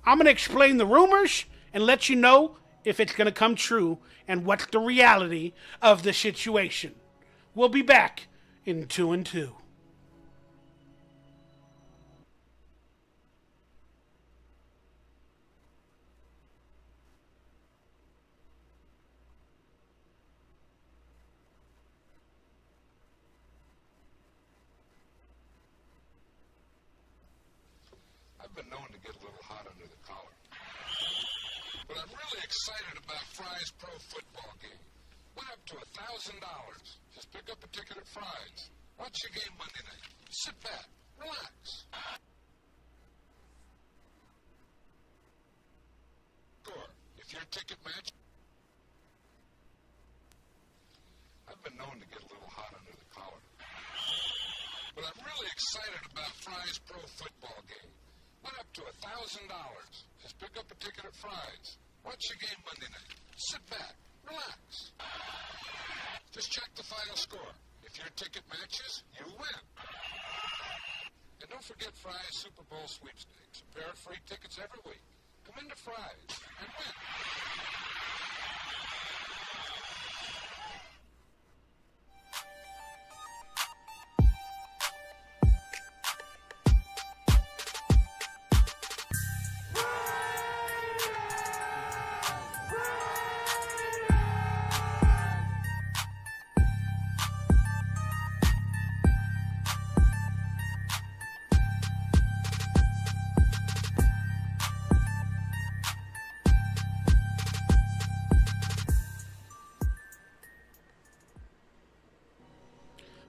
I'm going to explain the rumors and let you know if it's going to come true and what's the reality of the situation. We'll be back in 2 and 2. I've been known to get a little hot under the collar. But I'm really excited about Fry's Pro Football game. Went up to $1,000. Just pick up a ticket at Fry's. Watch your game Monday night. Sit back. Relax. Sure. If your ticket matches excited about Fry's Pro Football game. Went up to $1,000. Just pick up a ticket at Fry's. Watch the game Monday night. Sit back. Relax. Just check the final score. If your ticket matches, you win. And don't forget Fry's Super Bowl sweepstakes. A pair of free tickets every week. Come into Fry's and win.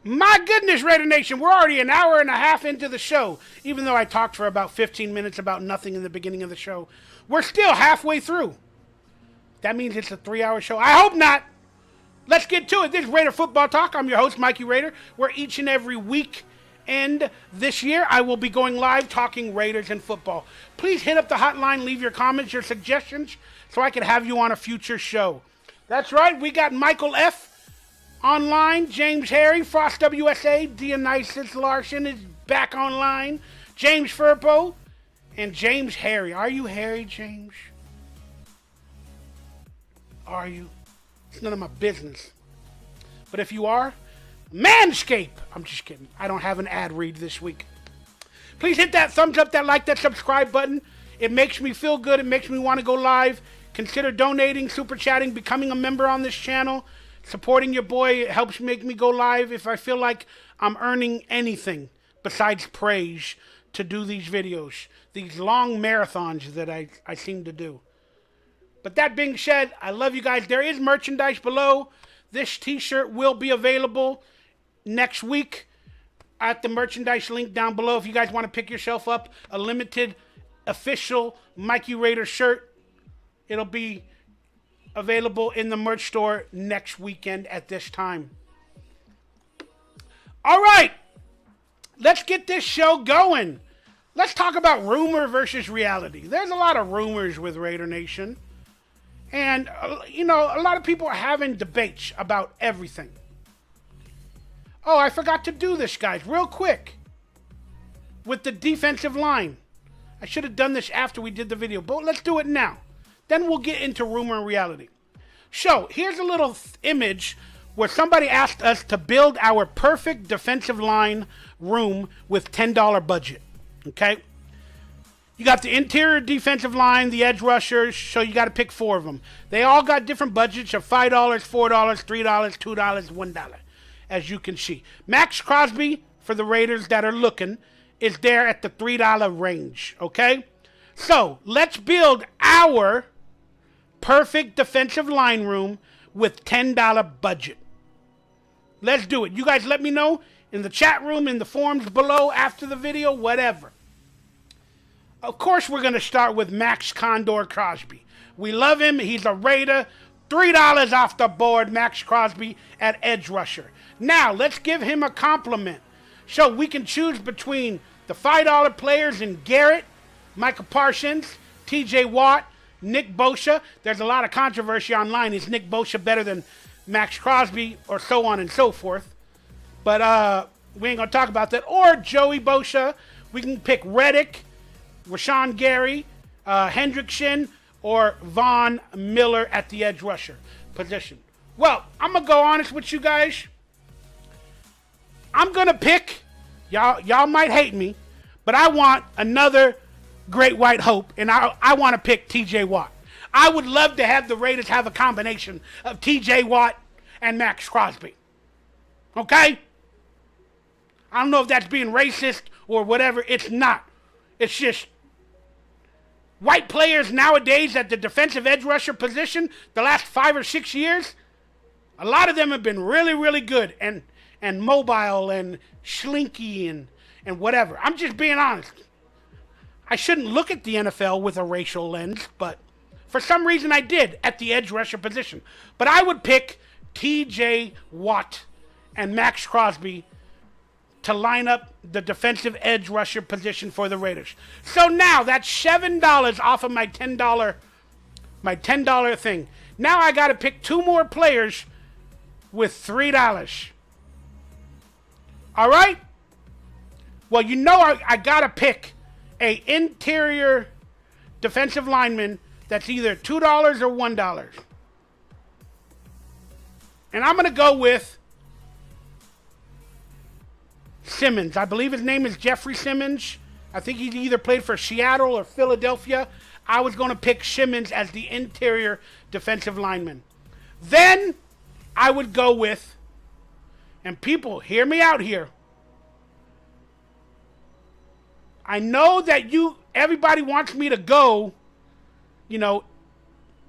My goodness, Raider Nation, we're already an hour and a half into the show. Even though I talked for about 15 minutes about nothing in the beginning of the show, we're still halfway through. That means it's a 3-hour show. I hope not. Let's get to it. This is Raider Football Talk. I'm your host, Mikey Raider, where each and every week and this year I will be going live talking Raiders and football. Please hit up the hotline, leave your comments, your suggestions, so I can have you on a future show. That's right, we got Michael F. online, James Harry, Frost WSA, Dionysus Larson is back online, James Furpo, and James Harry. Are you Harry, James? Are you? It's none of my business. But if you are, Manscape. I'm just kidding. I don't have an ad read this week. Please hit that thumbs up, that like, that subscribe button. It makes me feel good. It makes me want to go live. Consider donating, super chatting, becoming a member on this channel. Supporting your boy helps make me go live if I feel like I'm earning anything besides praise to do these videos. These long marathons that I seem to do. But that being said, I love you guys. There is merchandise below. This t-shirt will be available next week at the merchandise link down below. If you guys want to pick yourself up a limited official Mikey Raider shirt, it'll be available in the merch store next weekend at this time. All right, let's get this show going. Let's talk about rumor versus reality. There's a lot of rumors with Raider Nation. And, a lot of people are having debates about everything. Oh, I forgot to do this, guys, real quick. With the defensive line. I should have done this after we did the video, but let's do it now. Then we'll get into rumor and reality. So, here's a little image where somebody asked us to build our perfect defensive line room with $10 budget. Okay? You got the interior defensive line, the edge rushers, so you got to pick 4 of them. They all got different budgets of $5, $4, $3, $2, $1, as you can see. Max Crosby, for the Raiders that are looking, is there at the $3 range, okay? So, let's build our perfect defensive line room with $10 budget. Let's do it. You guys let me know in the chat room, in the forums below, after the video, whatever. Of course, we're going to start with Max Condor Crosby. We love him. He's a Raider. $3 off the board, Max Crosby at edge rusher. Now, let's give him a compliment. So we can choose between the $5 players in Garrett, Micah Parsons, TJ Watt, Nick Bosa. There's a lot of controversy online. Is Nick Bosa better than Max Crosby, or so on and so forth? But we ain't going to talk about that. Or Joey Bosa. We can pick Reddick, Rashawn Gary, Hendrickson, or Von Miller at the edge rusher position. Well, I'm going to go honest with you guys. I'm going to pick, y'all might hate me, but I want another great white hope, and I want to pick TJ Watt. I would love to have the Raiders have a combination of TJ Watt and Max Crosby. Okay? I don't know if that's being racist or whatever. It's not. It's just white players nowadays at the defensive edge rusher position, the last 5 or 6 years, a lot of them have been really, really good and mobile and slinky and whatever. I'm just being honest. I shouldn't look at the NFL with a racial lens, but for some reason I did at the edge rusher position. But I would pick TJ Watt and Max Crosby to line up the defensive edge rusher position for the Raiders. So now that's $7 off of my $10 thing. Now I got to pick 2 more players with $3. All right? Well, you know I got to pick a interior defensive lineman that's either $2 or $1. And I'm going to go with Simmons. I believe his name is Jeffrey Simmons. I think he either played for Seattle or Philadelphia. I was going to pick Simmons as the interior defensive lineman. Then I would go with, and people, hear me out here. I know that everybody wants me to go,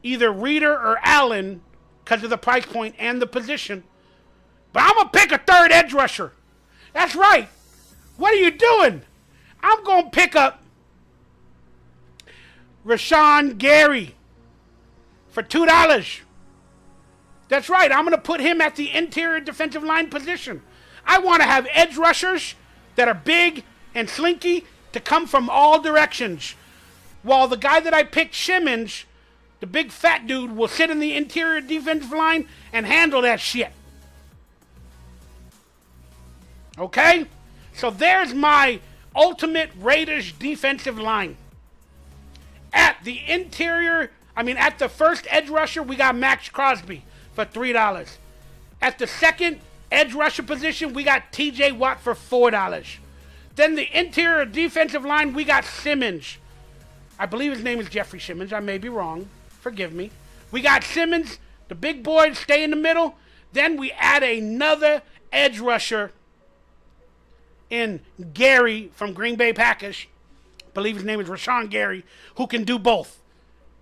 either Reader or Allen because of the price point and the position. But I'm going to pick a third edge rusher. That's right. What are you doing? I'm going to pick up Rashawn Gary for $2. That's right. I'm going to put him at the interior defensive line position. I want to have edge rushers that are big and slinky to come from all directions. While the guy that I picked, Simmons, the big fat dude, will sit in the interior defensive line and handle that shit. Okay? So there's my ultimate Raiders defensive line. At the first edge rusher, we got Max Crosby for $3. At the second edge rusher position, we got TJ Watt for $4. Then the interior defensive line, we got Simmons. I believe his name is Jeffrey Simmons. I may be wrong. Forgive me. We got Simmons. The big boys stay in the middle. Then we add another edge rusher in Gary from Green Bay Packers. I believe his name is Rashawn Gary, who can do both.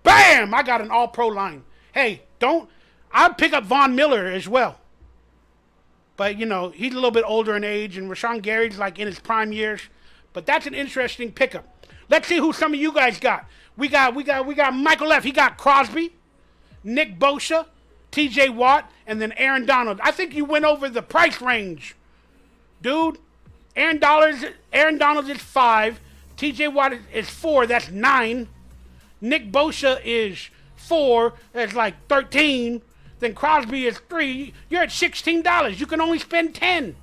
Bam! I got an all-pro line. Hey, I'll pick up Von Miller as well. But, he's a little bit older in age, and Rashawn Gary's like in his prime years. But that's an interesting pickup. Let's see who some of you guys got. We got Michael Leff. He got Crosby, Nick Bosa, TJ Watt, and then Aaron Donald. I think you went over the price range. Dude, Aaron Donald is 5. TJ Watt is 4. That's 9. Nick Bosa is 4. That's like 13. Then Crosby is 3. You're at $16. You can only spend 10.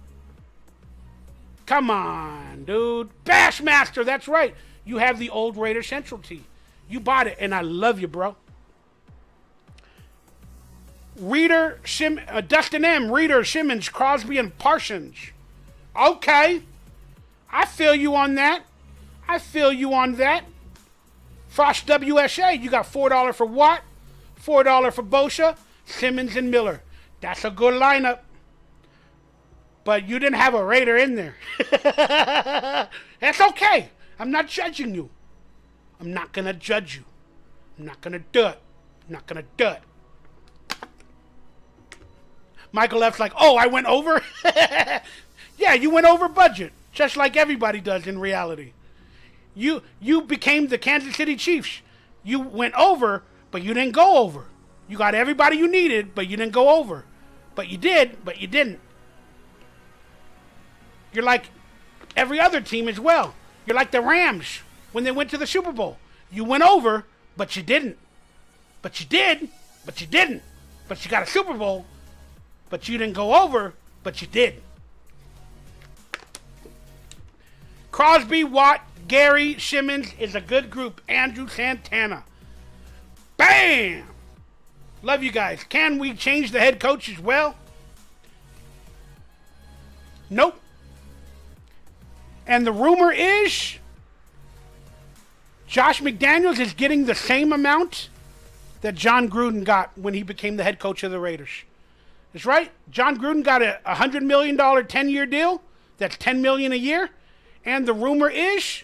Come on, dude. Bassmaster, that's right. You have the old Raider Central tee. You bought it, and I love you, bro. Dustin M., Reader, Simmons, Crosby, and Parsons. Okay. I feel you on that. Frost WSA, you got $4 for Watt, $4 for Bosa, Simmons, and Miller. That's a good lineup. But you didn't have a Raider in there. That's okay. I'm not judging you. I'm not going to judge you. I'm not going to do it. Michael F's like, oh, I went over? Yeah, you went over budget, just like everybody does in reality. You became the Kansas City Chiefs. You went over, but you didn't go over. You got everybody you needed, but you didn't go over. But you did, but you didn't. You're like every other team as well. You're like the Rams when they went to the Super Bowl. You went over, but you didn't. But you did, but you didn't. But you got a Super Bowl, but you didn't go over, but you did. Crosby, Watt, Gary, Simmons is a good group. Andrew Santana. Bam! Love you guys. Can we change the head coach as well? Nope. And the rumor is Josh McDaniels is getting the same amount that John Gruden got when he became the head coach of the Raiders. That's right. John Gruden got a $100 million 10-year deal. That's $10 million a year. And the rumor is,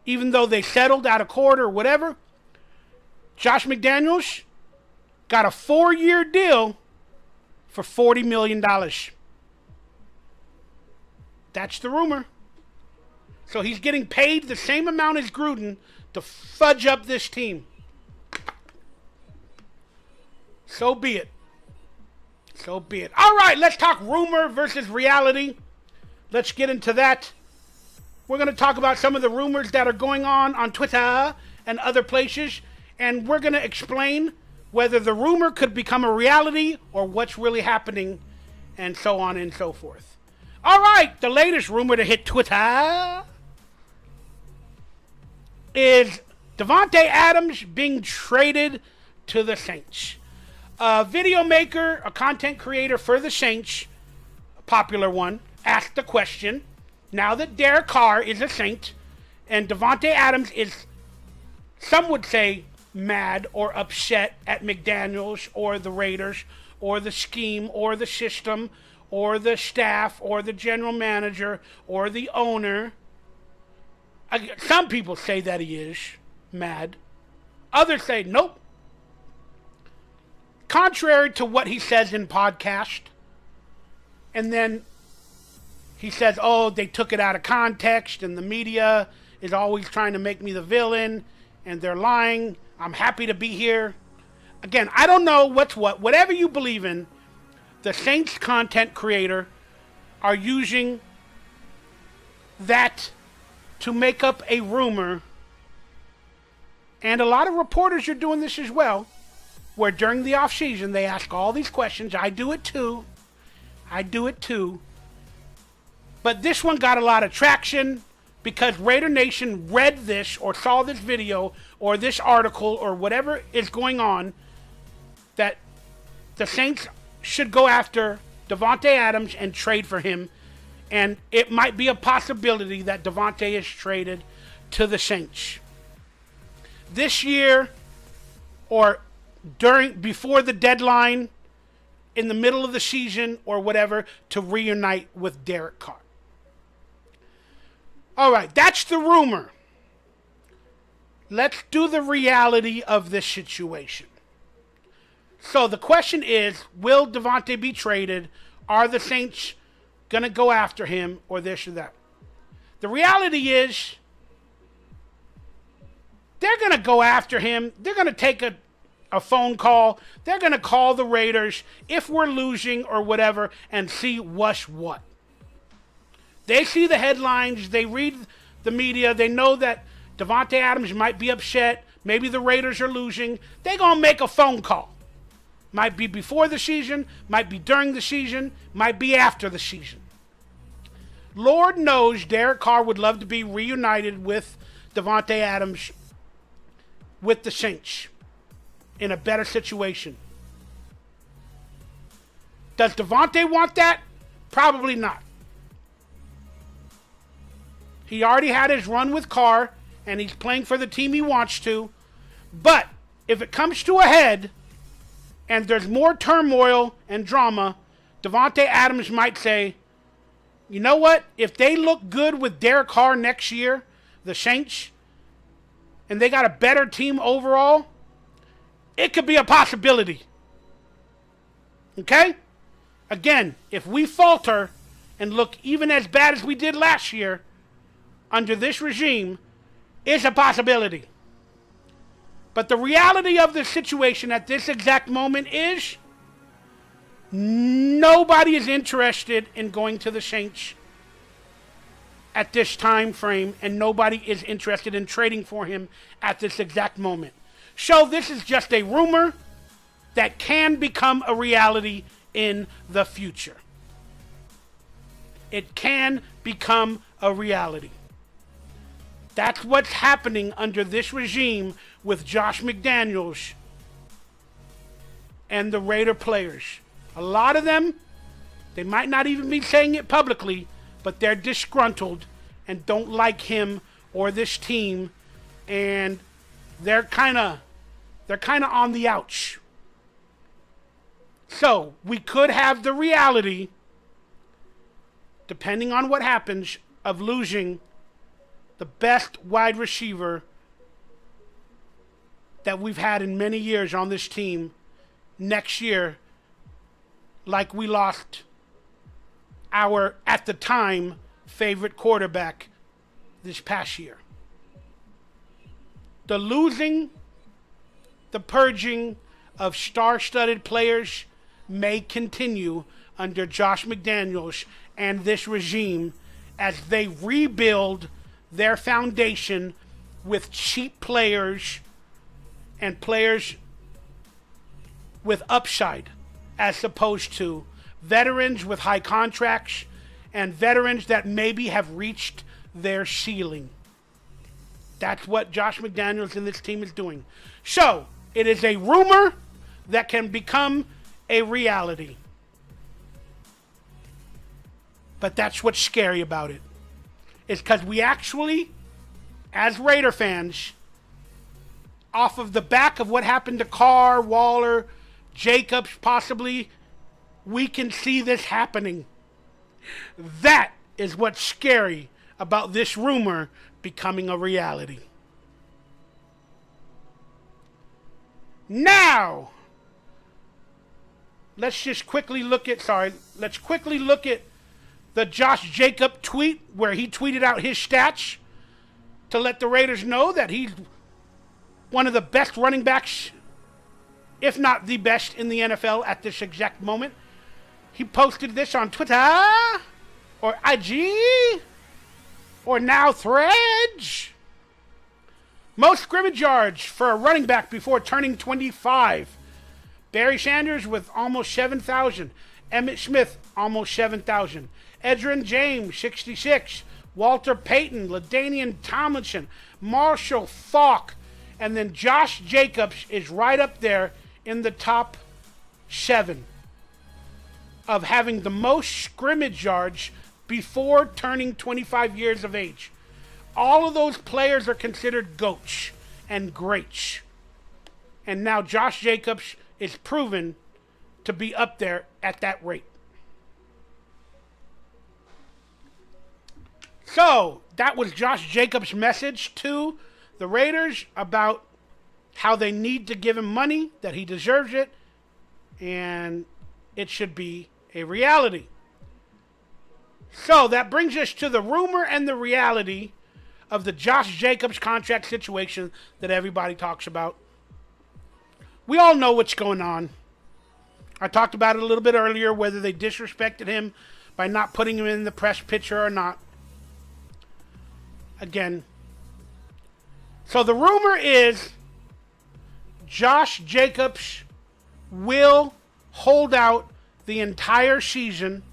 even though they settled out of court or whatever, Josh McDaniels got a 4-year deal for $40 million. That's the rumor. So he's getting paid the same amount as Gruden to fudge up this team. So be it. All right, let's talk rumor versus reality. let's get into that. We're going to talk about some of the rumors that are going on Twitter and other places, and we're going to explain whether the rumor could become a reality or what's really happening, and so on and so forth. All right, the latest rumor to hit Twitter is Davante Adams being traded to the Saints. A video maker, a content creator for the Saints, a popular one, asked the question, now that Derek Carr is a Saint and Davante Adams is, some would say, mad or upset at McDaniels or the Raiders or the scheme or the system or the staff or the general manager or the owner. Some people say that he is mad. Others say nope. Contrary to what he says in podcast. And then he says, oh, they took it out of context and the media is always trying to make me the villain and they're lying. I'm happy to be here. Again, I don't know what's what. Whatever you believe in, the Saints content creator are using that to make up a rumor. And a lot of reporters are doing this as well, where during the offseason they ask all these questions. I do it too. But this one got a lot of traction because Raider Nation read this or saw this video or this article or whatever is going on, that the Saints should go after Davante Adams and trade for him. And it might be a possibility that Davante is traded to the Saints this year or before the deadline, in the middle of the season or whatever, to reunite with Derek Carr. All right, that's the rumor. Let's do the reality of this situation. So the question is, will Davante be traded? Are the Saints going to go after him or this or that? The reality is, they're going to go after him. They're going to take a phone call. They're going to call the Raiders if we're losing or whatever and see what's what. They see the headlines. They read the media. They know that Davante Adams might be upset. Maybe the Raiders are losing. They're going to make a phone call. Might be before the season. Might be during the season. Might be after the season. Lord knows Derek Carr would love to be reunited with Davante Adams with the Saints in a better situation. Does Davante want that? Probably not. He already had his run with Carr, and he's playing for the team he wants to. But if it comes to a head, and there's more turmoil and drama, Davante Adams might say, you know what? If they look good with Derek Carr next year, the Saints, and they got a better team overall, it could be a possibility. Okay? Again, if we falter and look even as bad as we did last year under this regime, it's a possibility. But the reality of the situation at this exact moment is nobody is interested in going to the Saints at this time frame, and nobody is interested in trading for him at this exact moment. So this is just a rumor that can become a reality in the future. It can become a reality. That's what's happening under this regime with Josh McDaniels and the Raider players. A lot of them, they might not even be saying it publicly, but they're disgruntled and don't like him or this team, and they're kind of on the ouch. So we could have the reality, depending on what happens, of losing the best wide receiver that we've had in many years on this team next year, like we lost our, at the time, favorite quarterback this past year. The losing, the purging of star-studded players may continue under Josh McDaniels and this regime as they rebuild their foundation with cheap players and players with upside, as opposed to veterans with high contracts and veterans that maybe have reached their ceiling. That's what Josh McDaniels and this team is doing. So, it is a rumor that can become a reality. But that's what's scary about it. Is because we actually, as Raider fans, off of the back of what happened to Carr, Waller, Jacobs possibly, we can see this happening. That is what's scary about this rumor becoming a reality. Now, let's quickly look at the Josh Jacobs tweet where he tweeted out his stats to let the Raiders know that he's one of the best running backs, if not the best in the NFL at this exact moment. He posted this on Twitter or IG or now Threads. Most scrimmage yards for a running back before turning 25. Barry Sanders with almost 7,000. Emmitt Smith, almost 7,000. Edgerrin James, 66. Walter Payton, LaDainian Tomlinson, Marshall Faulk, and then Josh Jacobs is right up there in the top 7 of having the most scrimmage yards before turning 25 years of age. All of those players are considered GOATs and greats. And now Josh Jacobs is proven to be up there at that rate. So, that was Josh Jacobs' message to the Raiders about how they need to give him money, that he deserves it, and it should be a reality. So, that brings us to the rumor and the reality of the Josh Jacobs contract situation that everybody talks about. We all know what's going on. I talked about it a little bit earlier, whether they disrespected him by not putting him in the press picture or not. Again. So the rumor is Josh Jacobs will hold out the entire season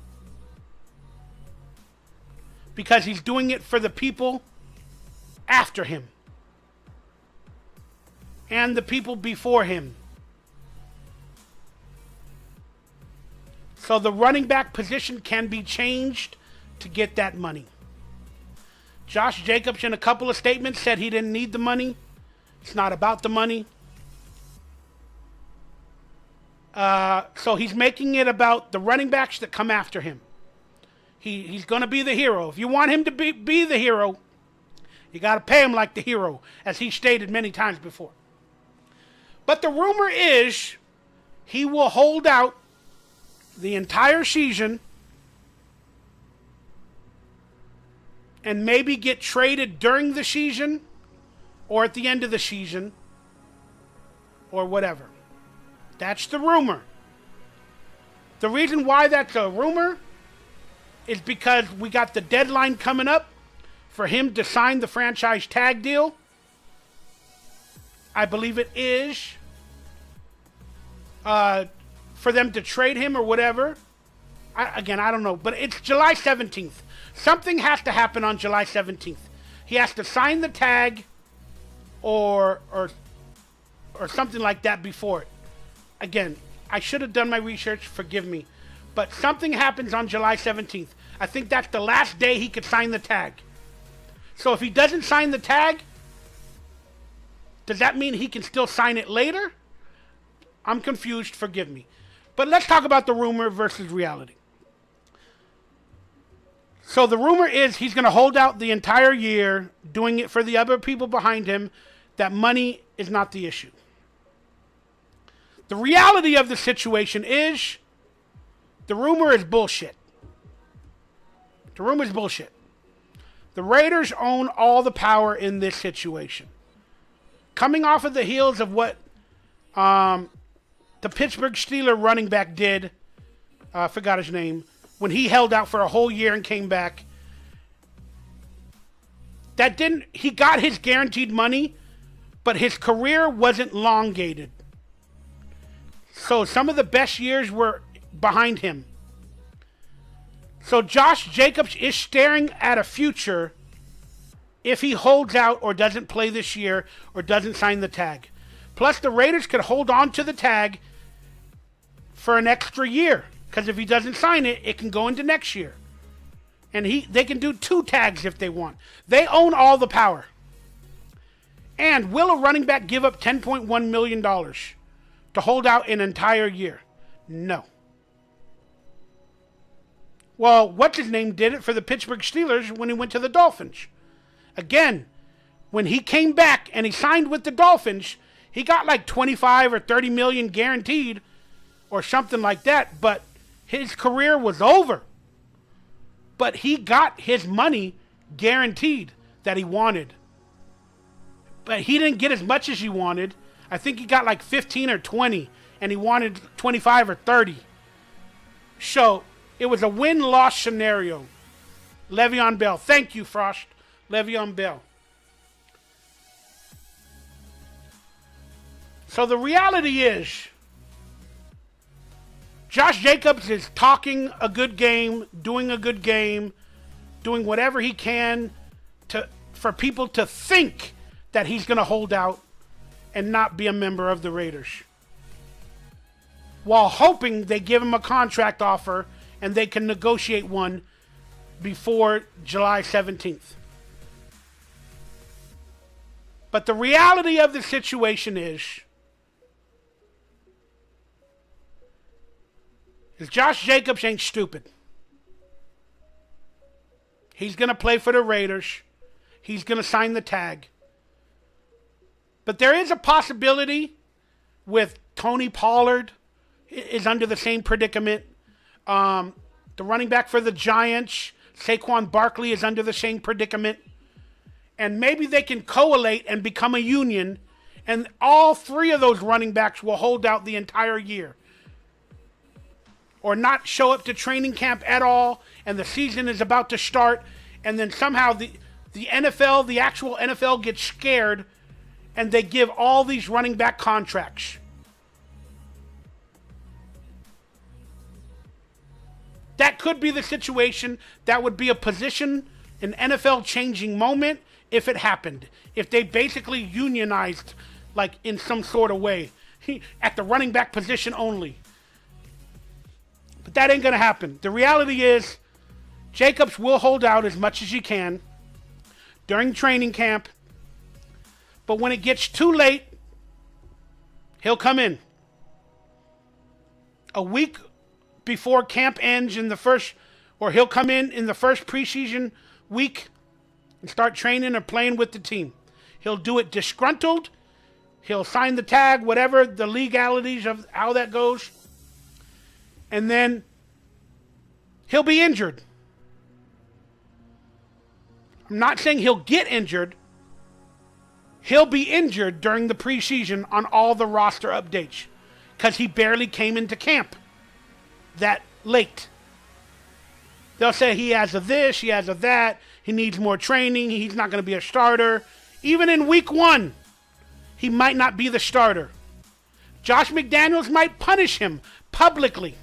because he's doing it for the people after him and the people before him. So the running back position can be changed to get that money. Josh Jacobs in a couple of statements said he didn't need the money. It's not about the money. So he's making it about the running backs that come after him. He's going to be the hero. If you want him to be the hero, you got to pay him like the hero, as he stated many times before. But the rumor is he will hold out the entire season and maybe get traded during the season or at the end of the season or whatever. That's the rumor. The reason why that's a rumor is because we got the deadline coming up for him to sign the franchise tag deal. I believe it is for them to trade him or whatever. I don't know, but it's July 17th. Something has to happen on July 17th. He has to sign the tag or something like that before it. Again, I should have done my research, forgive me. But something happens on July 17th. I think that's the last day he could sign the tag. So if he doesn't sign the tag, does that mean he can still sign it later? I'm confused, forgive me. But let's talk about the rumor versus reality. So the rumor is he's going to hold out the entire year, doing it for the other people behind him, that money is not the issue. The reality of the situation is the rumor is bullshit. The rumor is bullshit. The Raiders own all the power in this situation. Coming off of the heels of what the Pittsburgh Steelers running back did, I forgot his name, when he held out for a whole year and came back he got his guaranteed money, but his career wasn't elongated. So some of the best years were behind him. So Josh Jacobs is staring at a future if he holds out or doesn't play this year or doesn't sign the tag. Plus, the Raiders could hold on to the tag for an extra year, because if he doesn't sign it, it can go into next year. And they can do 2 tags if they want. They own all the power. And will a running back give up $10.1 million to hold out an entire year? No. Well, what's-his-name did it for the Pittsburgh Steelers when he went to the Dolphins. Again, when he came back and he signed with the Dolphins, he got like 25 or 30 million guaranteed or something like that, but his career was over. But he got his money guaranteed that he wanted. But he didn't get as much as he wanted. I think he got like 15 or 20, and he wanted 25 or 30. So it was a win-loss scenario. Le'Veon Bell. Thank you, Frost. Le'Veon Bell. So the reality is, Josh Jacobs is talking a good game, doing a good game, doing whatever he can for people to think that he's going to hold out and not be a member of the Raiders, while hoping they give him a contract offer and they can negotiate one before July 17th. But the reality of the situation is Josh Jacobs ain't stupid. He's going to play for the Raiders. He's going to sign the tag. But there is a possibility with Tony Pollard is under the same predicament. The running back for the Giants, Saquon Barkley, is under the same predicament. And maybe they can coalesce and become a union, and all 3 of those running backs will hold out the entire year. Or not show up to training camp at all, and the season is about to start, and then somehow the NFL, the actual NFL, gets scared, and they give all these running back contracts. That could be the situation. That would be a position, an NFL changing moment if it happened. If they basically unionized, like in some sort of way, at the running back position only. But that ain't going to happen. The reality is, Jacobs will hold out as much as he can during training camp. But when it gets too late, he'll come in. A week before camp ends he'll come in the first preseason week and start training or playing with the team. He'll do it disgruntled. He'll sign the tag, whatever the legalities of how that goes. And then he'll be injured. I'm not saying he'll get injured. He'll be injured during the preseason on all the roster updates because he barely came into camp that late. They'll say he has a this, he has a that, he needs more training, he's not going to be a starter. Even in week 1, he might not be the starter. Josh McDaniels might punish him publicly.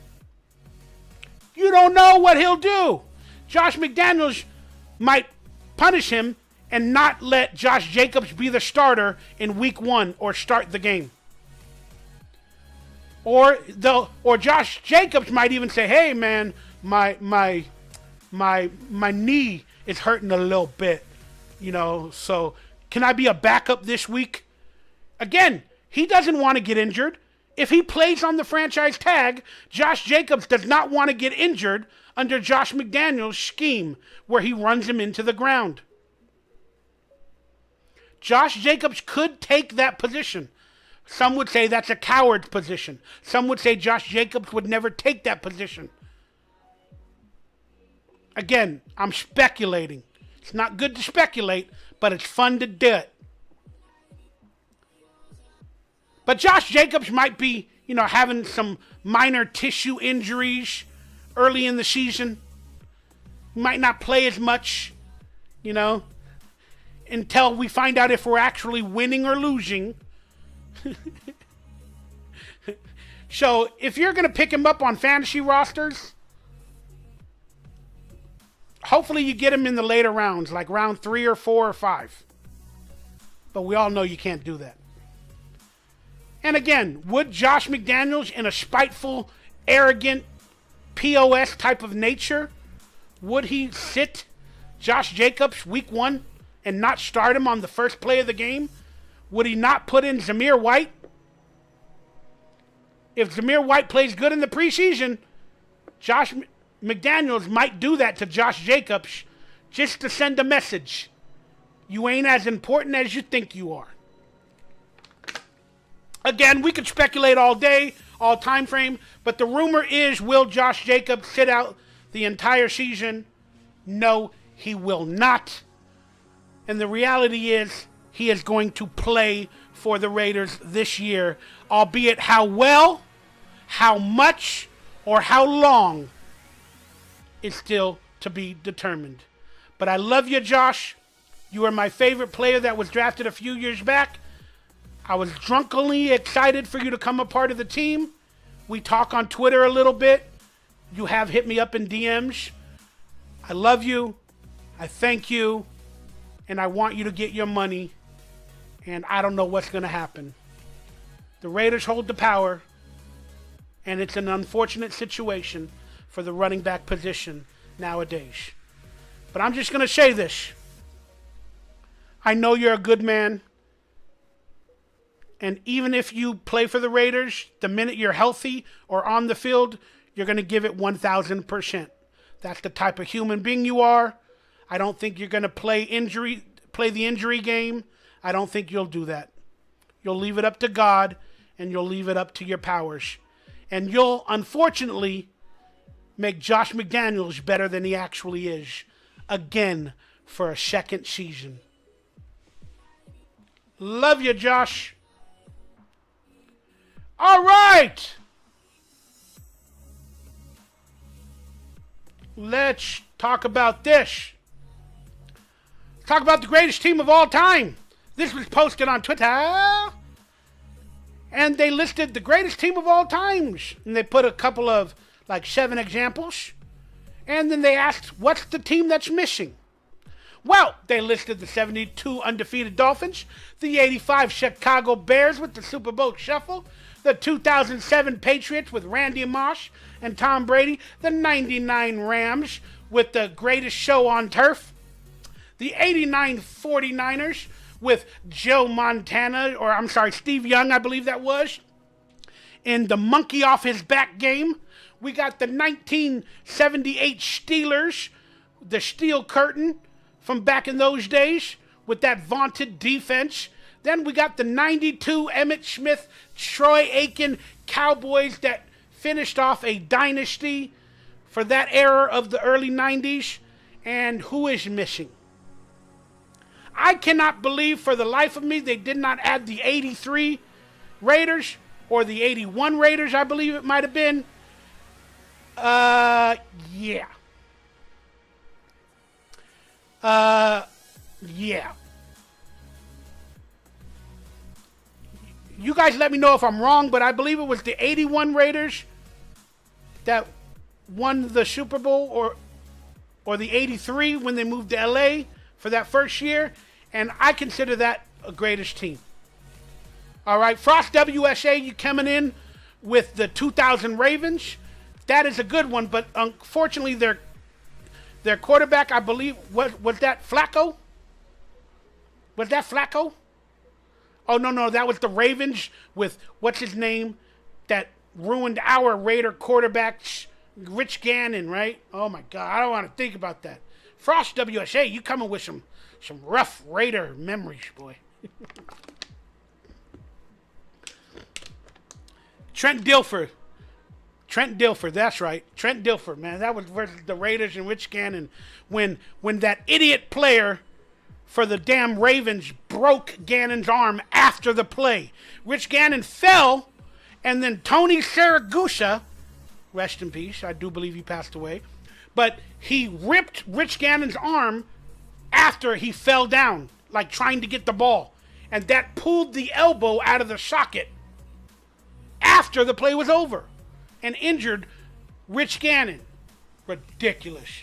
You don't know what he'll do. Josh McDaniels might punish him and not let Josh Jacobs be the starter in week 1 or start the game. Or Josh Jacobs might even say, "Hey man, my knee is hurting a little bit, so can I be a backup this week?" Again, he doesn't want to get injured. If he plays on the franchise tag, Josh Jacobs does not want to get injured under Josh McDaniels' scheme where he runs him into the ground. Josh Jacobs could take that position. Some would say that's a coward's position. Some would say Josh Jacobs would never take that position. Again, I'm speculating. It's not good to speculate, but it's fun to do it. But Josh Jacobs might be, having some minor tissue injuries early in the season. He might not play as much, until we find out if we're actually winning or losing. So if you're going to pick him up on fantasy rosters, hopefully you get him in the later rounds, like round 3 or 4 or 5. But we all know you can't do that. And again, would Josh McDaniels, in a spiteful, arrogant, POS type of nature, would he sit Josh Jacobs week 1 and not start him on the first play of the game? Would he not put in Zamir White? If Zamir White plays good in the preseason, Josh McDaniels might do that to Josh Jacobs just to send a message. You ain't as important as you think you are. Again, we could speculate all day, all time frame, but the rumor is, will Josh Jacobs sit out the entire season? No, he will not. And the reality is, he is going to play for the Raiders this year, albeit how well, how much, or how long is still to be determined. But I love you, Josh. You are my favorite player that was drafted a few years back. I was drunkenly excited for you to come a part of the team. We talk on Twitter a little bit. You have hit me up in DMs. I love you. I thank you. And I want you to get your money. And I don't know what's going to happen. The Raiders hold the power. And it's an unfortunate situation for the running back position nowadays. But I'm just going to say this. I know you're a good man. And even if you play for the Raiders, the minute you're healthy or on the field, you're going to give it 1,000%. That's the type of human being you are. I don't think you're going to play the injury game. I don't think you'll do that. You'll leave it up to God, and you'll leave it up to your powers. And you'll, unfortunately, make Josh McDaniels better than he actually is. Again, for a second season. Love you, Josh. All right. Let's talk about this. Talk about the greatest team of all time. This was posted on Twitter. And they listed the greatest team of all times. And they put a couple of, 7 examples. And then they asked, what's the team that's missing? Well, they listed the 72 undefeated Dolphins, the 85 Chicago Bears with the Super Bowl shuffle, the 2007 Patriots with Randy Moss and Tom Brady, the 99 Rams with the greatest show on turf, the 89 49ers with Steve Young, I believe that was, in the monkey off his back game. We got the 1978 Steelers, the Steel Curtain from back in those days with that vaunted defense. Then we got the 92 Emmitt Smith, Troy Aikman Cowboys that finished off a dynasty for that era of the early 90s. And who is missing? I cannot believe for the life of me they did not add the 83 Raiders or the 81 Raiders, I believe it might have been. Yeah. You guys let me know if I'm wrong, but I believe it was the 81 Raiders that won the Super Bowl, or the 83 when they moved to LA for that first year, and I consider that a greatest team. All right, Frost WSA, you coming in with the 2000 Ravens. That is a good one, but unfortunately their quarterback, I believe, was that Flacco? Was that Flacco? Oh, no, that was the Ravens with, what's his name, that ruined our Raider quarterbacks, Rich Gannon, right? Oh, my God, I don't want to think about that. Frost WSA, you coming with some rough Raider memories, boy. Trent Dilfer, that's right. Trent Dilfer, man. That was versus the Raiders and Rich Gannon when that idiot player for the damn Ravens broke Gannon's arm after the play. Rich Gannon fell, and then Tony Saragusa, rest in peace, I do believe he passed away, but he ripped Rich Gannon's arm after he fell down. like trying to get the ball. And that pulled the elbow out of the socket after the play was over and injured Rich Gannon. Ridiculous.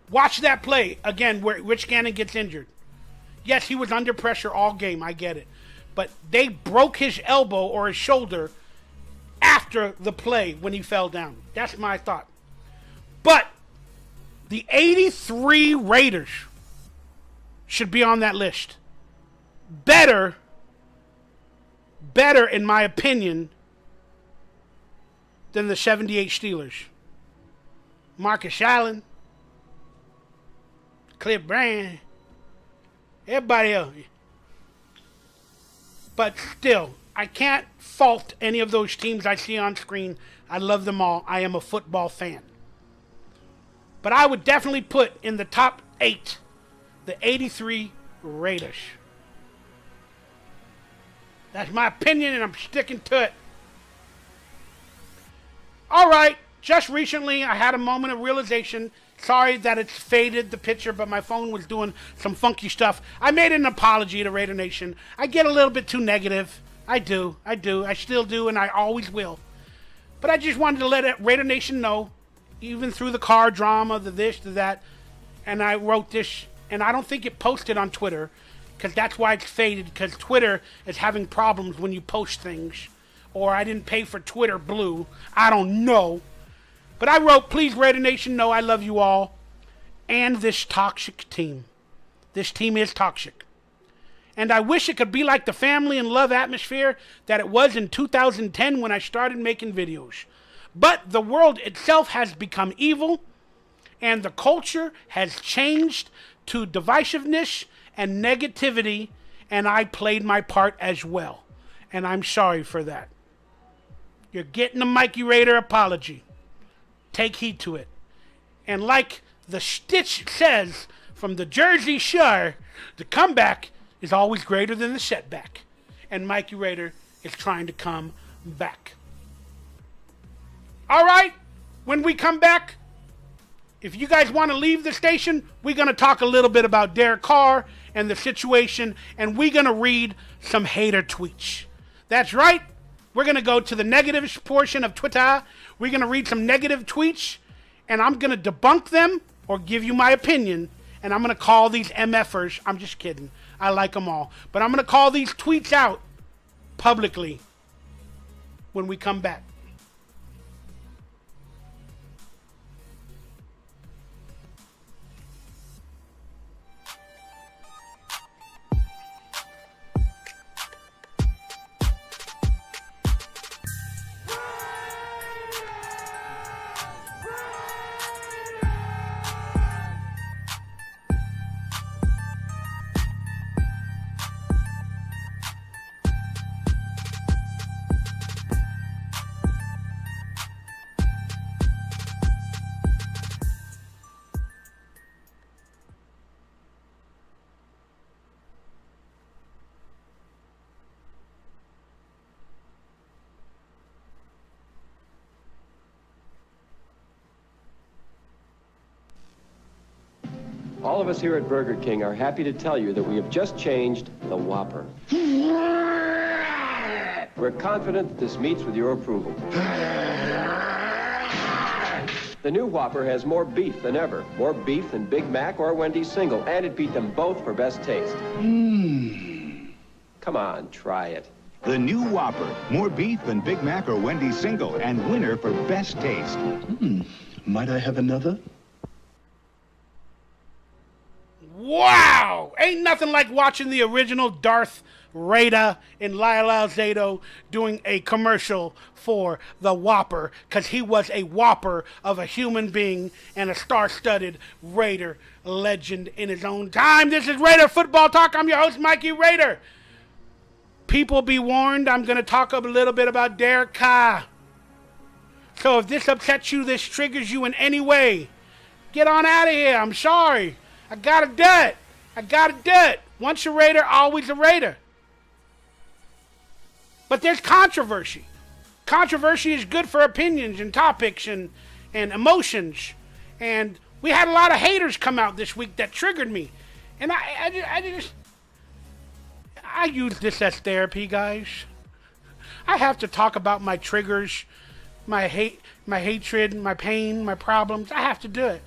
Watch that play again where Rich Gannon gets injured. Yes, he was under pressure all game. I get it. But they broke his elbow or his shoulder after the play when he fell down. That's my thought. But the 83 Raiders should be on that list. Better in my opinion, than the 78 Steelers. Marcus Allen, Cliff Brand, everybody else. But still, I can't fault any of those teams I see on screen. I love them all. I am a football fan. But I would definitely put in the top 8 the 83 Raiders. That's my opinion, and I'm sticking to it. All right, just recently I had a moment of realization. Sorry that it's faded, the picture, but my phone was doing some funky stuff. I made an apology to Raider Nation. I get a little bit too negative. I do. I still do, and I always will. But I just wanted to let Raider Nation know, even through the car drama, the this, the that, and I wrote this, and I don't think it posted on Twitter, because that's why it's faded, because Twitter is having problems when you post things. Or I didn't pay for Twitter Blue. I don't know. But I wrote, please, Raider Nation, know I love you all. And this toxic team. This team is toxic. And I wish it could be like the family and love atmosphere that it was in 2010 when I started making videos. But the world itself has become evil. And the culture has changed to divisiveness and negativity. And I played my part as well. And I'm sorry for that. You're getting a Mikey Raider apology. Take heed to it. And like the Stitch says from the Jersey Shore, the comeback is always greater than the setback. And Mikey Raider is trying to come back. All right, when we come back, if you guys want to leave the station, we're going to talk a little bit about Derek Carr and the situation, and we're going to read some hater tweets. That's right. We're going to go to the negative portion of Twitter. We're going to read some negative tweets, and I'm going to debunk them or give you my opinion, and I'm going to call these MFers. I'm just kidding. I like them all. But I'm going to call these tweets out publicly when we come back. All of us here at Burger King are happy to tell you that we have just changed the Whopper. We're confident that this meets with your approval. The new Whopper has more beef than ever. More beef than Big Mac or Wendy's single, and it beat them both for best taste. Come on, try it. The new Whopper. More beef than Big Mac or Wendy's single, and winner for best taste. Might I have another? Wow! Ain't nothing like watching the original Darth Raider and Lyle Alzado doing a commercial for the Whopper, because he was a Whopper of a human being and a star-studded Raider legend in his own time. This is Raider Football Talk. I'm your host, Mikey Raider. People be warned, I'm going to talk a little bit about Derek Carr. So if this upsets you, this triggers you in any way, get on out of here. I'm sorry. I gotta do it. Once a Raider, always a Raider. But there's controversy. Controversy is good for opinions and topics and emotions. And we had a lot of haters come out this week that triggered me. And I use this as therapy, guys. I have to talk about my triggers, my hatred, my pain, my problems. I have to do it.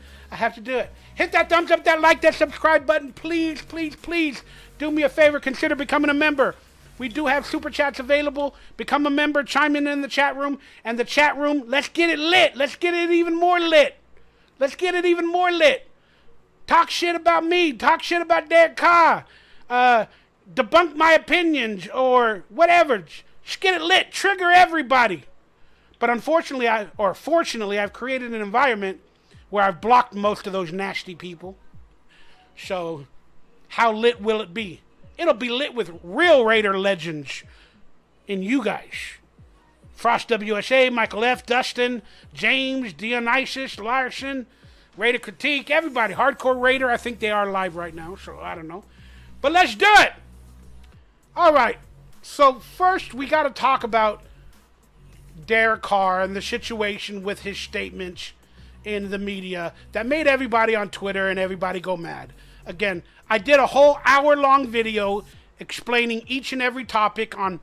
Hit that thumbs up, that like, that subscribe button. Please, please, please do me a favor. Consider becoming a member. We do have super chats available. Become a member. Chime in the chat room. And the chat room, let's get it lit. Let's get it even more lit. Talk shit about me. Talk shit about Derek Carr. Debunk my opinions or whatever. Just get it lit. Trigger everybody. But fortunately, I've created an environment where I've blocked most of those nasty people. So, how lit will it be? It'll be lit with real Raider legends in you guys. Frost WSA, Michael F., Dustin, James, Dionysus, Larson, Raider Critique, everybody. Hardcore Raider, I think they are live right now, so I don't know. But let's do it! All right, so first we got to talk about Derek Carr and the situation with his statements in the media that made everybody on Twitter and everybody go mad. Again, I did a whole hour-long video explaining each and every topic on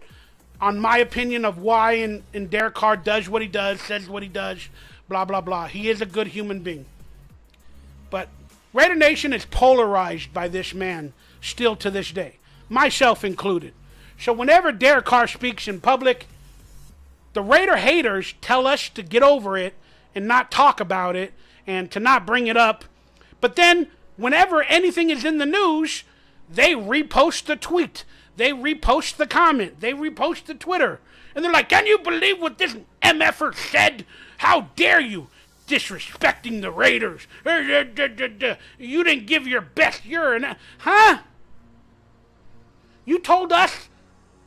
my opinion of why and Derek Carr does what he does, says what he does, blah, blah, blah. He is a good human being. But Raider Nation is polarized by this man still to this day, myself included. So whenever Derek Carr speaks in public, the Raider haters tell us to get over it and not talk about it and to not bring it up. But then whenever anything is in the news, they repost the tweet. They repost the comment. They repost the Twitter. And they're like, can you believe what this MFer said? How dare you? Disrespecting the Raiders. You didn't give your best. Huh? You told us,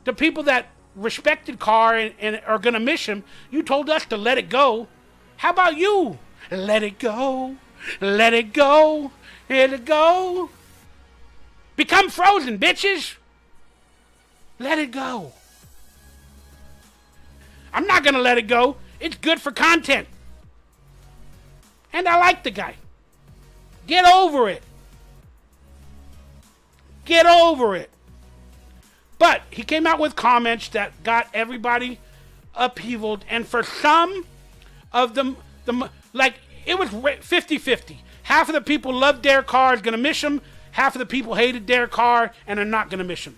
the people that respected Carr and are going to miss him, you told us to let it go. How about you? Let it go. Let it go. Let it go. Become frozen, bitches. Let it go. I'm not going to let it go. It's good for content. And I like the guy. Get over it. Get over it. But he came out with comments that got everybody upheavaled. And for some of them, like, it was 50-50. Half of the people loved Derek Carr, is going to miss him. Half of the people hated Derek Carr and are not going to miss him.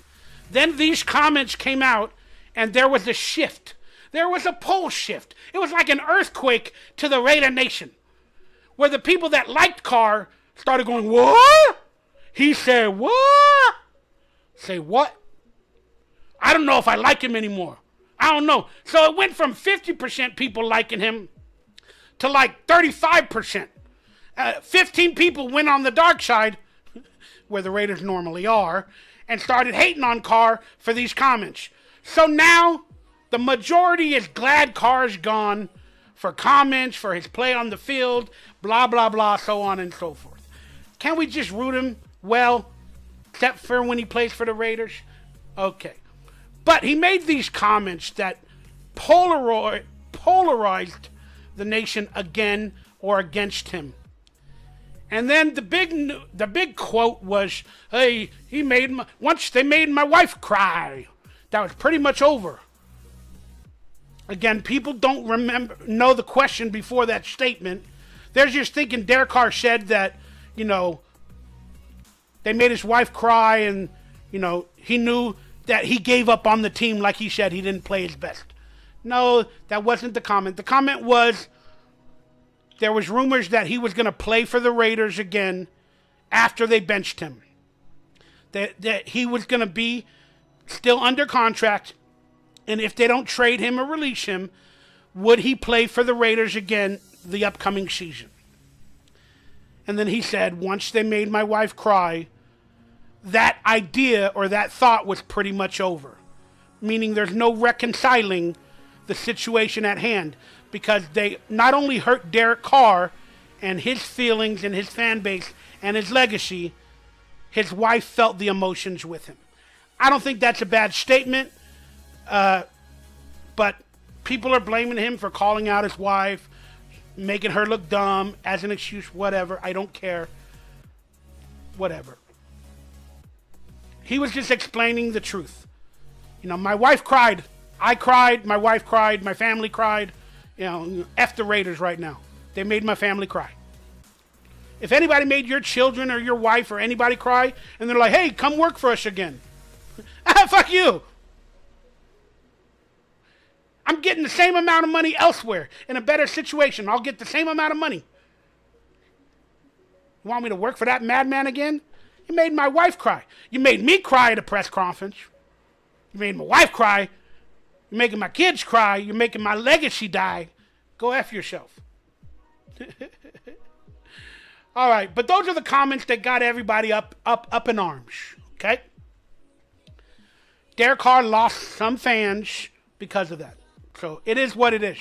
Then these comments came out, and there was a shift. There was a pole shift. It was like an earthquake to the Raider Nation, where the people that liked Carr started going, what? He said, what? Say what? I don't know if I like him anymore. I don't know. So it went from 50% people liking him to like 35%. 15 people went on the dark side, where the Raiders normally are, and started hating on Carr for these comments. So now the majority is glad Carr's gone for comments, for his play on the field, blah, blah, blah, so on and so forth. Can we just root him well, except for when he plays for the Raiders? Okay. But he made these comments that polarized the nation again or against him. And then the big quote was, hey, once they made my wife cry. That was pretty much over. Again, people don't know the question before that statement. They're just thinking Derek Carr said that, they made his wife cry and, he knew that he gave up on the team like he said he didn't play his best. No, that wasn't the comment. The comment was there was rumors that he was going to play for the Raiders again after they benched him. That he was going to be still under contract, and if they don't trade him or release him, would he play for the Raiders again the upcoming season? And then he said, once they made my wife cry, that idea or that thought was pretty much over. Meaning there's no reconciling the situation at hand, because they not only hurt Derek Carr and his feelings and his fan base and his legacy, his wife felt the emotions with him. I don't think that's a bad statement, but people are blaming him for calling out his wife, making her look dumb as an excuse, whatever. I don't care. Whatever. He was just explaining the truth. You know, my wife cried. I cried. My wife cried. My family cried. You know, F the Raiders right now. They made my family cry. If anybody made your children or your wife or anybody cry, and they're like, hey, come work for us again. Fuck you. I'm getting the same amount of money elsewhere in a better situation. I'll get the same amount of money. You want me to work for that madman again? You made my wife cry. You made me cry at a press conference. You made my wife cry. You're making my kids cry. You're making my legacy die. Go F yourself. All right, but those are the comments that got everybody up in arms, okay? Derek Carr lost some fans because of that. So it is what it is.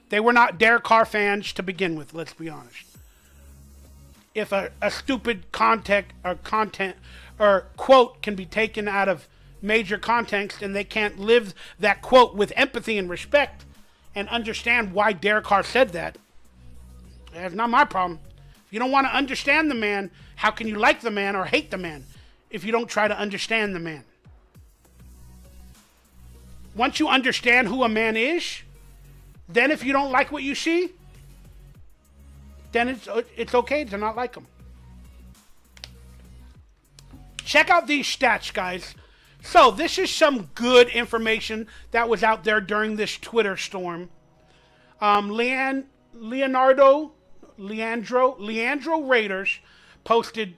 They were not Derek Carr fans to begin with, let's be honest. If a stupid content or quote can be taken out of major context and they can't live that quote with empathy and respect and understand why Derek Carr said that, that's not my problem. If you don't want to understand the man, how can you like the man or hate the man if you don't try to understand the man? Once you understand who a man is, then if you don't like what you see, then it's okay to not like him. Check out these stats, guys. So this is some good information that was out there during this Twitter storm. Leandro Raiders posted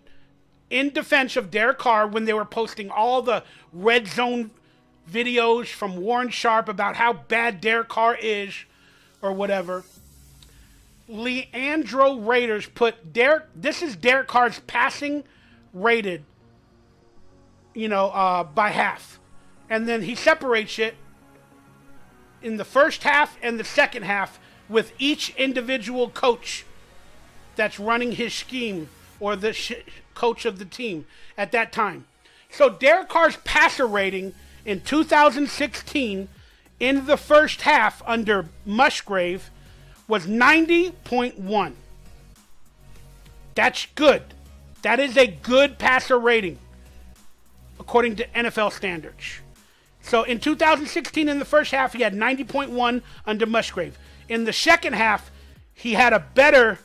in defense of Derek Carr when they were posting all the red zone videos from Warren Sharp about how bad Derek Carr is or whatever. Leandro Raiders put this is Derek Carr's passing rated, by half. And then he separates it in the first half and the second half with each individual coach that's running his scheme or the coach of the team at that time. So Derek Carr's passer rating in 2016 in the first half under Musgrave was 90.1. That's good. That is a good passer rating according to NFL standards. So in 2016 in the first half, he had 90.1 under Musgrave. In the second half, he had a better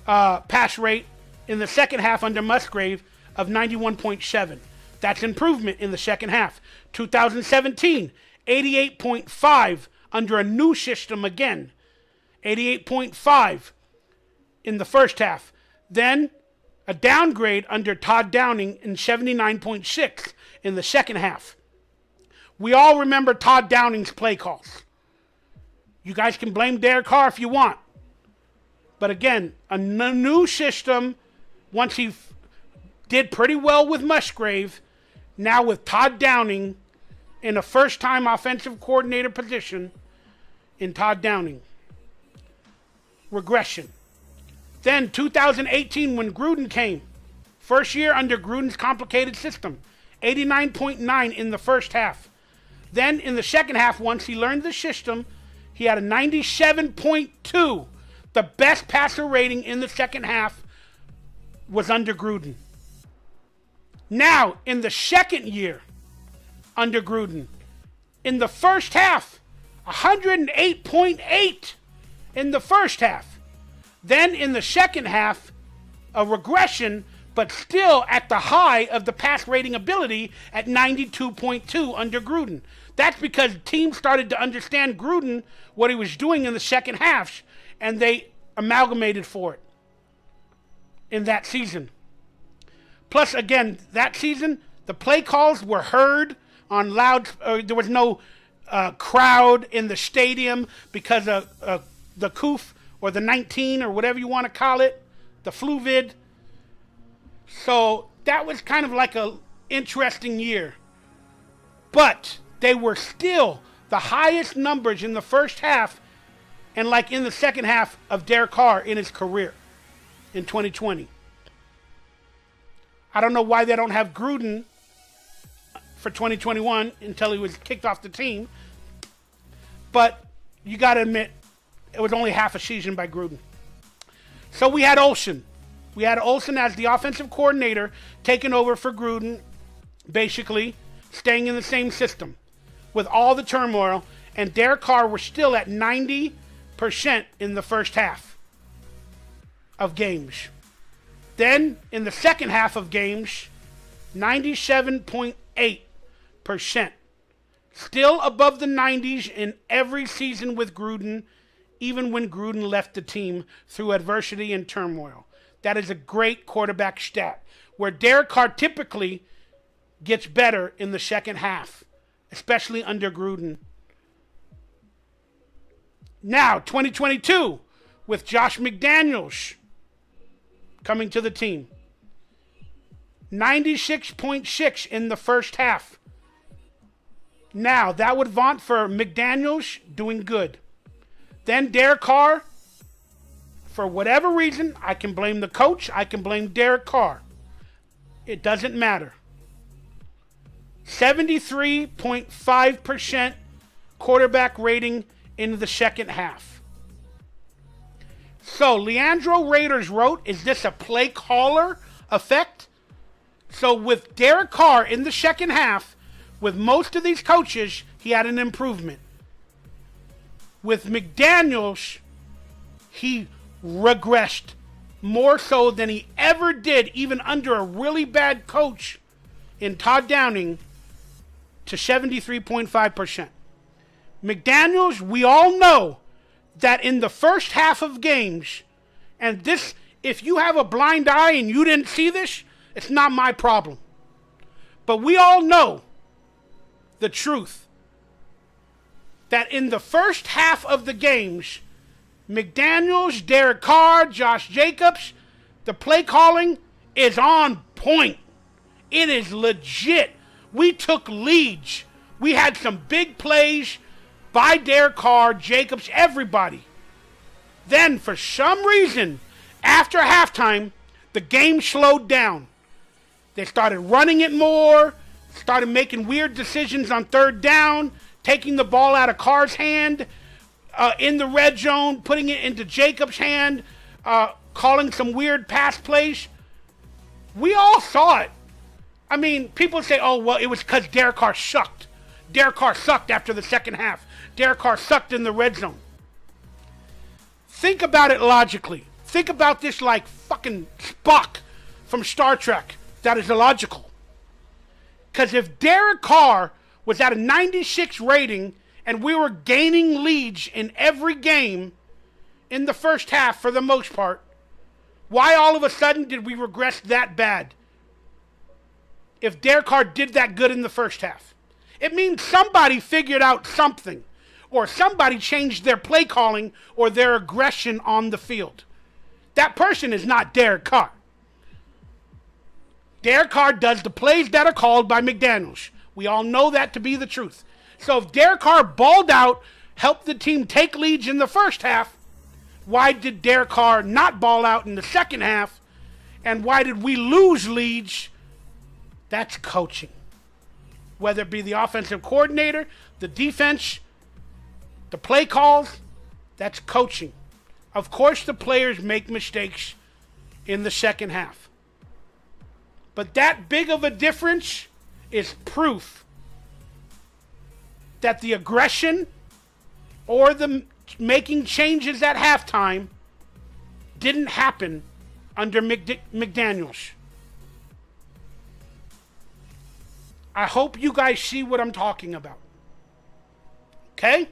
pass rate in the second half under Musgrave of 91.7. That's improvement in the second half. 2017, 88.5 under a new system again. 88.5 in the first half. Then a downgrade under Todd Downing in 79.6 in the second half. We all remember Todd Downing's play calls. You guys can blame Derek Carr if you want. But again, a new system, once he did pretty well with Musgrave, now with Todd Downing in a first-time offensive coordinator position in Todd Downing. Regression. Then 2018 when Gruden came. First year under Gruden's complicated system. 89.9 in the first half. Then in the second half, once he learned the system, he had a 97.2. The best passer rating in the second half was under Gruden. Now, in the second year under Gruden, in the first half, 108.8 in the first half. Then in the second half, a regression, but still at the high of the pass rating ability at 92.2 under Gruden. That's because teams started to understand Gruden, what he was doing in the second half, and they amalgamated for it in that season. Plus, again, that season, the play calls were heard on loud. There was no crowd in the stadium because of the COOF or the 19 or whatever you want to call it, the flu-vid. So that was kind of like an interesting year. But they were still the highest numbers in the first half and like in the second half of Derek Carr in his career in 2020. I don't know why they don't have Gruden for 2021 until he was kicked off the team. But you got to admit, it was only half a season by Gruden. So we had Olsen. We had Olsen as the offensive coordinator taking over for Gruden basically staying in the same system with all the turmoil, and Derek Carr was still at 90% in the first half of games. Then in the second half of games, 97.8%. Still above the 90s in every season with Gruden, even when Gruden left the team through adversity and turmoil. That is a great quarterback stat, where Derek Carr typically gets better in the second half, especially under Gruden. Now, 2022, with Josh McDaniels coming to the team. 96.6 in the first half. Now, that would vaunt for McDaniels doing good. Then Derek Carr, for whatever reason, I can blame the coach, I can blame Derek Carr. It doesn't matter. 73.5% quarterback rating in the second half. So, Leandro Raiders wrote, is this a play caller effect? So, with Derek Carr in the second half, with most of these coaches, he had an improvement. With McDaniels, he regressed more so than he ever did, even under a really bad coach in Todd Downing, to 73.5%. McDaniels, we all know that in the first half of games, and this, if you have a blind eye and you didn't see this, it's not my problem. But we all know the truth that in the first half of the games, McDaniels, Derek Carr, Josh Jacobs, the play calling is on point. It is legit. We took leads. We had some big plays by Derek Carr, Jacobs, everybody. Then, for some reason, after halftime, the game slowed down. They started running it more, started making weird decisions on third down, taking the ball out of Carr's hand in the red zone, putting it into Jacobs' hand, calling some weird pass plays. We all saw it. I mean, people say, oh, well, it was because Derek Carr sucked. Derek Carr sucked after the second half. Derek Carr sucked in the red zone. Think about it logically. Think about this like fucking Spock from Star Trek. That is illogical. Because if Derek Carr was at a 96 rating and we were gaining leads in every game in the first half for the most part, why all of a sudden did we regress that bad? If Derek Carr did that good in the first half, it means somebody figured out something, or somebody changed their play calling or their aggression on the field. That person is not Derek Carr. Derek Carr does the plays that are called by McDaniels. We all know that to be the truth. So if Derek Carr balled out, helped the team take leads in the first half, why did Derek Carr not ball out in the second half? And why did we lose leads? That's coaching. Whether it be the offensive coordinator, the defense, the play calls, that's coaching. Of course, the players make mistakes in the second half. But that big of a difference is proof that the aggression or the making changes at halftime didn't happen under McDaniels. I hope you guys see what I'm talking about. Okay?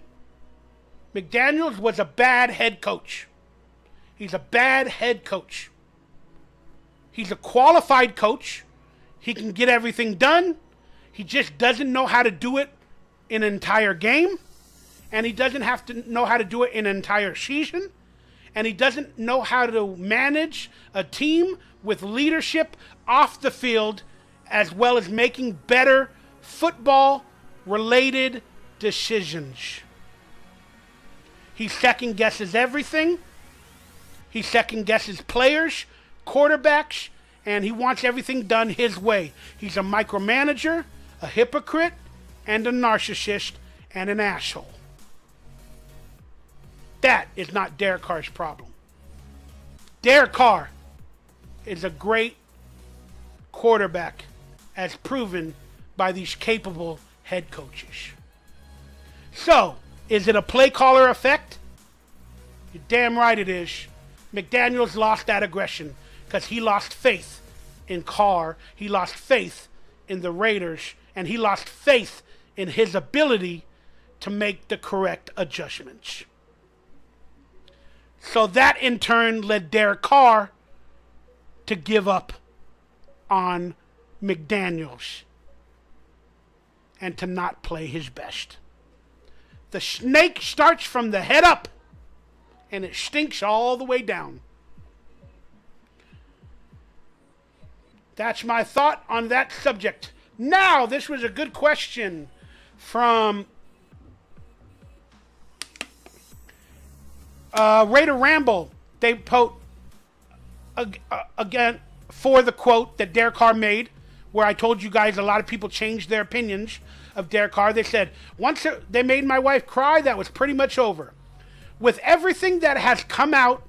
McDaniels was a bad head coach. He's a bad head coach. He's a qualified coach. He can get everything done. He just doesn't know how to do it in an entire game. And he doesn't have to know how to do it in an entire season. And he doesn't know how to manage a team with leadership off the field, as well as making better football-related decisions. He second-guesses everything. He second-guesses players, quarterbacks, and he wants everything done his way. He's a micromanager, a hypocrite, and a narcissist, and an asshole. That is not Derek Carr's problem. Derek Carr is a great quarterback as proven by these capable head coaches. So, is it a play caller effect? You're damn right it is. McDaniels lost that aggression because he lost faith in Carr. He lost faith in the Raiders. And he lost faith in his ability to make the correct adjustments. So that in turn led Derek Carr to give up on McDaniels and to not play his best. The snake starts from the head up and it stinks all the way down. That's my thought on that subject. Now, this was a good question from Raider Ramble. They put again for the quote that Derek Carr made, where I told you guys a lot of people changed their opinions of Derek Carr. They said, once they made my wife cry, that was pretty much over. With everything that has come out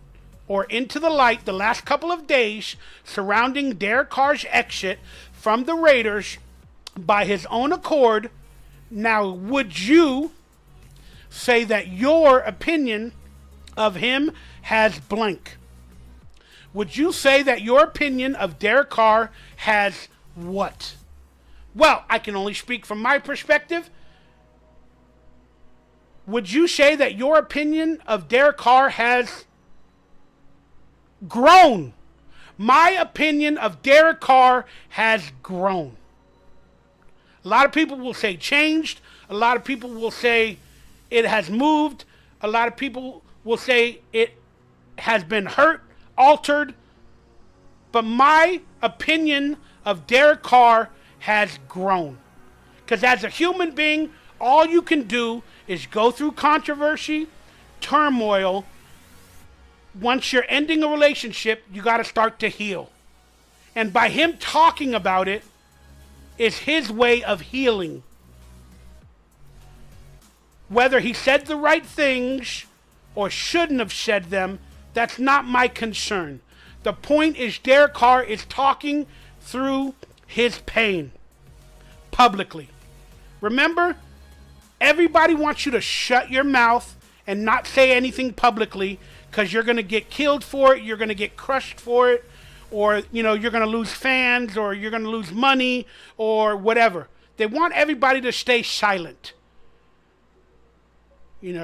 or into the light the last couple of days surrounding Derek Carr's exit from the Raiders by his own accord, now would you say that your opinion of him has blank? Would you say that your opinion of Derek Carr has what? Well, I can only speak from my perspective. Would you say that your opinion of Derek Carr has grown? My opinion of Derek Carr has grown. A lot of people will say changed. A lot of people will say it has moved. A lot of people will say it has been hurt, altered. But my opinion of Derek Carr has grown. Because as a human being, all you can do is go through controversy, turmoil. Once you're ending a relationship, you got to start to heal. And by him talking about it is his way of healing. Whether he said the right things or shouldn't have said them, that's not my concern. The point is Derek Carr is talking through his pain publicly. Remember, everybody wants you to shut your mouth and not say anything publicly because you're going to get killed for it, you're going to get crushed for it, or you're going to lose fans, or you're going to lose money, or whatever. They want everybody to stay silent.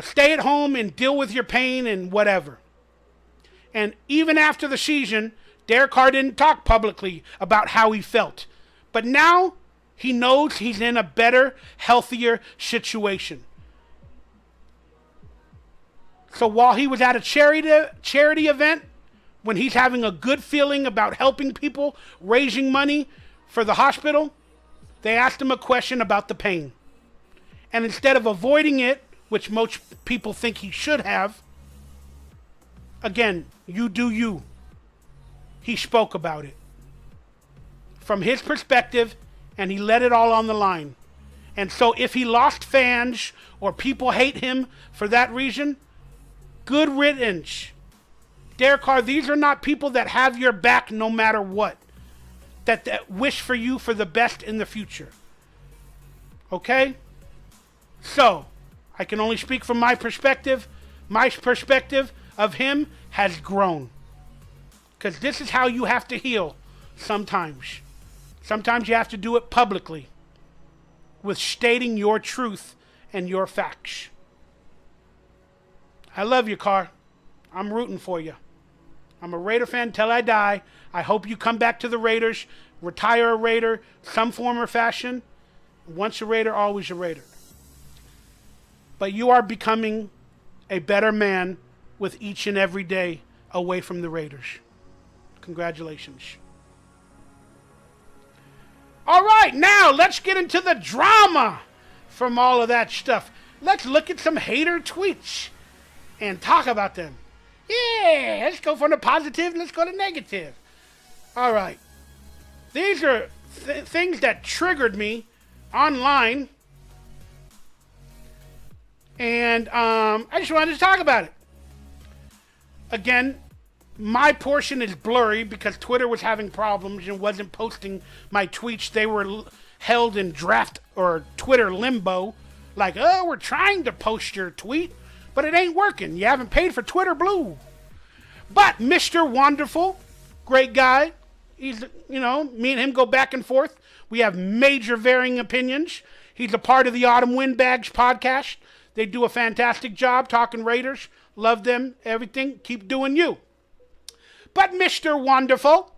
Stay at home and deal with your pain and whatever. And even after the season, Derek Carr didn't talk publicly about how he felt. But now he knows he's in a better, healthier situation. So while he was at a charity event, when he's having a good feeling about helping people, raising money for the hospital, they asked him a question about the pain. And instead of avoiding it, which most people think he should have, again, you do you. He spoke about it from his perspective, and he let it all on the line. And so if he lost fans or people hate him for that reason, good riddance. Derek Carr, these are not people that have your back no matter what, that wish for you for the best in the future. Okay? So, I can only speak from my perspective. My perspective of him has grown. Because this is how you have to heal sometimes. Sometimes you have to do it publicly with stating your truth and your facts. I love you, Carr. I'm rooting for you. I'm a Raider fan till I die. I hope you come back to the Raiders, retire a Raider, some form or fashion. Once a Raider, always a Raider. But you are becoming a better man with each and every day away from the Raiders. Congratulations. All right, now let's get into the drama from all of that stuff. Let's look at some hater tweets and talk about them. Yeah, let's go from the positive, let's go to negative. All right. These are things that triggered me online. And I just wanted to talk about it. Again, My portion is blurry because Twitter was having problems and wasn't posting my tweets. They were held in draft or Twitter limbo. Like, oh, we're trying to post your tweet, but it ain't working. You haven't paid for Twitter Blue. But Mr. Wonderful, great guy. He's, me and him go back and forth. We have major varying opinions. He's a part of the Autumn Windbags podcast. They do a fantastic job talking Raiders. Love them, everything. Keep doing you. But Mr. Wonderful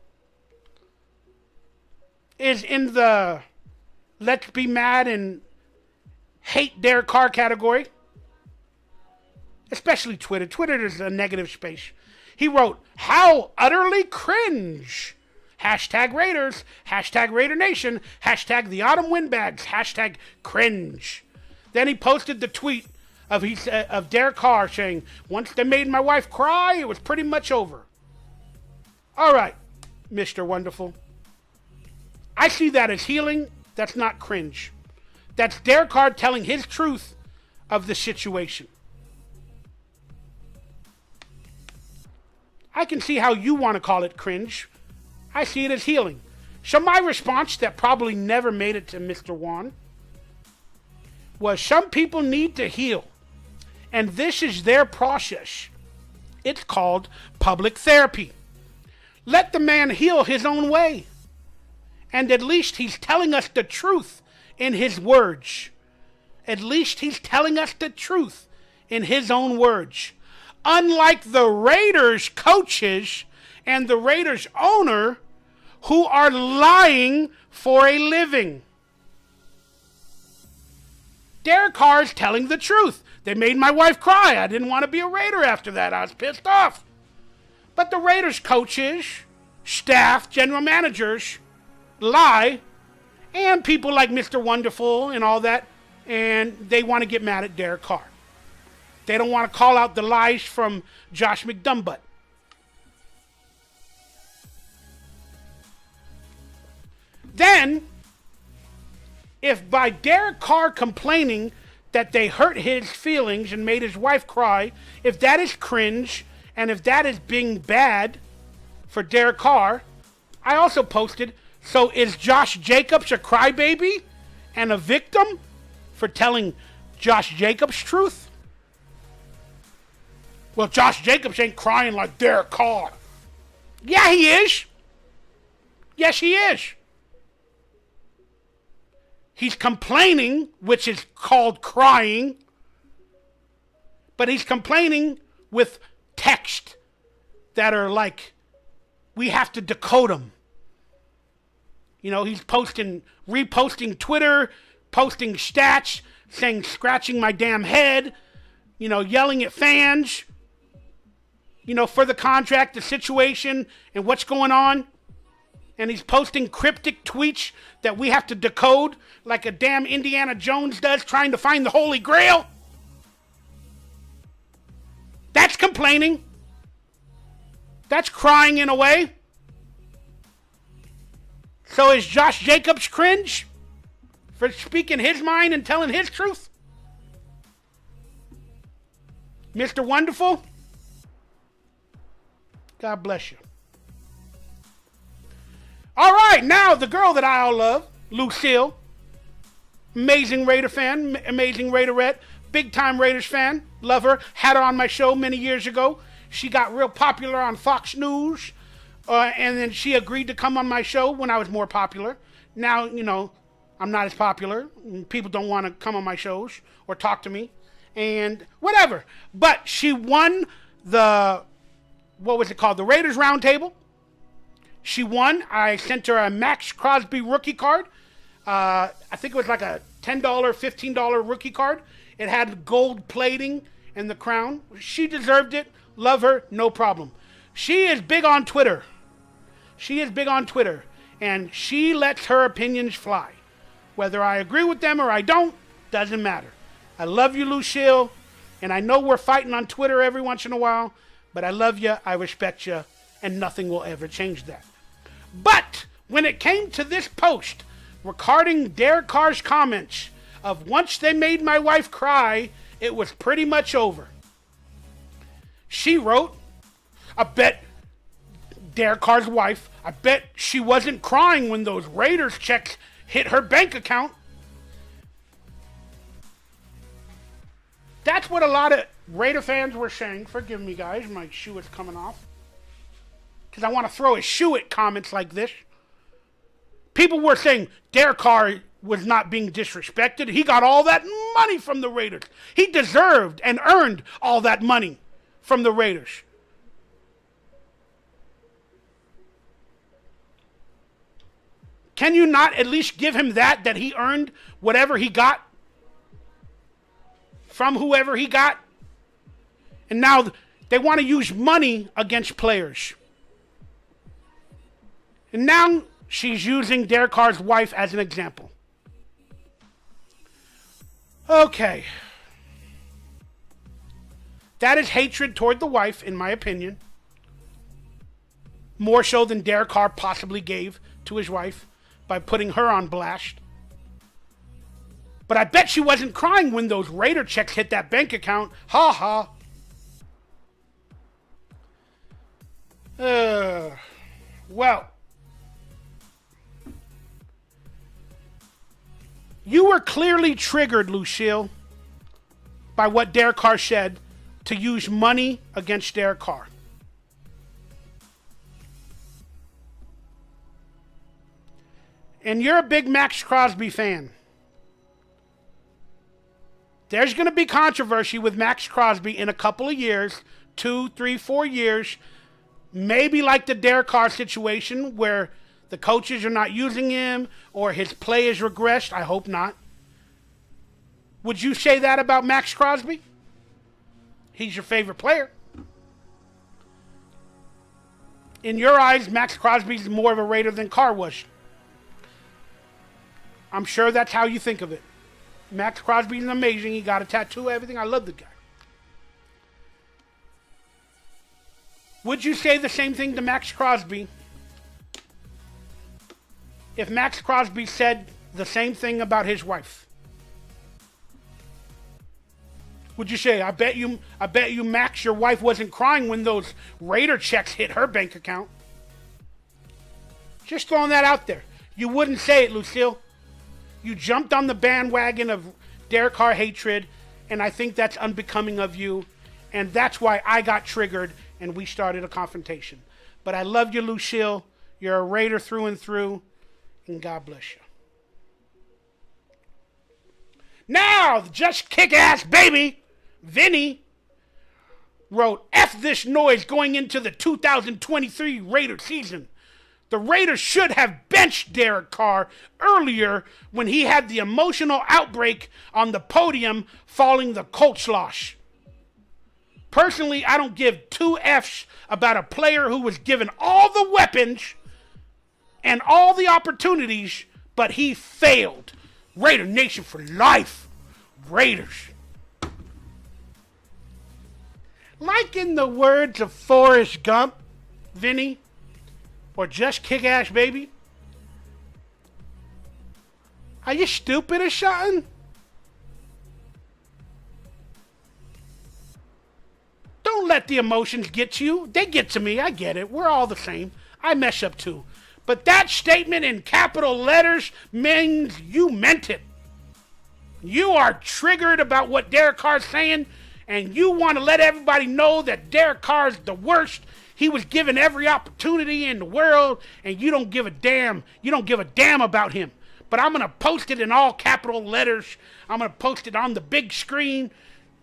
is in the let's be mad and hate Derek Carr category. Especially Twitter. Twitter is a negative space. He wrote, how utterly cringe. Hashtag Raiders, hashtag Raider Nation, hashtag the Autumn Windbags, hashtag cringe. Then he posted the tweet of Derek Carr saying, once they made my wife cry, it was pretty much over. All right, Mr. Wonderful. I see that as healing. That's not cringe. That's Derek Carr telling his truth of the situation. I can see how you want to call it cringe. I see it as healing. So my response that probably never made it to Mr. Juan was some people need to heal. And this is their process. It's called public therapy. Let the man heal his own way. And at least he's telling us the truth in his words. At least he's telling us the truth in his own words. Unlike the Raiders coaches and the Raiders owner who are lying for a living. Derek Carr is telling the truth. They made my wife cry. I didn't want to be a Raider after that. I was pissed off. But the Raiders coaches, staff, general managers lie, and people like Mr. Wonderful and all that, and they want to get mad at Derek Carr. They don't want to call out the lies from Josh McDumbutt. Then, if by Derek Carr complaining that they hurt his feelings and made his wife cry, if that is cringe, and if that is being bad for Derek Carr, I also posted, so is Josh Jacobs a crybaby and a victim for telling Josh Jacobs' truth? Well, Josh Jacobs ain't crying like Derek Carr. Yeah, he is. Yes, he is. He's complaining, which is called crying, but he's complaining with text that are like, we have to decode them. He's reposting Twitter, posting stats, saying, scratching my damn head, yelling at fans, for the contract, the situation, and what's going on. And he's posting cryptic tweets that we have to decode like a damn Indiana Jones does trying to find the Holy Grail. That's complaining. That's crying in a way. So is Josh Jacobs cringe for speaking his mind and telling his truth? Mr. Wonderful, God bless you. All right, now the girl that I all love, Lucille, amazing Raider fan, amazing Raiderette, big-time Raiders fan, love her, had her on my show many years ago. She got real popular on Fox News, and then she agreed to come on my show when I was more popular. Now, I'm not as popular. People don't want to come on my shows or talk to me, and whatever. But she won the, the Raiders Roundtable. She won. I sent her a Max Crosby rookie card. I think it was like a $10, $15 rookie card. It had gold plating and the crown. She deserved it. Love her. No problem. She is big on Twitter. And she lets her opinions fly. Whether I agree with them or I don't, doesn't matter. I love you, Lucille. And I know we're fighting on Twitter every once in a while. But I love you. I respect you. And nothing will ever change that. But when it came to this post regarding Derek Carr's comments of once they made my wife cry, it was pretty much over. She wrote, I bet Derek Carr's wife, I bet she wasn't crying when those Raiders checks hit her bank account. That's what a lot of Raider fans were saying. Forgive me, guys. My shoe is coming off. Because I want to throw a shoe at comments like this. People were saying Derek Carr was not being disrespected. He got all that money from the Raiders. He deserved and earned all that money from the Raiders. Can you not at least give him that he earned whatever he got from whoever he got? And now they want to use money against players. And now she's using Derek Carr's wife as an example. Okay. That is hatred toward the wife, in my opinion. More so than Derek Carr possibly gave to his wife by putting her on blast. But I bet she wasn't crying when those Raider checks hit that bank account. Ha ha. Well, you were clearly triggered, Lucille, by what Derek Carr said to use money against Derek Carr. And you're a big Max Crosby fan. There's going to be controversy with Max Crosby in a couple of years, 2, 3, 4 years. Maybe like the Derek Carr situation where the coaches are not using him or his play has regressed. I hope not. Would you say that about Max Crosby? He's your favorite player. In your eyes, Max Crosby's more of a Raider than Carr was. I'm sure that's how you think of it. Max Crosby is amazing. He got a tattoo, everything. I love the guy. Would you say the same thing to Max Crosby if Max Crosby said the same thing about his wife? Would you say, I bet you, Max, your wife wasn't crying when those Raider checks hit her bank account? Just throwing that out there. You wouldn't say it, Lucille. You jumped on the bandwagon of Derek Carr hatred, and I think that's unbecoming of you, and that's why I got triggered and we started a confrontation. But I love you, Lucille. You're a Raider through and through, and God bless you. Now, just kick-ass baby, Vinny, wrote, F this noise going into the 2023 Raider season. The Raiders should have benched Derek Carr earlier when he had the emotional outbreak on the podium following the Colts loss. Personally, I don't give two Fs about a player who was given all the weapons and all the opportunities, but he failed. Raider Nation for life. Raiders. Like in the words of Forrest Gump, Vinny, or just kick-ass baby? Are you stupid or something? Don't let the emotions get to you. They get to me. I get it. We're all the same. I mess up too. But that statement in capital letters means you meant it. You are triggered about what Derek Carr's saying, and you want to let everybody know that Derek Carr's the worst. He was given every opportunity in the world, and you don't give a damn. You don't give a damn about him. But I'm going to post it in all capital letters. I'm going to post it on the big screen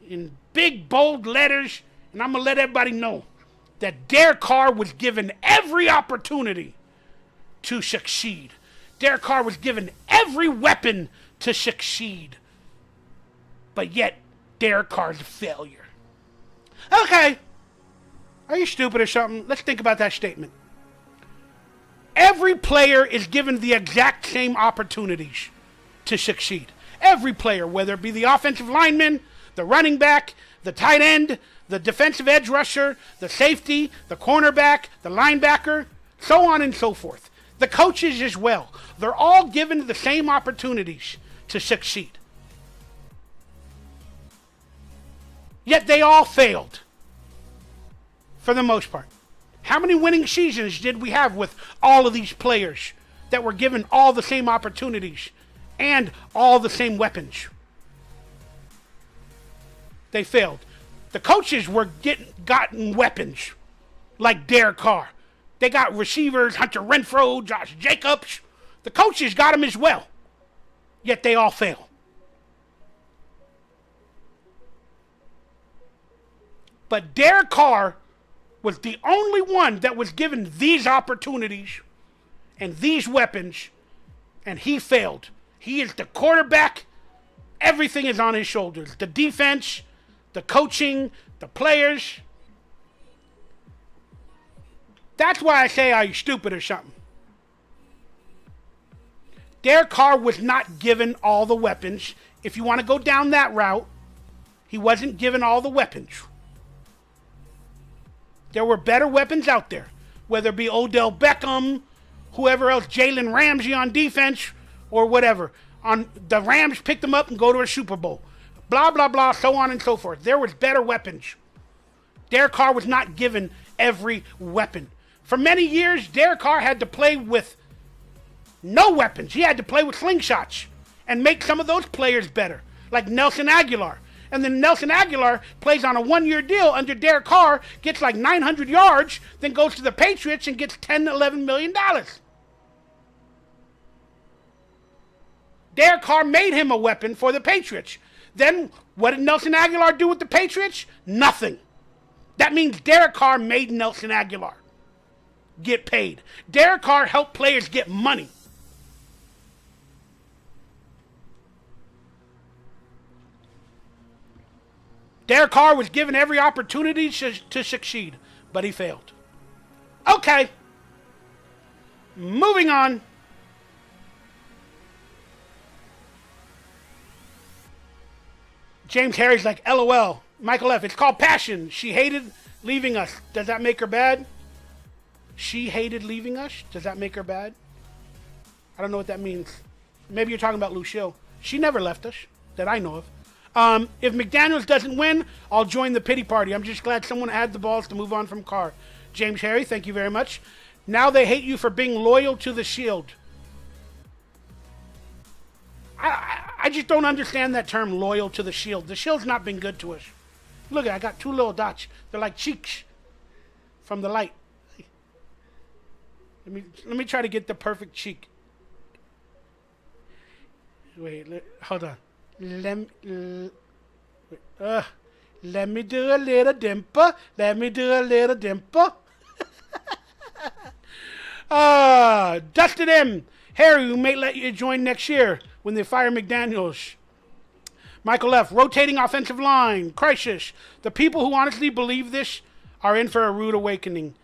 in big, bold letters, and I'm going to let everybody know that Derek Carr was given every opportunity to succeed. Derek Carr was given every weapon to succeed. But yet, Derek Carr's a failure. Okay. Are you stupid or something? Let's think about that statement. Every player is given the exact same opportunities to succeed. Every player, whether it be the offensive lineman, the running back, the tight end, the defensive edge rusher, the safety, the cornerback, the linebacker, so on and so forth. The coaches as well. They're all given the same opportunities to succeed. Yet they all failed. For the most part. How many winning seasons did we have with all of these players that were given all the same opportunities and all the same weapons? They failed. The coaches were gotten weapons like Derek Carr. They got receivers, Hunter Renfrow, Josh Jacobs. The coaches got them as well. Yet they all fail. But Derek Carr was the only one that was given these opportunities and these weapons, and he failed. He is the quarterback. Everything is on his shoulders. The defense, the coaching, the players. That's why I say, are you stupid or something? Derek Carr was not given all the weapons. If you want to go down that route, he wasn't given all the weapons. There were better weapons out there, whether it be Odell Beckham, whoever else, Jalen Ramsey on defense, or whatever. The Rams picked them up and go to a Super Bowl. Blah, blah, blah, so on and so forth. There was better weapons. Derek Carr was not given every weapon. For many years, Derek Carr had to play with no weapons. He had to play with slingshots and make some of those players better, like Nelson Aguilar. And then Nelson Aguilar plays on a one-year deal under Derek Carr, gets like 900 yards, then goes to the Patriots and gets $10, $11 million. Derek Carr made him a weapon for the Patriots. Then what did Nelson Aguilar do with the Patriots? Nothing. That means Derek Carr made Nelson Aguilar get paid. Derek Carr helped players get money. Derek Carr was given every opportunity to succeed, but he failed. Okay. Moving on. James Harry's like, LOL. Michael F., it's called passion. She hated leaving us. Does that make her bad? She hated leaving us? Does that make her bad? I don't know what that means. Maybe you're talking about Lucille. She never left us, that I know of. If McDaniels doesn't win, I'll join the pity party. I'm just glad someone had the balls to move on from Carr. James Harry, thank you very much. Now they hate you for being loyal to the Shield. I just don't understand that term, loyal to the Shield. The Shield's not been good to us. Look, I got two little dots. They're like cheeks from the light. Let me try to get the perfect cheek. Wait, hold on. Let me do a little dimple. Let me do a little dimple. Dustin M. Harry, we may let you join next year when they fire McDaniels. Michael F. Rotating offensive line. Crisis. The people who honestly believe this are in for a rude awakening.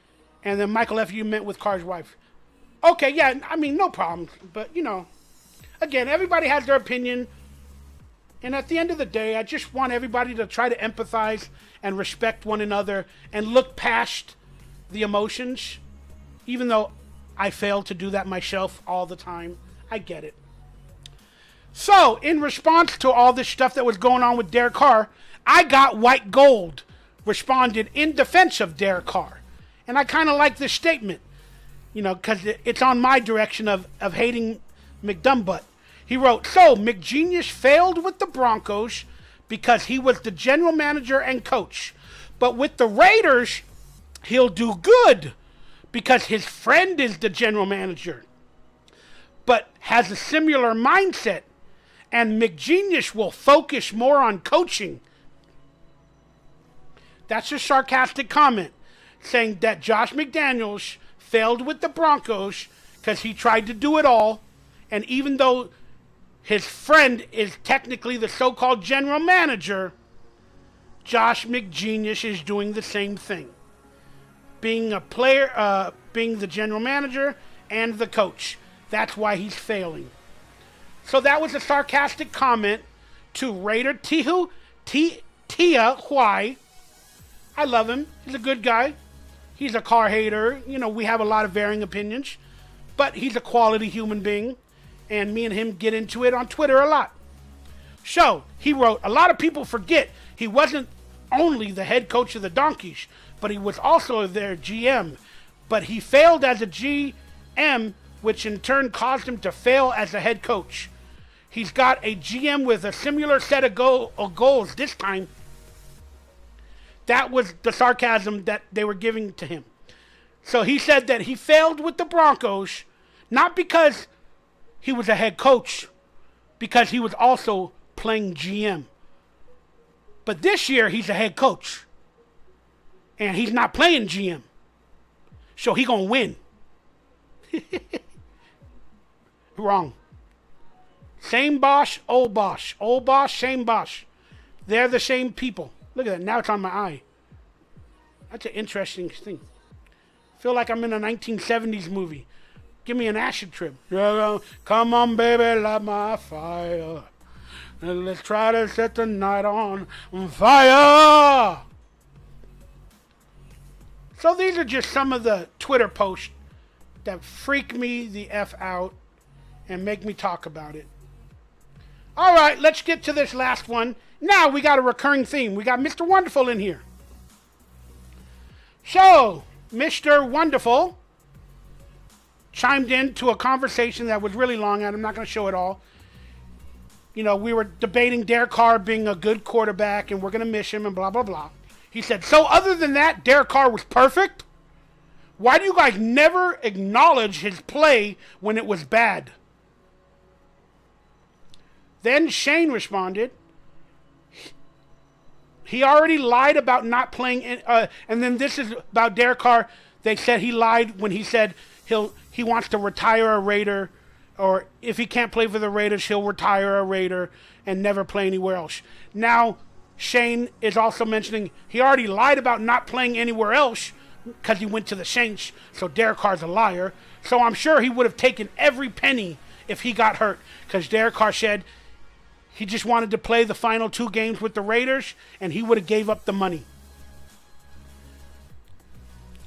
And then Michael F., you meant with Carr's wife. Okay, yeah, I mean, no problem. But, you know, again, everybody has their opinion. And at the end of the day, I just want everybody to try to empathize and respect one another and look past the emotions. Even though I fail to do that myself all the time. I get it. So, in response to all this stuff that was going on with Derek Carr, I got White Gold responded in defense of Derek Carr. And I kind of like this statement, you know, because it's on my direction of hating McDumbbutt. He wrote, so McGenius failed with the Broncos because he was the general manager and coach. But with the Raiders, he'll do good because his friend is the general manager, but has a similar mindset. And McGenius will focus more on coaching. That's a sarcastic comment, saying that Josh McDaniels failed with the Broncos because he tried to do it all. And even though his friend is technically the so-called general manager, Josh McGenius is doing the same thing. Being a player, being the general manager and the coach. That's why he's failing. So that was a sarcastic comment to Raider Tia Huai. I love him. He's a good guy. He's a Carr hater. You know, we have a lot of varying opinions. But he's a quality human being. And me and him get into it on Twitter a lot. So, he wrote, a lot of people forget he wasn't only the head coach of the Donkeys, but he was also their GM. but he failed as a GM, which in turn caused him to fail as a head coach. He's got a GM with a similar set of goals this time. That was the sarcasm that they were giving to him. So he said that he failed with the Broncos, not because he was a head coach, because he was also playing GM. But this year, he's a head coach. And he's not playing GM. So he gonna win. Wrong. Same Bosch, old Bosch. Old Bosch, same Bosch. They're the same people. Look at that. Now it's on my eye. That's an interesting thing. Feel like I'm in a 1970s movie. Give me an acid trip. Come on, baby, light my fire. Let's try to set the night on fire. So these are just some of the Twitter posts that freak me the F out and make me talk about it. All right, let's get to this last one. Now we got a recurring theme. We got Mr. Wonderful in here. So, Mr. Wonderful chimed into a conversation that was really long, and I'm not going to show it all. You know, we were debating Derek Carr being a good quarterback, and we're going to miss him, and blah, blah, blah. He said, so other than that, Derek Carr was perfect? Why do you guys never acknowledge his play when it was bad? Then Shane responded, he already lied about not playing, and then this is about Derek Carr. They said he lied when he said he wants to retire a Raider, or if he can't play for the Raiders, he'll retire a Raider and never play anywhere else. Now, Shane is also mentioning he already lied about not playing anywhere else because he went to the Saints, so Derek Carr's a liar. So I'm sure he would have taken every penny if he got hurt, because Derek Carr said he just wanted to play the final 2 games with the Raiders, and he would have gave up the money.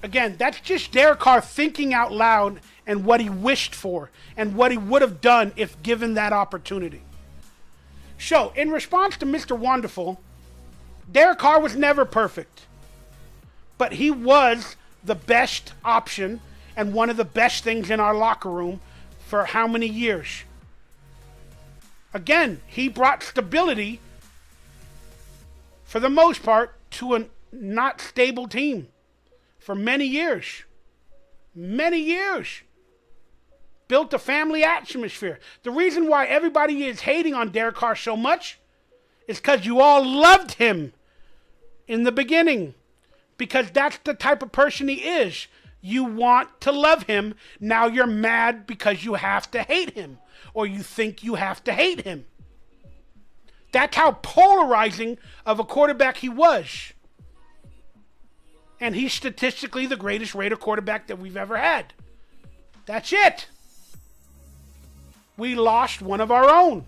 Again, that's just Derek Carr thinking out loud and what he wished for and what he would have done if given that opportunity. So, in response to Mr. Wonderful, Derek Carr was never perfect, but he was the best option and one of the best things in our locker room for how many years? Again, he brought stability, for the most part, to a not stable team for many years. Many years. Built a family atmosphere. The reason why everybody is hating on Derek Carr so much is because you all loved him in the beginning. Because that's the type of person he is. You want to love him. Now you're mad because you have to hate him. Or you think you have to hate him. That's how polarizing of a quarterback he was. And he's statistically the greatest Raider quarterback that we've ever had. That's it. We lost one of our own.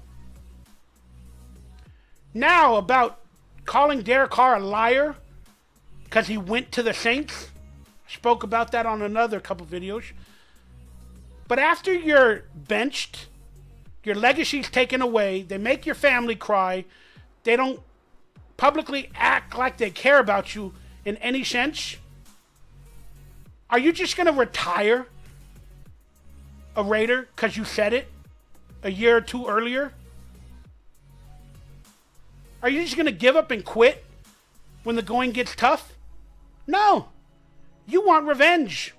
Now, about calling Derek Carr a liar because he went to the Saints. I spoke about that on another couple videos. But after you're benched, your legacy's taken away, they make your family cry, they don't publicly act like they care about you in any sense, are you just going to retire a Raider because you said it a year or two earlier? Are you just going to give up and quit when the going gets tough? No. You want revenge.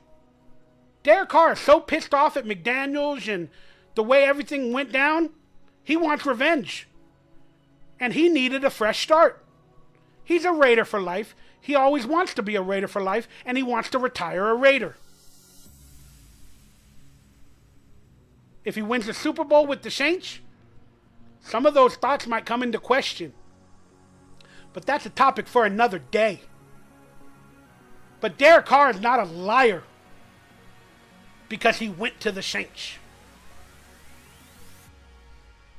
Derek Carr is so pissed off at McDaniels and the way everything went down, he wants revenge. And he needed a fresh start. He's a Raider for life. He always wants to be a Raider for life, and he wants to retire a Raider. If he wins the Super Bowl with the Saints, some of those thoughts might come into question. But that's a topic for another day. But Derek Carr is not a liar because he went to the Saints.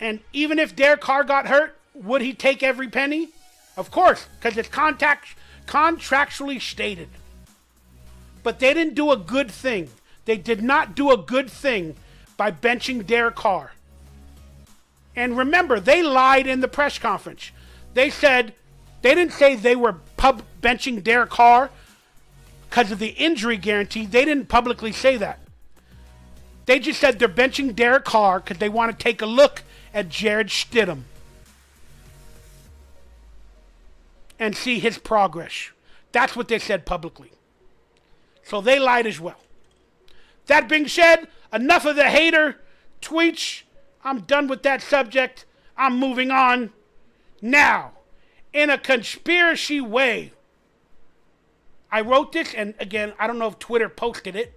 And even if Derek Carr got hurt, would he take every penny? Of course, because it's contractually stated. But they didn't do a good thing. They did not do a good thing by benching Derek Carr. And remember, they lied in the press conference. They didn't say they were benching Derek Carr because of the injury guarantee. They didn't publicly say that. They just said they're benching Derek Carr because they want to take a look at Jared Stidham and see his progress. That's what they said publicly. So they lied as well. That being said, enough of the hater tweets. I'm done with that subject. I'm moving on. Now, in a conspiracy way, I wrote this, and again, I don't know if Twitter posted it.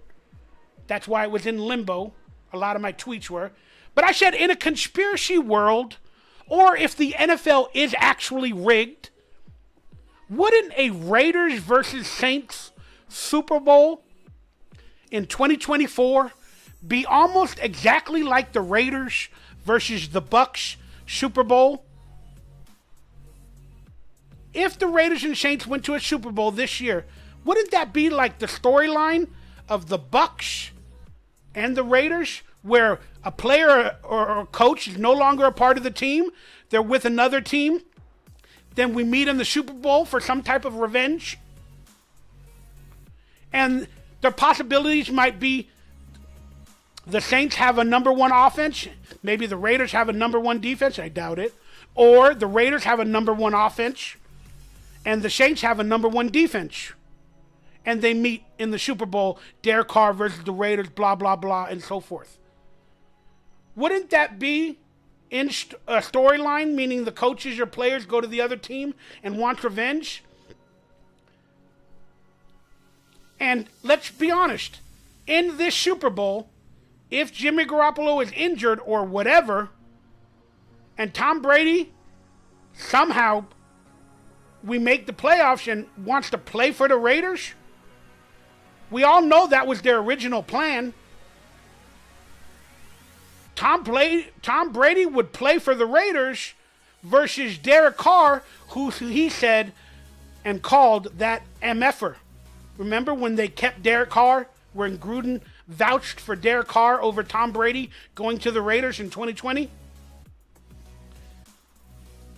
That's why it was in limbo. A lot of my tweets were. But I said, in a conspiracy world, or if the NFL is actually rigged, wouldn't a Raiders versus Saints Super Bowl in 2024 be almost exactly like the Raiders versus the Bucs Super Bowl? If the Raiders and Saints went to a Super Bowl this year, wouldn't that be like the storyline of the Bucs and the Raiders, where a player or a coach is no longer a part of the team, they're with another team, then we meet in the Super Bowl for some type of revenge? And the possibilities might be the Saints have a number one offense, maybe the Raiders have a number one defense, I doubt it, or the Raiders have a number one offense, and the Saints have a number one defense. And they meet in the Super Bowl, Derek Carr versus the Raiders, blah, blah, blah, and so forth. Wouldn't that be in a storyline, meaning the coaches or players go to the other team and want revenge? And let's be honest, in this Super Bowl, if Jimmy Garoppolo is injured or whatever, and Tom Brady somehow we make the playoffs and wants to play for the Raiders, we all know that was their original plan. Tom Brady would play for the Raiders versus Derek Carr, who he said and called that MFer. Remember when they kept Derek Carr, when Gruden vouched for Derek Carr over Tom Brady going to the Raiders in 2020?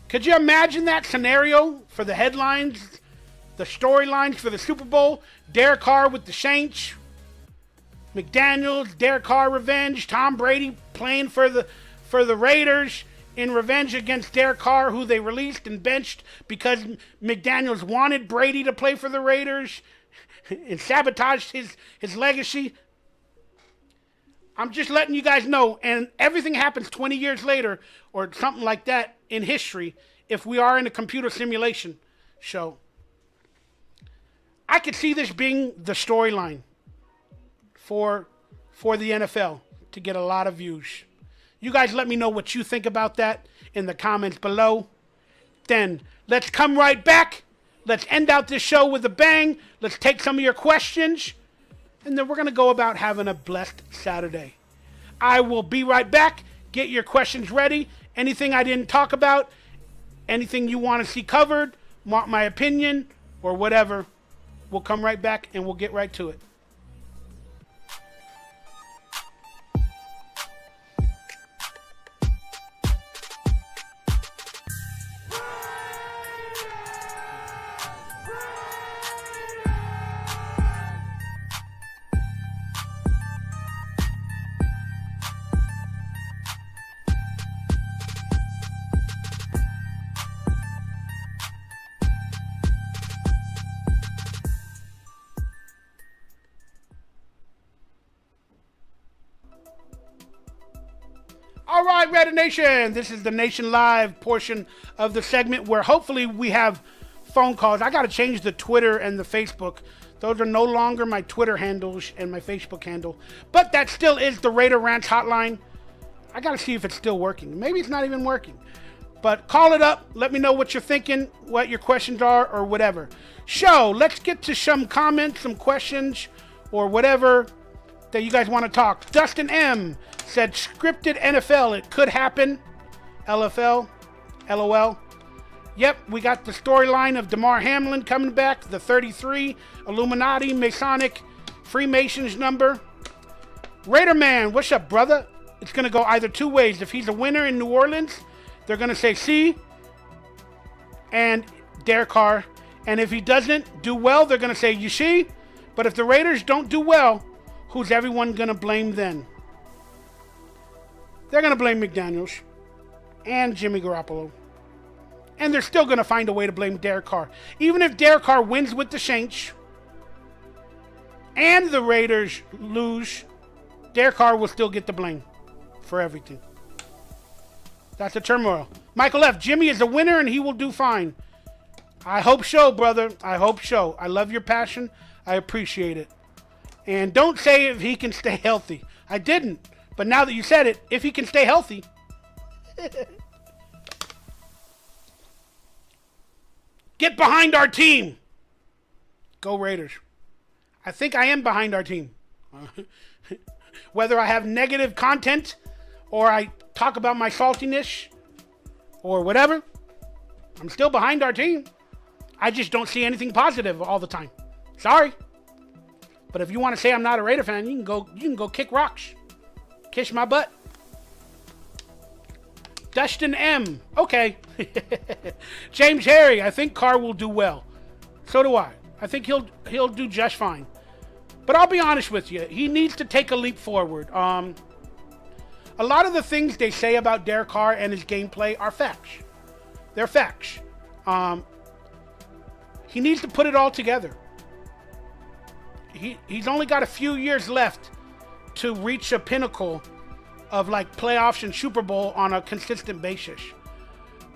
Could you imagine that scenario for the headlines, the storylines for the Super Bowl? Derek Carr with the Saints, McDaniels, Derek Carr revenge, Tom Brady playing for the Raiders in revenge against Derek Carr, who they released and benched because McDaniels wanted Brady to play for the Raiders and sabotaged his legacy. I'm just letting you guys know, and everything happens 20 years later or something like that in history if we are in a computer simulation show. I could see this being the storyline for the NFL to get a lot of views. You guys let me know what you think about that in the comments below. Then let's come right back. Let's end out this show with a bang. Let's take some of your questions. And then we're going to go about having a blessed Saturday. I will be right back. Get your questions ready. Anything I didn't talk about, anything you want to see covered, want my opinion, or whatever, we'll come right back and we'll get right to it. All right, Raider Nation, this is the Nation Live portion of the segment where hopefully we have phone calls. I got to change the Twitter and the Facebook. Those are no longer my Twitter handles and my Facebook handle. But that still is the Raider Ranch hotline. I got to see if it's still working. Maybe it's not even working. But call it up. Let me know what you're thinking, what your questions are, or whatever. So let's get to some comments, some questions, or whatever that you guys want to talk. Dustin M. said, scripted NFL, it could happen. LFL, LOL. Yep, we got the storyline of DeMar Hamlin coming back, the 33, Illuminati, Masonic, Freemasons number. Raider Man, what's up, brother? It's going to go either two ways. If he's a winner in New Orleans, they're going to say, see, and Derek Carr. And if he doesn't do well, they're going to say, you see, But if the Raiders don't do well, who's everyone going to blame then? They're going to blame McDaniels and Jimmy Garoppolo. And they're still going to find a way to blame Derek Carr. Even if Derek Carr wins with the Saints and the Raiders lose, Derek Carr will still get the blame for everything. That's the turmoil. Michael F., Jimmy is a winner and he will do fine. I hope so, brother. I hope so. I love your passion. I appreciate it. And don't say if he can stay healthy. I didn't. But now that you said it, if he can stay healthy. Get behind our team. Go Raiders. I think I am behind our team. Whether I have negative content or I talk about my saltiness or whatever, I'm still behind our team. I just don't see anything positive all the time. Sorry. But if you want to say I'm not a Raider fan, you can go kick rocks. Kiss my butt. Dustin M. Okay. James Harry, I think Carr will do well. So do I. I think he'll do just fine. But I'll be honest with you. He needs to take a leap forward. A lot of the things they say about Derek Carr and his gameplay are facts. They're facts. He needs to put it all together. He's only got a few years left to reach a pinnacle of like playoffs and Super Bowl on a consistent basis.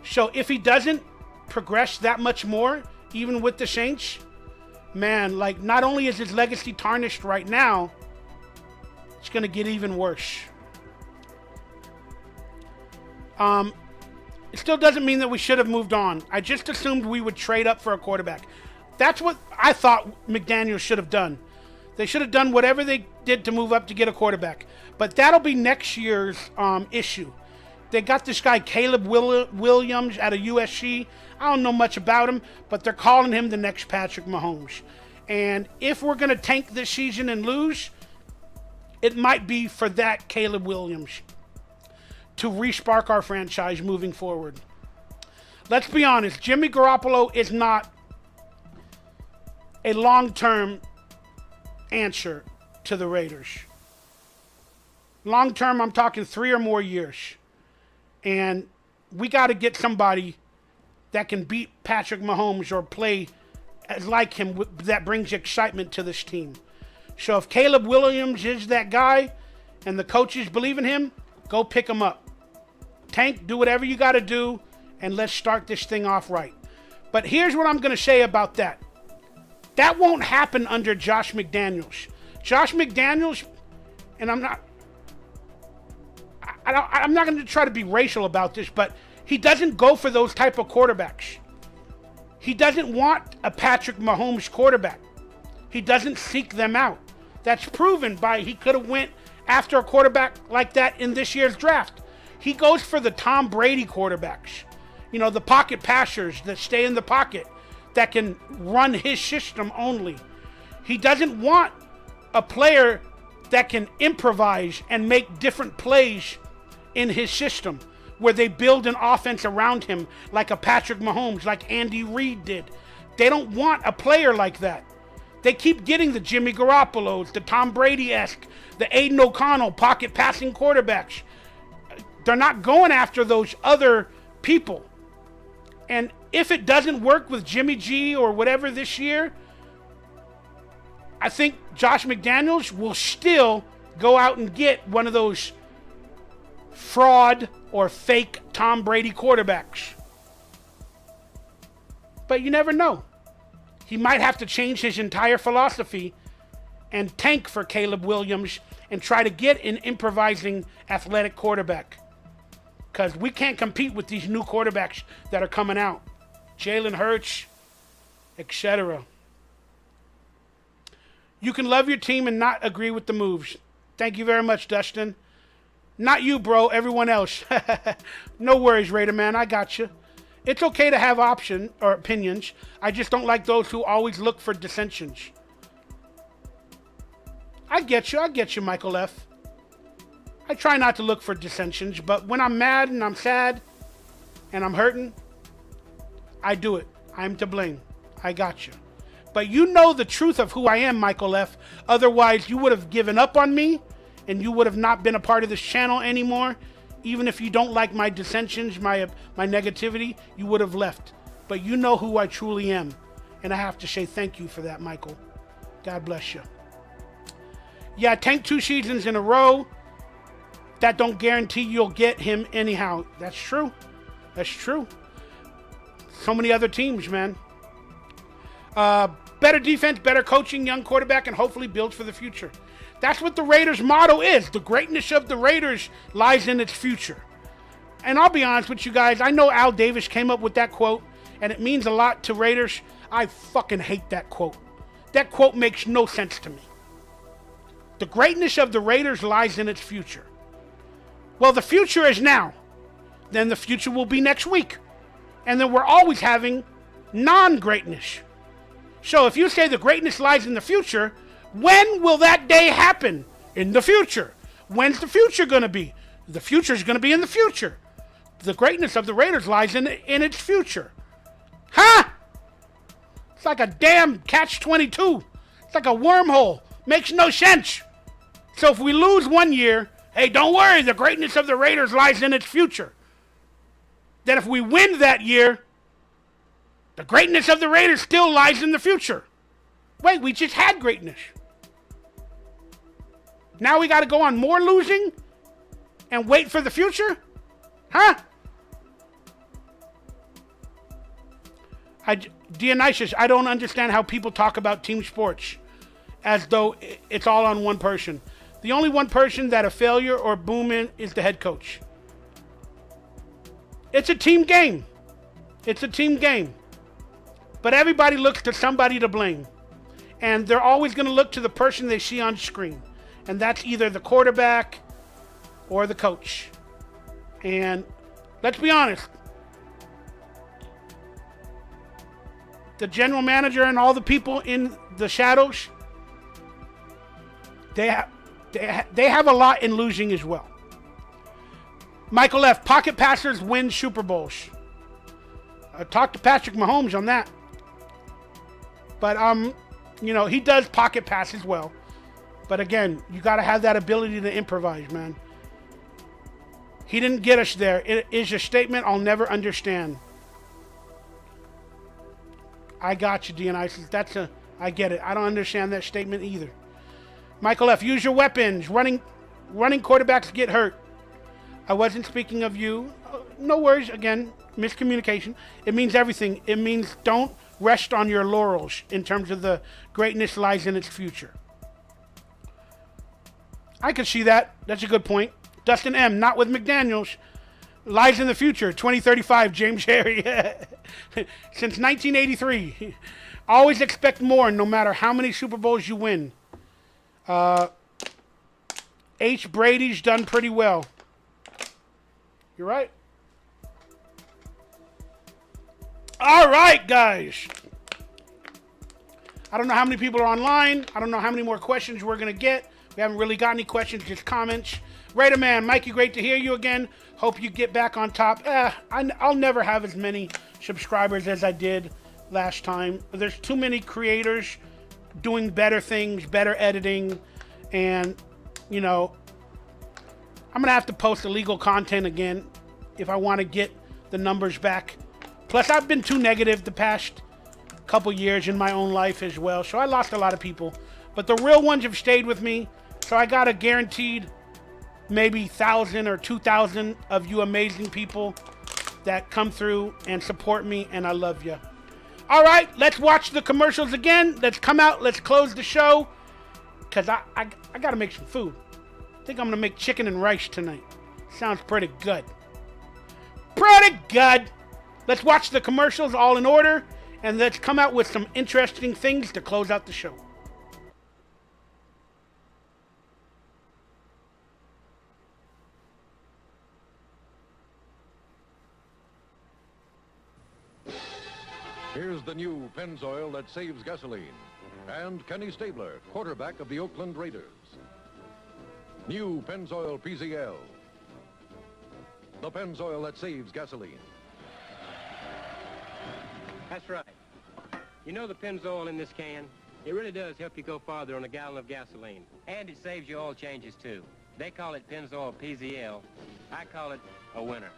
So if he doesn't progress that much more, even with the Saints, man, like not only is his legacy tarnished right now, it's going to get even worse. It still doesn't mean that we should have moved on. I just assumed we would trade up for a quarterback. That's what I thought McDaniels should have done. They should have done whatever they did to move up to get a quarterback. But that'll be next year's issue. They got this guy, Caleb Williams, out of USC. I don't know much about him, but they're calling him the next Patrick Mahomes. And if we're going to tank this season and lose, it might be for that Caleb Williams to respark our franchise moving forward. Let's be honest, Jimmy Garoppolo is not a long-term answer to the Raiders. Long-term, I'm talking 3 or more years. And we got to get somebody that can beat Patrick Mahomes or play as like him that brings excitement to this team. So if Caleb Williams is that guy and the coaches believe in him, go pick him up. Tank, do whatever you got to do, and let's start this thing off right. But here's what I'm going to say about that. That won't happen under Josh McDaniels. Josh McDaniels, and I'm not going to try to be racial about this, but he doesn't go for those type of quarterbacks. He doesn't want a Patrick Mahomes quarterback. He doesn't seek them out. That's proven by he could have went after a quarterback like that in this year's draft. He goes for the Tom Brady quarterbacks. You know, the pocket passers that stay in the pocket, that can run his system only. He doesn't want a player that can improvise and make different plays in his system, where they build an offense around him like a Patrick Mahomes, like Andy Reid did. They don't want a player like that. They keep getting the Jimmy Garoppolos, the Tom Brady-esque, the Aiden O'Connell pocket passing quarterbacks. They're not going after those other people. And if it doesn't work with Jimmy G or whatever this year, I think Josh McDaniels will still go out and get one of those fraud or fake Tom Brady quarterbacks. But you never know. He might have to change his entire philosophy and tank for Caleb Williams and try to get an improvising athletic quarterback. Because we can't compete with these new quarterbacks that are coming out. Jalen Hurts, etc. You can love your team and not agree with the moves. Thank you very much, Dustin. Not you, bro. Everyone else. No worries, Raider man. I got you. It's okay to have options or opinions. I just don't like those who always look for dissensions. I get you, Michael F. I try not to look for dissensions, but when I'm mad and I'm sad and I'm hurting, I do it. I'm to blame. I got you. But you know the truth of who I am, Michael F. Otherwise, you would have given up on me, and you would have not been a part of this channel anymore. Even if you don't like my dissensions, my negativity, you would have left. But you know who I truly am. And I have to say thank you for that, Michael. God bless you. Yeah, tank 2 seasons in a row. That don't guarantee you'll get him anyhow. That's true. That's true. So many other teams, man. Better defense, better coaching, young quarterback, and hopefully builds for the future. That's what the Raiders' motto is. The greatness of the Raiders lies in its future. And I'll be honest with you guys. I know Al Davis came up with that quote, and it means a lot to Raiders. I fucking hate that quote. That quote makes no sense to me. The greatness of the Raiders lies in its future. Well, the future is now. Then the future will be next week. And then we're always having non-greatness. So if you say the greatness lies in the future, when will that day happen? In the future. When's the future going to be? The future is going to be in the future. The greatness of the Raiders lies in its future. Huh? It's like a damn catch-22. It's like a wormhole. Makes no sense. So if we lose one year, hey, don't worry, the greatness of the Raiders lies in its future. Then if we win that year, the greatness of the Raiders still lies in the future. Wait, we just had greatness. Now we got to go on more losing and wait for the future? Huh? Dionysius, I don't understand how people talk about team sports as though it's all on one person. The only one person that a failure or boom in is the head coach. It's a team game. It's a team game. But everybody looks to somebody to blame. And they're always going to look to the person they see on screen. And that's either the quarterback or the coach. And let's be honest. The general manager and all the people in the shadows, they have a lot in losing as well. Michael F. Pocket passers win Super Bowls. I talked to Patrick Mahomes on that. But, he does pocket pass as well. But again, you got to have that ability to improvise, man. He didn't get us there. It is a statement I'll never understand. I got you, Dionysus. I get it. I don't understand that statement either. Michael F., use your weapons. Running quarterbacks get hurt. I wasn't speaking of you. No worries. Again, miscommunication. It means everything. It means don't rest on your laurels in terms of the greatness lies in its future. I could see that. That's a good point. Dustin M., not with McDaniels. Lies in the future, 2035, James Harry. Since 1983. Always expect more no matter how many Super Bowls you win. H. Brady's done pretty well. You're right. All right, guys. I don't know how many people are online. I don't know how many more questions we're going to get. We haven't really got any questions, just comments. Raider Man, Mikey, great to hear you again. Hope you get back on top. I'll never have as many subscribers as I did last time. There's too many creators doing better things, better editing, and, I'm going to have to post illegal content again if I want to get the numbers back. Plus, I've been too negative the past couple years in my own life as well, so I lost a lot of people. But the real ones have stayed with me, so I got a guaranteed maybe 1,000 or 2,000 of you amazing people that come through and support me, and I love you. All right, let's watch the commercials again. Let's come out. Let's close the show because I got to make some food. I think I'm going to make chicken and rice tonight. Sounds pretty good. Pretty good. Let's watch the commercials all in order, and let's come out with some interesting things to close out the show. Here's the new Pennzoil that saves gasoline. And Kenny Stabler, quarterback of the Oakland Raiders. New Pennzoil PZL. The Pennzoil that saves gasoline. That's right. You know the Pennzoil in this can? It really does help you go farther on a gallon of gasoline. And it saves you oil changes, too. They call it Pennzoil PZL. I call it a winner.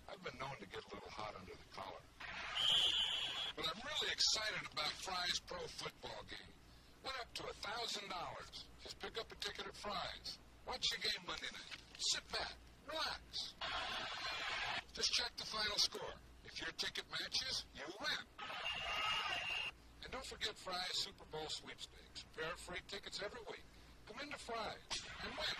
I've been known to get a little hot under the collar. But I'm really excited about Fry's Pro Football Game. Went up to $1,000. Just pick up a ticket at Fry's. Watch your game Monday night. Sit back. Relax. Just check the final score. If your ticket matches, you win. And don't forget Fry's Super Bowl sweepstakes. A pair of free tickets every week. Come into Fry's and win.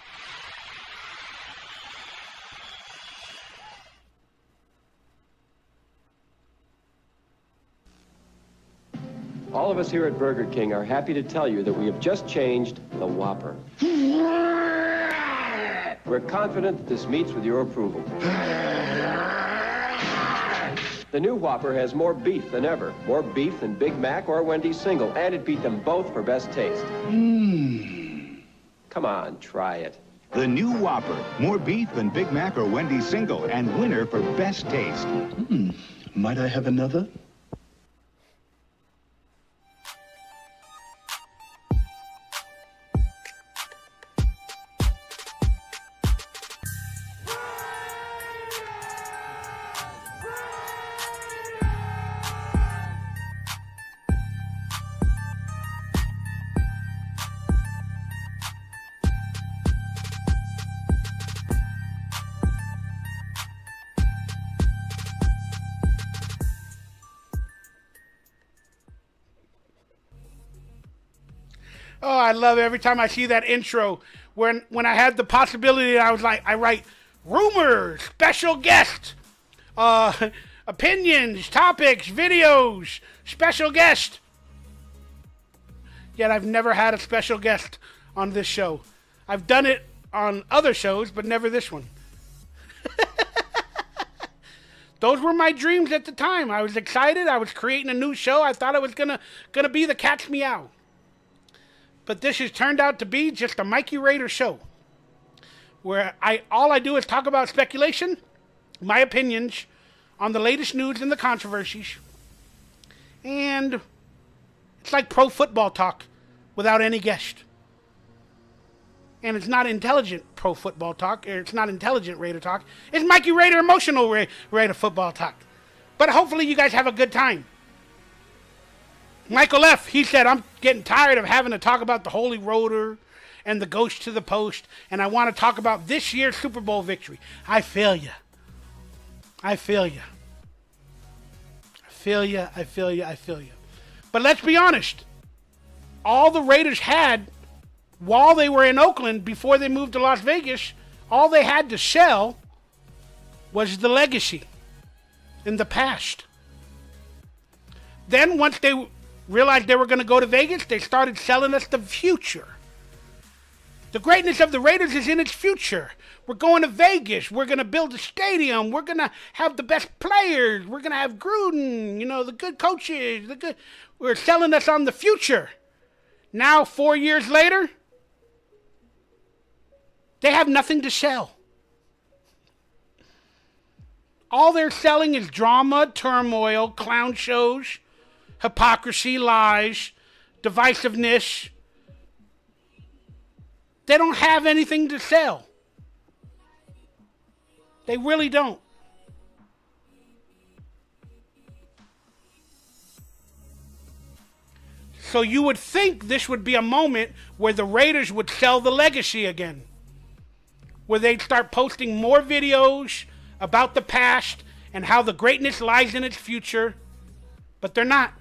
All of us here at Burger King are happy to tell you that we have just changed the Whopper. We're confident that this meets with your approval. The new Whopper has more beef than ever. More beef than Big Mac or Wendy's single, and it beat them both for best taste. Come on, try it. The new Whopper. More beef than Big Mac or Wendy's single, and winner for best taste. Might I have another? Oh, I love it every time I see that intro. When I had the possibility, I was like, I write rumors, special guest, opinions, topics, videos, special guest. Yet I've never had a special guest on this show. I've done it on other shows, but never this one. Those were my dreams at the time. I was excited. I was creating a new show. I thought it was gonna be the Cat's Meow. But this has turned out to be just a Mikey Raider show, where all I do is talk about speculation, my opinions on the latest news and the controversies, and it's like pro football talk without any guest. And it's not intelligent pro football talk, or it's not intelligent Raider talk. It's Mikey Raider emotional Raider football talk. But hopefully you guys have a good time. Michael F., he said, I'm getting tired of having to talk about the Holy Roller and the Ghost to the Post, and I want to talk about this year's Super Bowl victory. I feel you. I feel you. I feel you. I feel you. I feel you. But let's be honest. All the Raiders had, while they were in Oakland, before they moved to Las Vegas, all they had to sell was the legacy in the past. Then once they realized they were going to go to Vegas, they started selling us the future. The greatness of the Raiders is in its future. We're going to Vegas. We're going to build a stadium. We're going to have the best players. We're going to have Gruden, the good coaches. We're selling us on the future. Now, 4 years later, they have nothing to sell. All they're selling is drama, turmoil, clown shows, hypocrisy, lies, divisiveness. They don't have anything to sell. They really don't. So you would think this would be a moment where the Raiders would sell the legacy again. Where they'd start posting more videos about the past and how the greatness lies in its future. But they're not.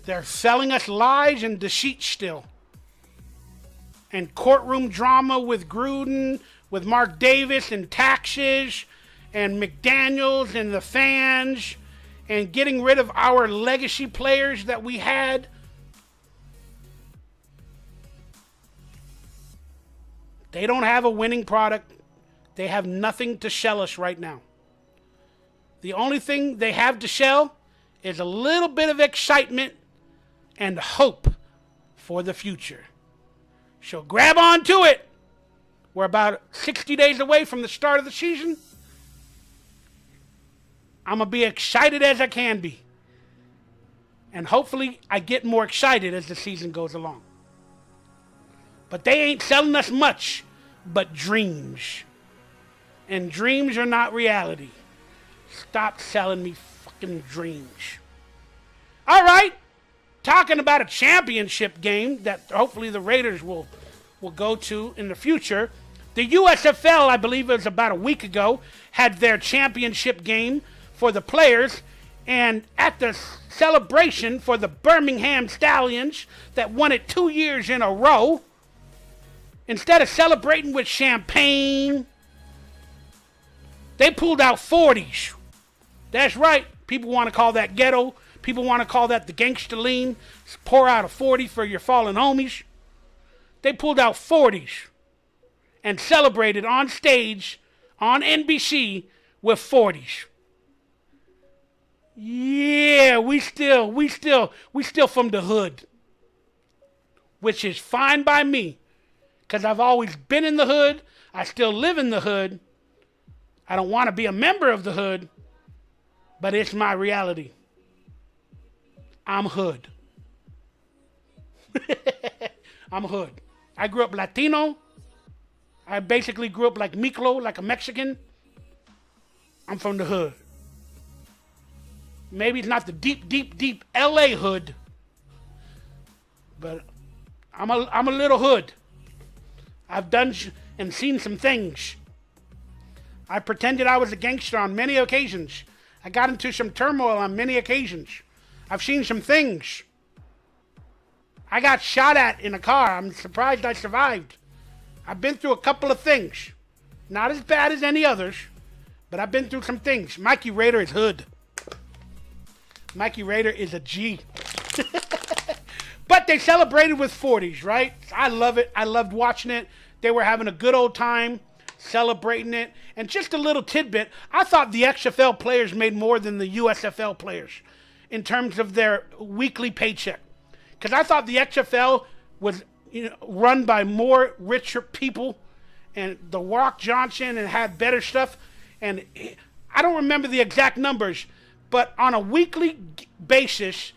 They're selling us lies and deceit still. And courtroom drama with Gruden, with Mark Davis and taxes, and McDaniels and the fans, and getting rid of our legacy players that we had. They don't have a winning product. They have nothing to sell us right now. The only thing they have to sell is a little bit of excitement and hope for the future. So grab on to it. We're about 60 days away from the start of the season. I'm going to be excited as I can be. And hopefully I get more excited as the season goes along. But they ain't selling us much but dreams. And dreams are not reality. Stop selling me fucking dreams. All right. Talking about a championship game that hopefully the Raiders will go to in the future. The USFL, I believe it was about a week ago, had their championship game for the players. And at the celebration for the Birmingham Stallions that won it 2 years in a row, instead of celebrating with champagne, they pulled out 40s. That's right. People want to call that ghetto. People want to call that the gangster lean. Pour out a 40 for your fallen homies. They pulled out 40s and celebrated on stage on NBC with 40s. Yeah, we still from the hood, which is fine by me, because I've always been in the hood. I still live in the hood. I don't want to be a member of the hood, but it's my reality. I'm hood. I'm hood. I grew up Latino. I basically grew up like Miklo, like a Mexican. I'm from the hood. Maybe it's not the deep LA hood, but I'm a little hood. I've done and seen some things. I pretended I was a gangster on many occasions. I got into some turmoil on many occasions. I've seen some things. I got shot at in a car. I'm surprised I survived. I've been through a couple of things. Not as bad as any others, but I've been through some things. Mikey Raider is hood. Mikey Raider is a G. But they celebrated with 40s, right? I love it. I loved watching it. They were having a good old time celebrating it. And just a little tidbit, I thought the XFL players made more than the USFL players in terms of their weekly paycheck. Because I thought the XFL was run by more richer people, and the Rock Johnson, and had better stuff. And I don't remember the exact numbers, but on a weekly basis,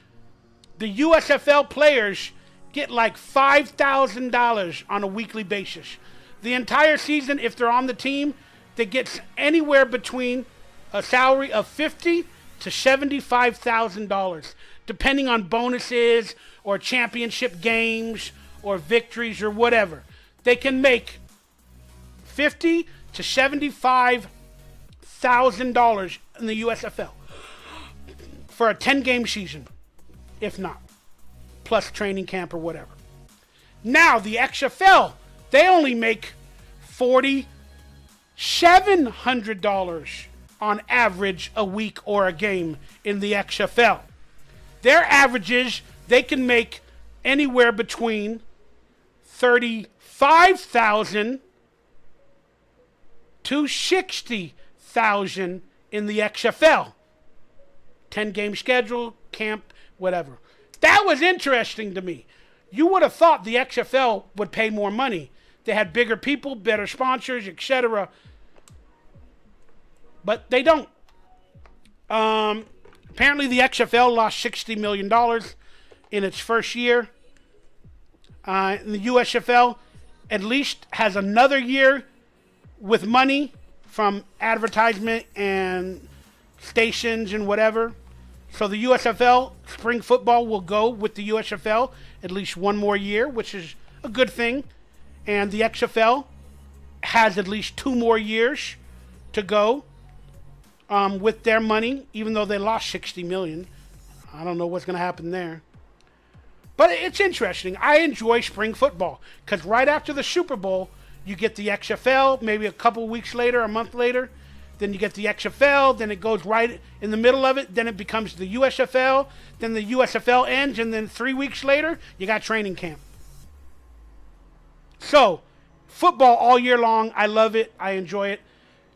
the USFL players get like $5,000 on a weekly basis. The entire season, if they're on the team, they get anywhere between a salary of $50,000 to $75,000, depending on bonuses or championship games or victories or whatever. They can make $50,000 to $75,000 in the USFL for a 10-game season, if not, plus training camp or whatever. Now, the XFL, they only make $4,700 on average a week or a game in the XFL. Their averages, they can make anywhere between $35,000 to $60,000 in the XFL. 10-game schedule, camp, whatever. That was interesting to me. You would have thought the XFL would pay more money. They had bigger people, better sponsors, etc. But they don't. Apparently the XFL lost $60 million in its first year. And the USFL at least has another year with money from advertisement and stations and whatever. So the USFL, spring football, will go with the USFL at least one more year, which is a good thing. And the XFL has at least 2 more years to go with their money, even though they lost $60 million. I don't know what's going to happen there. But it's interesting. I enjoy spring football because right after the Super Bowl, you get the XFL, maybe a couple weeks later, a month later. Then you get the XFL, then it goes right in the middle of it, then it becomes the USFL, then the USFL ends, and then 3 weeks later, you got training camp. So, football all year long, I love it, I enjoy it.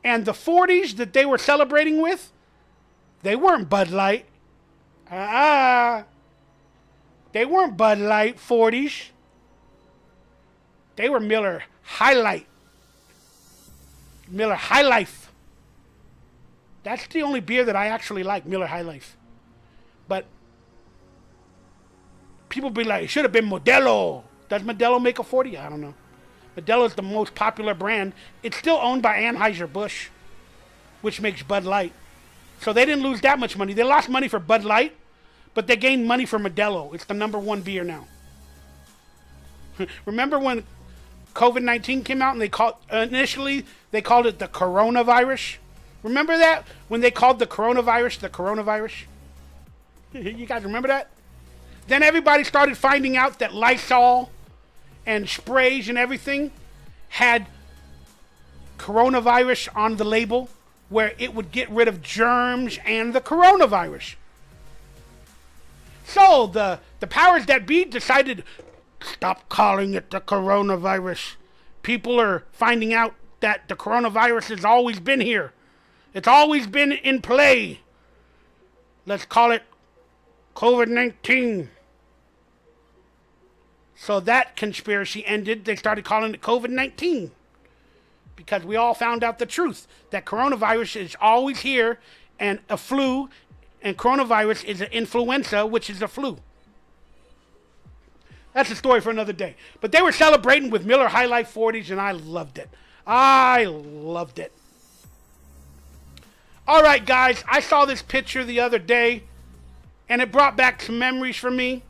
And the 40s that they were celebrating with, they weren't Bud Light. They weren't Bud Light 40s. They were Miller High Life. Miller High Life. That's the only beer that I actually like, Miller High Life. But people be like, it should have been Modelo. Does Modelo make a 40? I don't know. Modelo is the most popular brand. It's still owned by Anheuser-Busch, which makes Bud Light. So they didn't lose that much money. They lost money for Bud Light, but they gained money for Modelo. It's the #1 beer now. Remember when COVID-19 came out and initially they called it the coronavirus? Remember that? When they called the coronavirus? You guys remember that? Then everybody started finding out that Lysol and sprays and everything had coronavirus on the label, where it would get rid of germs and the coronavirus. So the powers that be decided, stop calling it the coronavirus. People are finding out that the coronavirus has always been here. It's always been in play. Let's call it COVID-19. So that conspiracy ended. They started calling it COVID-19 because we all found out the truth that coronavirus is always here, and a flu, and coronavirus is an influenza, which is a flu. That's a story for another day. But they were celebrating with Miller High Life 40s, and I loved it. I loved it. All right, guys, I saw this picture the other day, and it brought back some memories for me,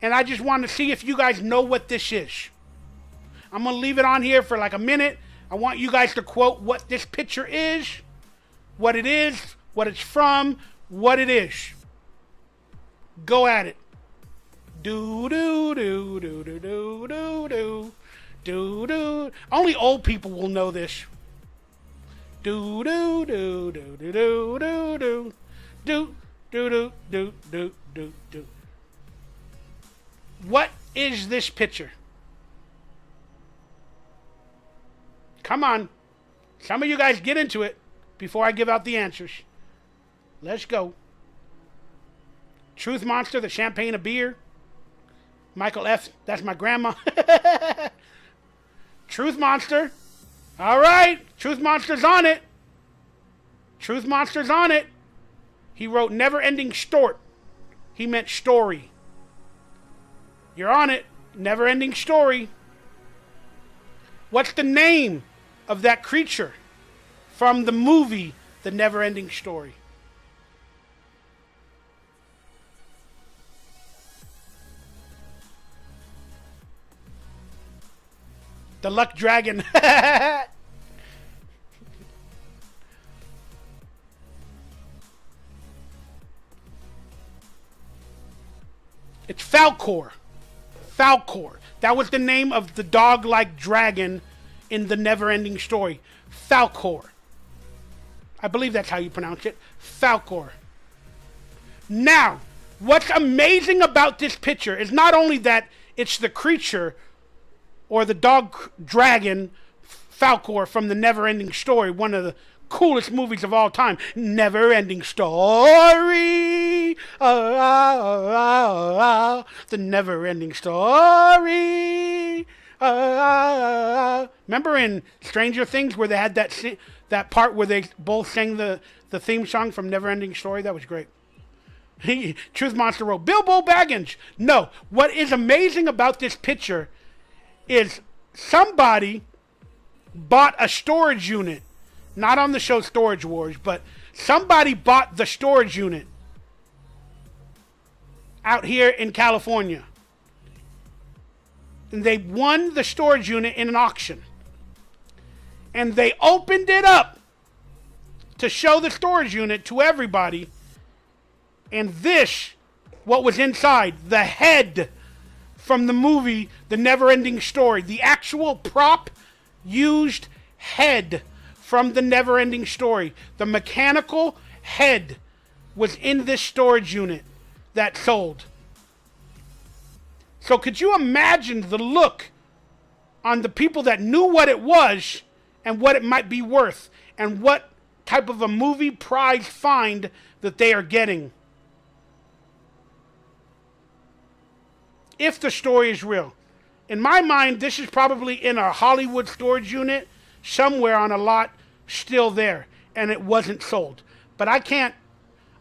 and I just wanted to see if you guys know what this is. I'm going to leave it on here for like a minute. I want you guys to quote what this picture is, what it is, what it's from, what it is. Go at it. Do do do do do do do do do do. Only old people will know this. Do do do do do do do do do do do do do do. What is this picture? Come on. Some of you guys get into it before I give out the answers. Let's go. Truth Monster, the champagne of beer. Michael F., that's my grandma. Truth Monster. All right. Truth Monster's on it. Truth Monster's on it. He wrote Never Ending Stort. He meant story. You're on it. Never Ending Story. What's the name of that creature from the movie The Never Ending Story? The Luck Dragon. It's Falcor. Falcor. That was the name of the dog-like dragon in The Never-Ending Story. Falcor. I believe that's how you pronounce it. Falcor. Now, what's amazing about this picture is not only that it's the creature or the dog dragon Falcor from The Never-Ending Story, one of the coolest movies of all time. Never-Ending Story. The Never-Ending Story. Remember in Stranger Things where they had that part where they both sang the theme song from Never-Ending Story? That was great. Truth Monster wrote, Bilbo Baggins. No, what is amazing about this picture is somebody bought a storage unit. Not on the show Storage Wars, but somebody bought the storage unit out here in California. And they won the storage unit in an auction. And they opened it up to show the storage unit to everybody. And this, what was inside, the head from the movie The Never-Ending Story. The actual prop used head from The Never-Ending Story. The mechanical head was in this storage unit that sold. So could you imagine the look on the people that knew what it was and what it might be worth and what type of a movie prize find that they are getting? If the story is real. in my mind, this is probably in a Hollywood storage unit somewhere on a lot still there, and it wasn't sold. But I can't,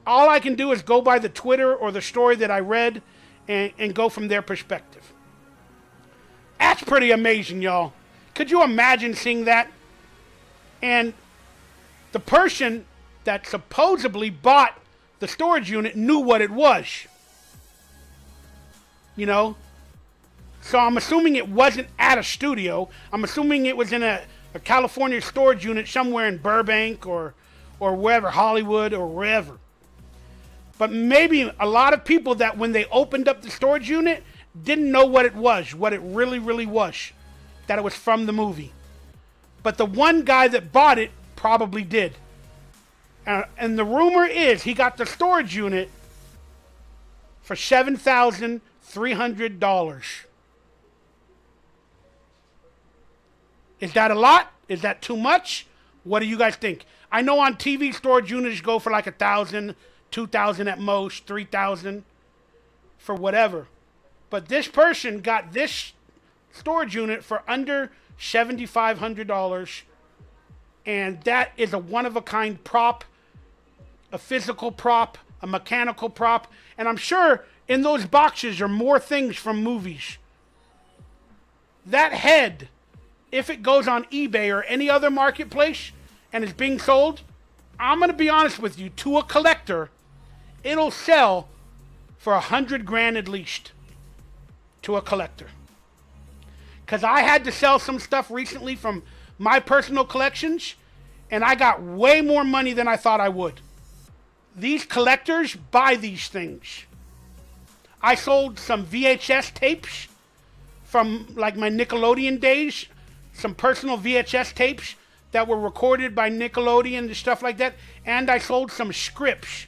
all I can do is go by the Twitter or the story that I read and go from their perspective. That's pretty amazing, y'all. Could you imagine seeing that? And the person that supposedly bought the storage unit knew what it was. You know? So I'm assuming it wasn't at a studio. I'm assuming it was in a California storage unit somewhere in Burbank or wherever, Hollywood or wherever. But maybe a lot of people that when they opened up the storage unit didn't know what it was, what it really, really was, that it was from the movie. But the one guy that bought it probably did. And the rumor is he got the storage unit for $7,300. Is that a lot? Is that too much? What do you guys think? I know on TV storage units go for like $1,000, $2,000 at most, $3,000 for whatever. But this person got this storage unit for under $7,500, and that is a one-of-a-kind prop, a physical prop, a mechanical prop, and I'm sure in those boxes are more things from movies. That head, if it goes on eBay or any other marketplace and is being sold, I'm going to be honest with you, to a collector, it'll sell for $100,000 at least to a collector. Because I had to sell some stuff recently from my personal collections, and I got way more money than I thought I would. These collectors buy these things. I sold some VHS tapes from like my Nickelodeon days, some personal VHS tapes that were recorded by Nickelodeon and stuff like that, and I sold some scripts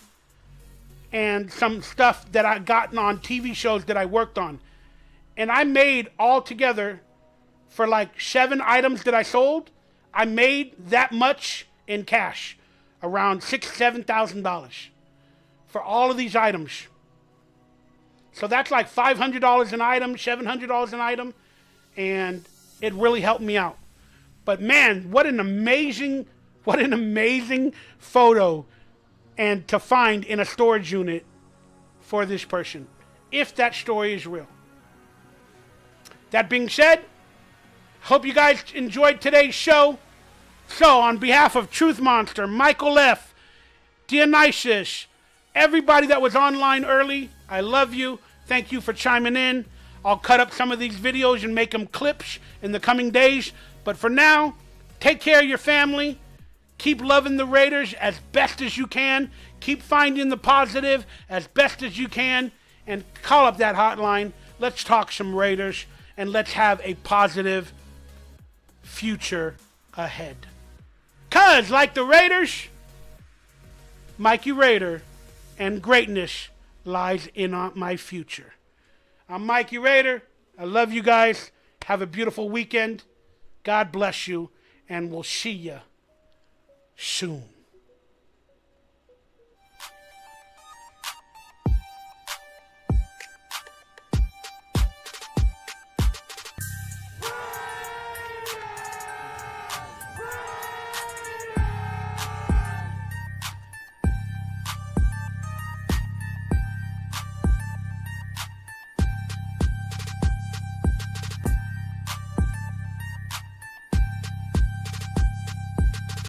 and some stuff that I gotten on TV shows that I worked on. And I made all together, for like 7 items that I sold, I made that much in cash, around $6,000-$7,000 for all of these items. So that's like $500 an item, $700 an item, and it really helped me out. But man, what an amazing photo and to find in a storage unit for this person, if that story is real. That being said, hope you guys enjoyed today's show. So, on behalf of Truth Monster, Michael F., Dionysus, everybody that was online early, I love you. Thank you for chiming in. I'll cut up some of these videos and make them clips in the coming days. But for now, take care of your family. Keep loving the Raiders as best as you can. Keep finding the positive as best as you can. And call up that hotline. Let's talk some Raiders. And let's have a positive future ahead. Because, like the Raiders, Mikey Raider, and greatness lies in my future. I'm Mikey Raider. I love you guys. Have a beautiful weekend. God bless you. And we'll see you soon.